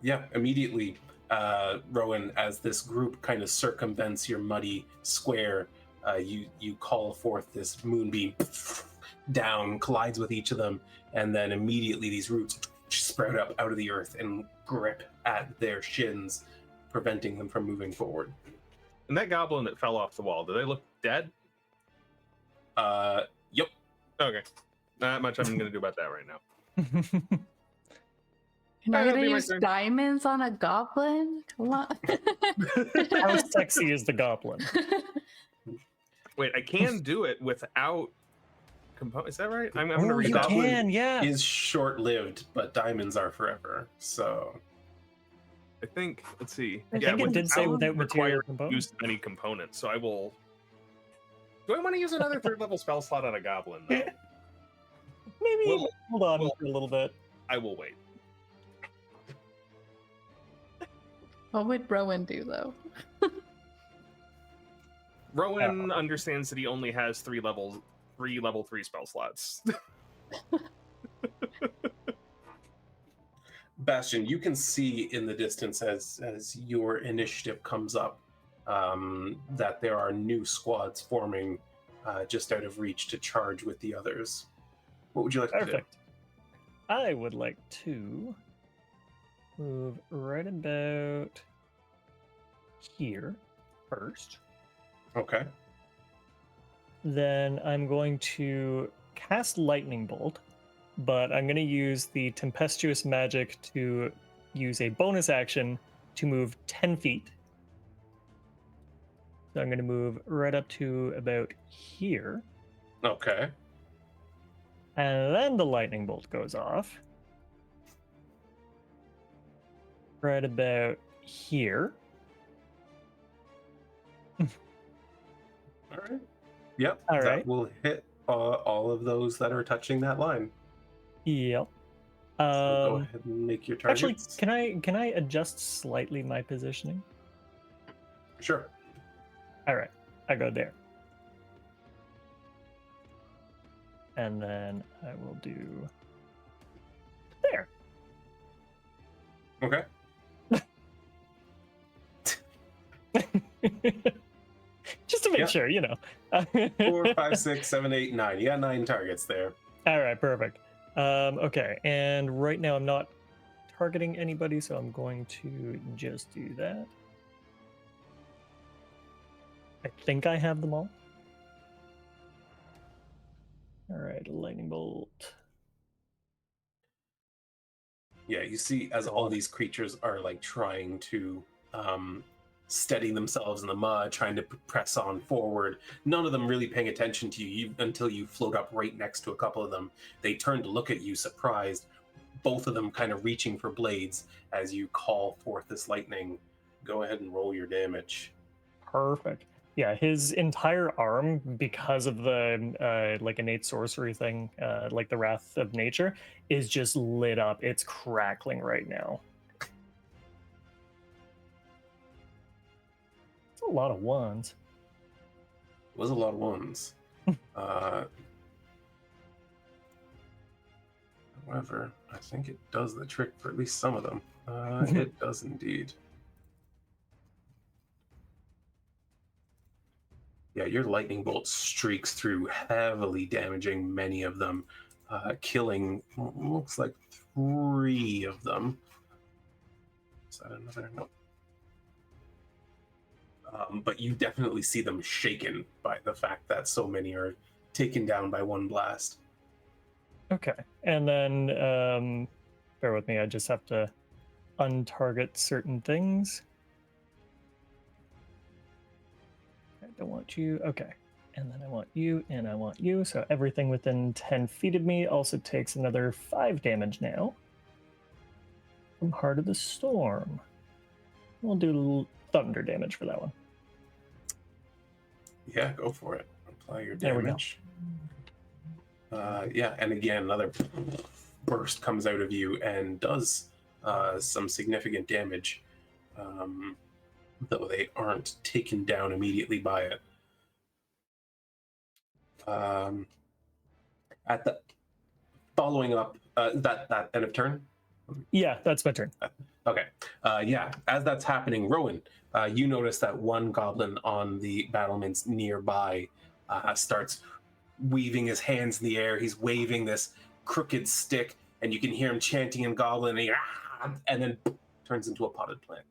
Yeah, immediately, Rhowan, as this group kind of circumvents your muddy square, you call forth this moonbeam down, collides with each of them, and then immediately these roots sprout up out of the earth and grip at their shins, preventing them from moving forward.
And that goblin that fell off the wall, do they look dead?
Yep.
Okay. Not much I'm going to do about that right now.
You're not
That'll
gonna
be my
use
turn.
diamonds on a goblin? Come on.
How sexy is the goblin?
Wait, I can do it without components. Is that right? I'm going to
Oh,
read
you
that.
Goblin
can, yeah.
Is short-lived, but diamonds are forever. So
I think, let's see.
I think it did say without material
require
components.
use any components, so I will. Do I want to use another third level spell slot on a goblin, though?
Maybe
Well,
hold on
well-
for a little bit.
I will wait.
What would Rowan do though?
Rhowan understands that he only has three level 3 spell slots.
Bastion, you can see in the distance as your initiative comes up that there are new squads forming just out of reach to charge with the others. What would you like to do?
Perfect. I would like to move right about here first.
Okay.
Then I'm going to cast Lightning Bolt, but I'm going to use the Tempestuous Magic to use a bonus action to move 10 feet. So I'm going to move right up to about here.
Okay.
And then the Lightning Bolt goes off. Right about here.
All right. Yep.
All
that
right.
will hit all of those that are touching that line.
Yep.
So go ahead and make your targets.
Actually, can I adjust slightly my positioning?
Sure.
All right, I go there. And then I will do there.
Okay.
Just to make
Yep.
sure, you know.
4, 5, 6, 7, 8, 9. You got 9 targets there.
All right, perfect. Okay, and right now I'm not targeting anybody, so I'm going to just do that. I think I have them all. All right, lightning bolt.
Yeah, you see as all these creatures are like trying to steady themselves in the mud, trying to press on forward. None of them really paying attention to you until you float up right next to a couple of them. They turn to look at you, surprised. Both of them kind of reaching for blades as you call forth this lightning. Go ahead and roll your damage.
Perfect. Yeah, his entire arm, because of the like innate sorcery thing, like the Wrath of Nature, is just lit up. It's crackling right now. It's a lot of ones.
It was a lot of ones. However, I think it does the trick for at least some of them. It does indeed. Yeah, your lightning bolt streaks through, heavily damaging many of them, killing, looks like 3 of them. Is that another? No. But you definitely see them shaken by the fact that so many are taken down by one blast.
Okay, and then bear with me. I just have to untarget certain things. I don't want you. Okay, and then I want you, and I want you. So everything within 10 feet of me also takes another 5 damage now from Heart of the Storm. We'll do thunder damage for that one.
Yeah, go for it. Apply your
There we go.
damage. Yeah, and again, another burst comes out of you and does some significant damage, though they aren't taken down immediately by it. At the following up, that end of turn.
Yeah, that's my turn.
Okay. Yeah, as that's happening, Rhowan, you notice that one goblin on the battlements nearby starts weaving his hands in the air. He's waving this crooked stick, and you can hear him chanting in goblin, and then turns into a potted plant.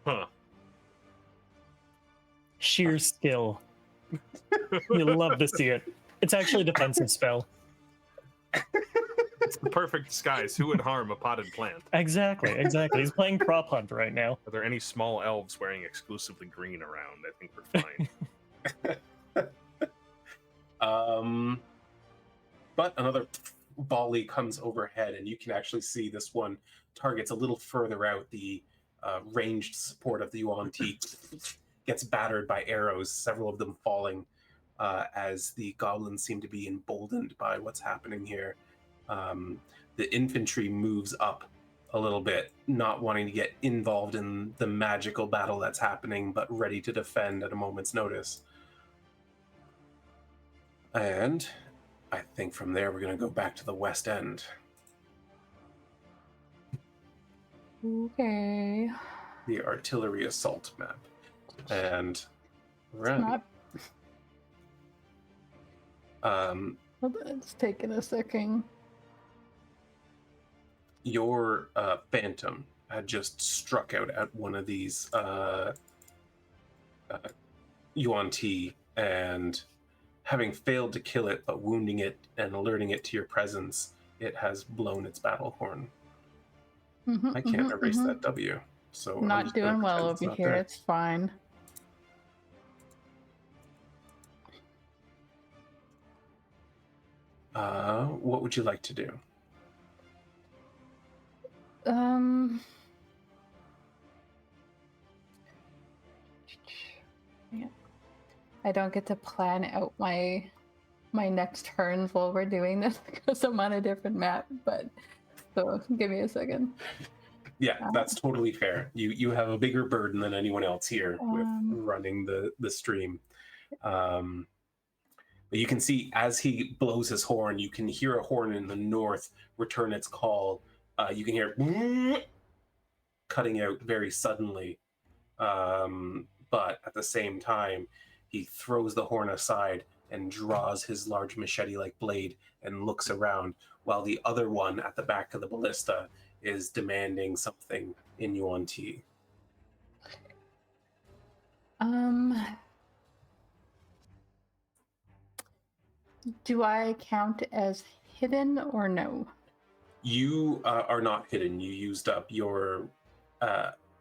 Huh.
Sheer skill. You love to see it. It's actually a defensive spell.
It's the perfect disguise. Who would harm a potted plant?
Exactly. He's playing prop hunt right now.
Are there any small elves wearing exclusively green around? I think we're fine.
But another volley comes overhead, and you can actually see this one targets a little further out. The ranged support of the yuan-ti gets battered by arrows, several of them falling as the goblins seem to be emboldened by what's happening here. The infantry moves up a little bit, not wanting to get involved in the magical battle that's happening, but ready to defend at a moment's notice. And I think from there we're going to go back to the west end.
Okay.
The artillery assault map. And Wren,
Not. It's taking a second.
Your phantom had just struck out at one of these yuan-ti, and having failed to kill it but wounding it and alerting it to your presence, it has blown its battle horn. I can't erase that W, so I'm
Not
just gonna
doing well
pretend it's
over
not
here.
there.
It's fine.
What would you like to do?
Yeah. I don't get to plan out my next turns while we're doing this because I'm on a different map, but so give me a second.
Yeah, that's totally fair. You have a bigger burden than anyone else here with running the stream. But you can see as he blows his horn, you can hear a horn in the north return its call. You can hear cutting out very suddenly. But at the same time, he throws the horn aside and draws his large machete-like blade and looks around, while the other one at the back of the ballista is demanding something in yuan-ti.
Do I count as hidden or no?
You are not hidden. You used up your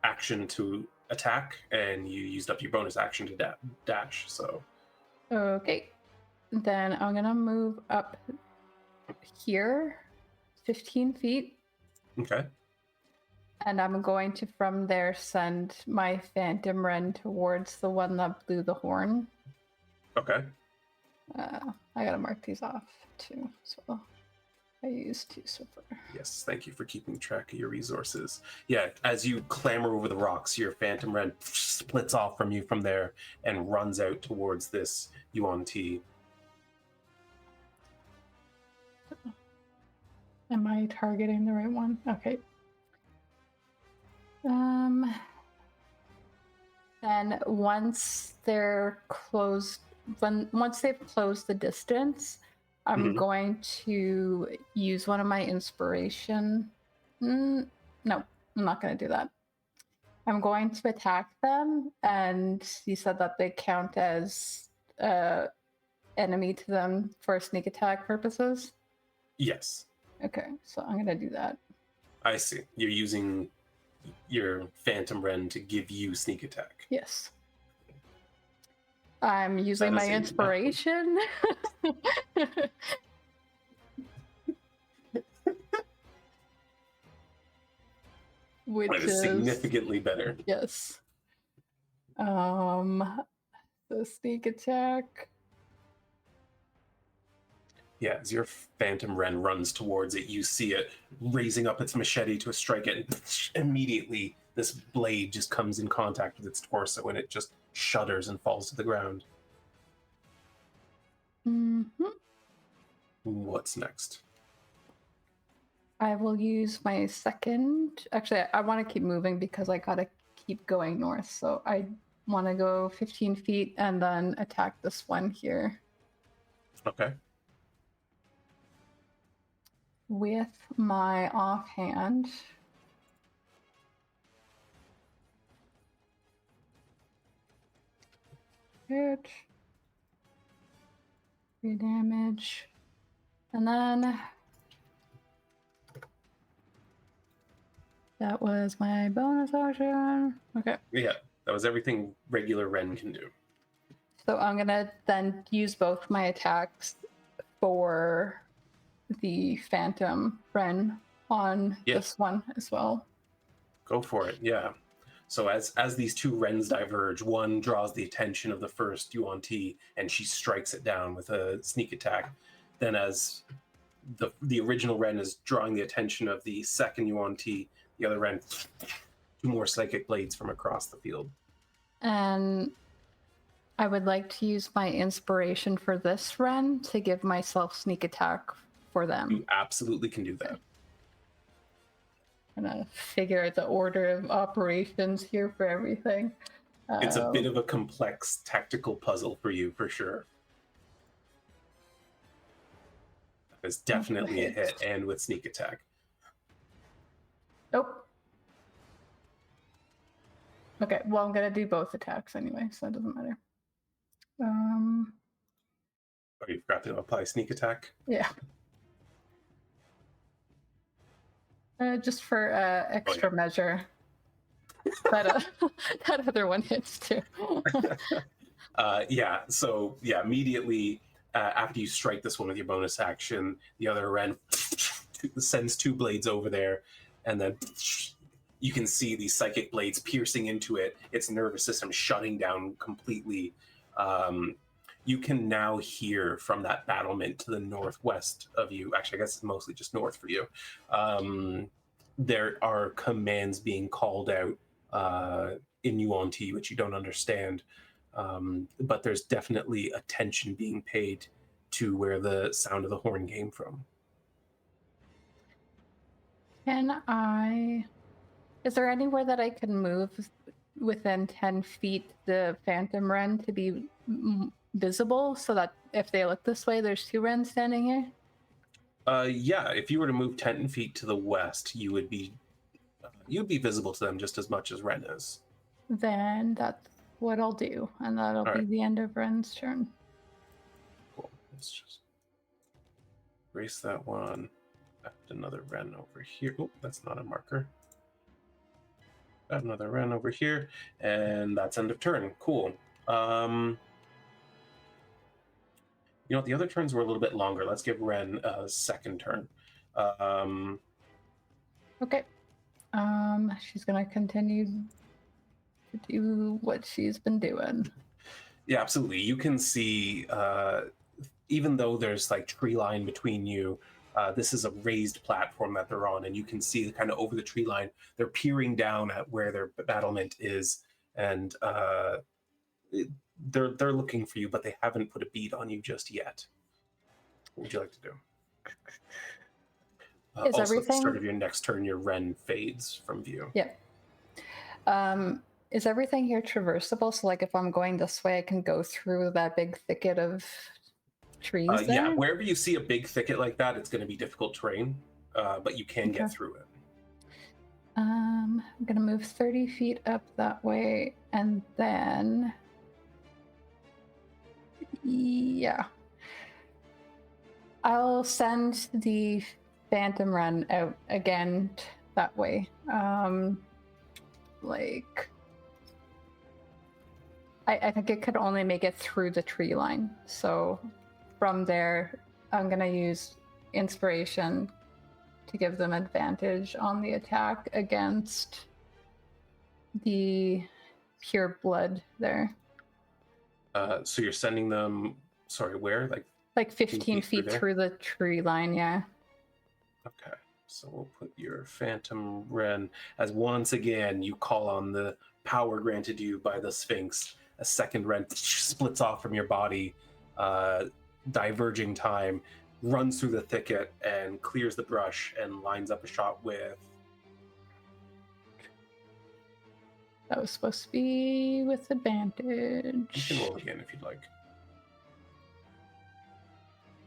action to attack, and you used up your bonus action to dash. So,
Okay. Then I'm gonna move up here, 15 feet,
okay,
and I'm going to from there send my Phantom Wren towards the one that blew the horn.
okay.
I gotta mark these off too, so I used 2 so far.
Yes, thank you for keeping track of your resources. Yeah, as you clamber over the rocks, your Phantom Wren splits off from you from there and runs out towards this yuan-ti.
Am I targeting the right one? Okay. Then once they're closed, once they've closed the distance, I'm going to use one of my inspiration. No, I'm not going to do that. I'm going to attack them, and you said that they count as enemy to them for sneak attack purposes?
Yes.
Okay, so I'm going to do that.
I see. You're using your Phantom Wren to give you sneak attack.
Yes. I'm using my inspiration. Which is
significantly better.
Yes. The sneak attack.
Yeah, as your Phantom Wren runs towards it, you see it raising up its machete to strike it, and immediately this blade just comes in contact with its torso, and it just shudders and falls to the ground. What's next?
I will use my second. Actually, I want to keep moving because I gotta keep going north. So I want to go 15 feet and then attack this one here.
Okay.
With my offhand. Good. 3 damage. And then that was my bonus action. Okay.
Yeah, that was everything regular Wren can do.
So I'm gonna then use both my attacks for the Phantom Wren on this one as well.
Go for it, yeah. So as these two Wrens diverge, one draws the attention of the first yuan-ti, and she strikes it down with a sneak attack. Then as the original Wren is drawing the attention of the second yuan-ti, the other Wren, 2 more psychic blades from across the field.
And I would like to use my inspiration for this Wren to give myself sneak attack for them.
You absolutely can do that.
I'm gonna figure out the order of operations here for everything.
It's a bit of a complex tactical puzzle for you, for sure. That is definitely a hit, and with sneak attack.
Nope. Okay, well, I'm gonna do both attacks anyway, so it doesn't matter.
Oh, you forgot to apply sneak attack?
Yeah. Just for extra measure. That other one hits too.
Immediately after you strike this one with your bonus action, the other Wren sends 2 blades over there, and then you can see these psychic blades piercing into it, its nervous system shutting down completely. You can now hear from that battlement to the northwest of you. Actually, I guess it's mostly just north for you. There are commands being called out in yuan-ti, which you don't understand. But there's definitely attention being paid to where the sound of the horn came from.
Is there anywhere that I can move within 10 feet the Phantom Wren to be visible so that if they look this way, there's 2 Wrens standing here?
Yeah, if you were to move 10 feet to the west, you'd be visible to them just as much as Wren is.
Then that's what I'll do, and that'll
All
be
right.
the end of Wren's turn.
Cool. Let's just erase that one. Add another Wren over here. Oh, that's not a marker. Add another Wren over here, and that's end of turn. Cool. You know what? The other turns were a little bit longer. Let's give Wren a second turn.
Okay. She's gonna continue to do what she's been doing.
Yeah, absolutely. You can see, even though there's like tree line between you, this is a raised platform that they're on, and you can see kind of over the tree line. They're peering down at where their battlement is, and they're looking for you, but they haven't put a bead on you just yet. What would you like to do?
Is
also, at the start
everything-
of your next turn, your Wren fades from view.
Yep. Is everything here traversable? So, like, if I'm going this way, I can go through that big thicket of trees there?
Yeah, wherever you see a big thicket like that, it's going to be difficult terrain, but you can get
Okay.
through it.
I'm gonna move 30 feet up that way, and then yeah, I'll send the Phantom Wren out again that way. Like I think it could only make it through the tree line, so from there I'm gonna use inspiration to give them advantage on the attack against the pure blood there.
So you're sending them, sorry, where?
Like 15
feet through
feet
there?
through the tree line, yeah.
Okay, so we'll put your Phantom Wren as once again you call on the power granted you by the Sphinx. A second Wren splits off from your body, diverging time, runs through the thicket and clears the brush and lines up a shot with.
That was supposed to be with advantage.
You can roll again if you'd like. At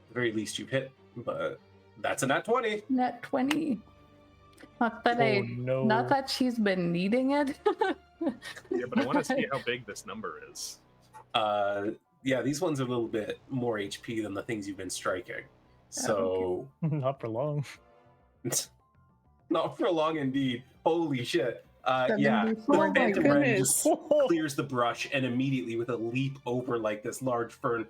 the very least, you've hit, but that's a nat 20.
Net 20. Not that
no.
not that she's been needing it.
Yeah, but I want to see how big this number is.
Yeah, these ones are a little bit more HP than the things you've been striking. So,
Not for long.
not for long indeed. Holy shit. Yeah, the
74
Phantom
my
Wren
goodness.
just clears the brush and immediately, with a leap over like this large fern,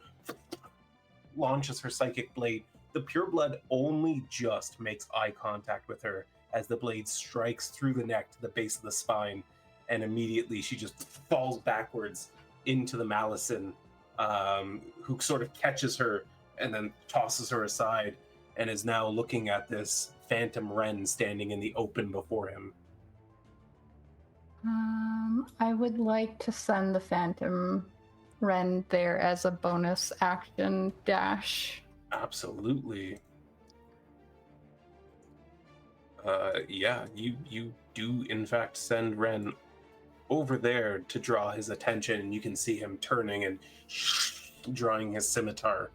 launches her psychic blade. The pureblood only just makes eye contact with her as the blade strikes through the neck to the base of the spine, and immediately she just falls backwards into the Malison, who sort of catches her and then tosses her aside and is now looking at this Phantom Wren standing in the open before him.
I would like to send the Phantom Wren there as a bonus action dash.
Absolutely. Yeah, you do in fact send Wren over there to draw his attention, and you can see him turning and drawing his scimitar.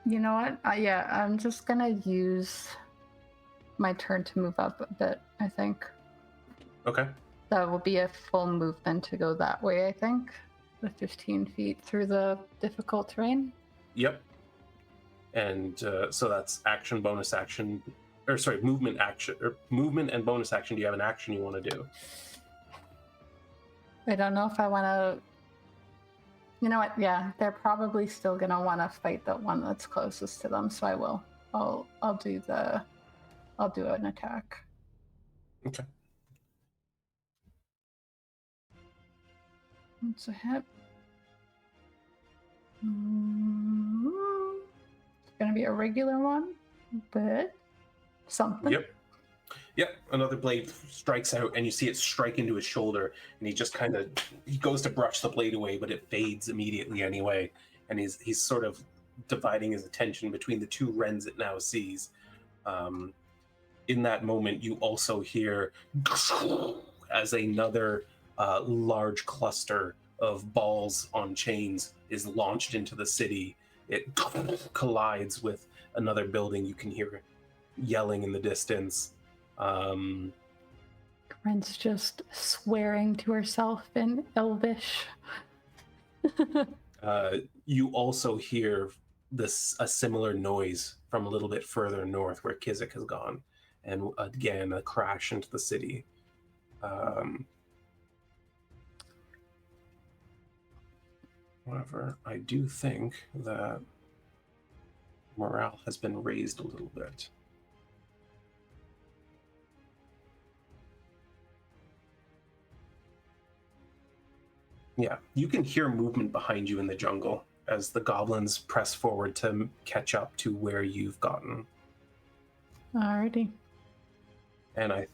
You know what? Yeah, I'm just gonna use my turn to move up a bit, I think.
Okay.
That will be a full movement to go that way, I think. The 15 feet through the difficult terrain.
Yep. And so that's action, bonus action, or sorry, movement action, or movement and bonus action. Do you have an action you want to do?
I don't know if I want to. You know what? Yeah, they're probably still gonna want to fight the one that's closest to them, so I will. I'll do an attack.
Okay.
It's a hit. It's gonna be a regular one, but something.
Yep. Another blade strikes out, and you see it strike into his shoulder, and he goes to brush the blade away, but it fades immediately anyway. And he's sort of dividing his attention between the two Wrens it now sees. in that moment, you also hear as another large cluster of balls on chains is launched into the city. It collides with another building. You can hear yelling in the distance.
Ren's just swearing to herself in Elvish.
You also hear a similar noise from a little bit further north where Kizzik has gone, and again a crash into the city. However, I do think that morale has been raised a little bit. Yeah, you can hear movement behind you in the jungle as the goblins press forward to catch up to where you've gotten.
Alrighty.
And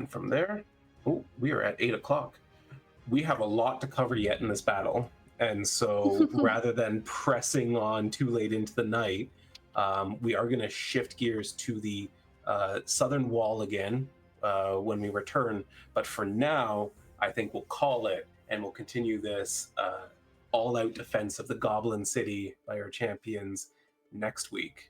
from there, we are at 8 o'clock. We have a lot to cover yet in this battle. And so rather than pressing on too late into the night, we are going to shift gears to the southern wall again when we return. But for now, I think we'll call it, and we'll continue this all-out defense of the Goblin City by our champions next week.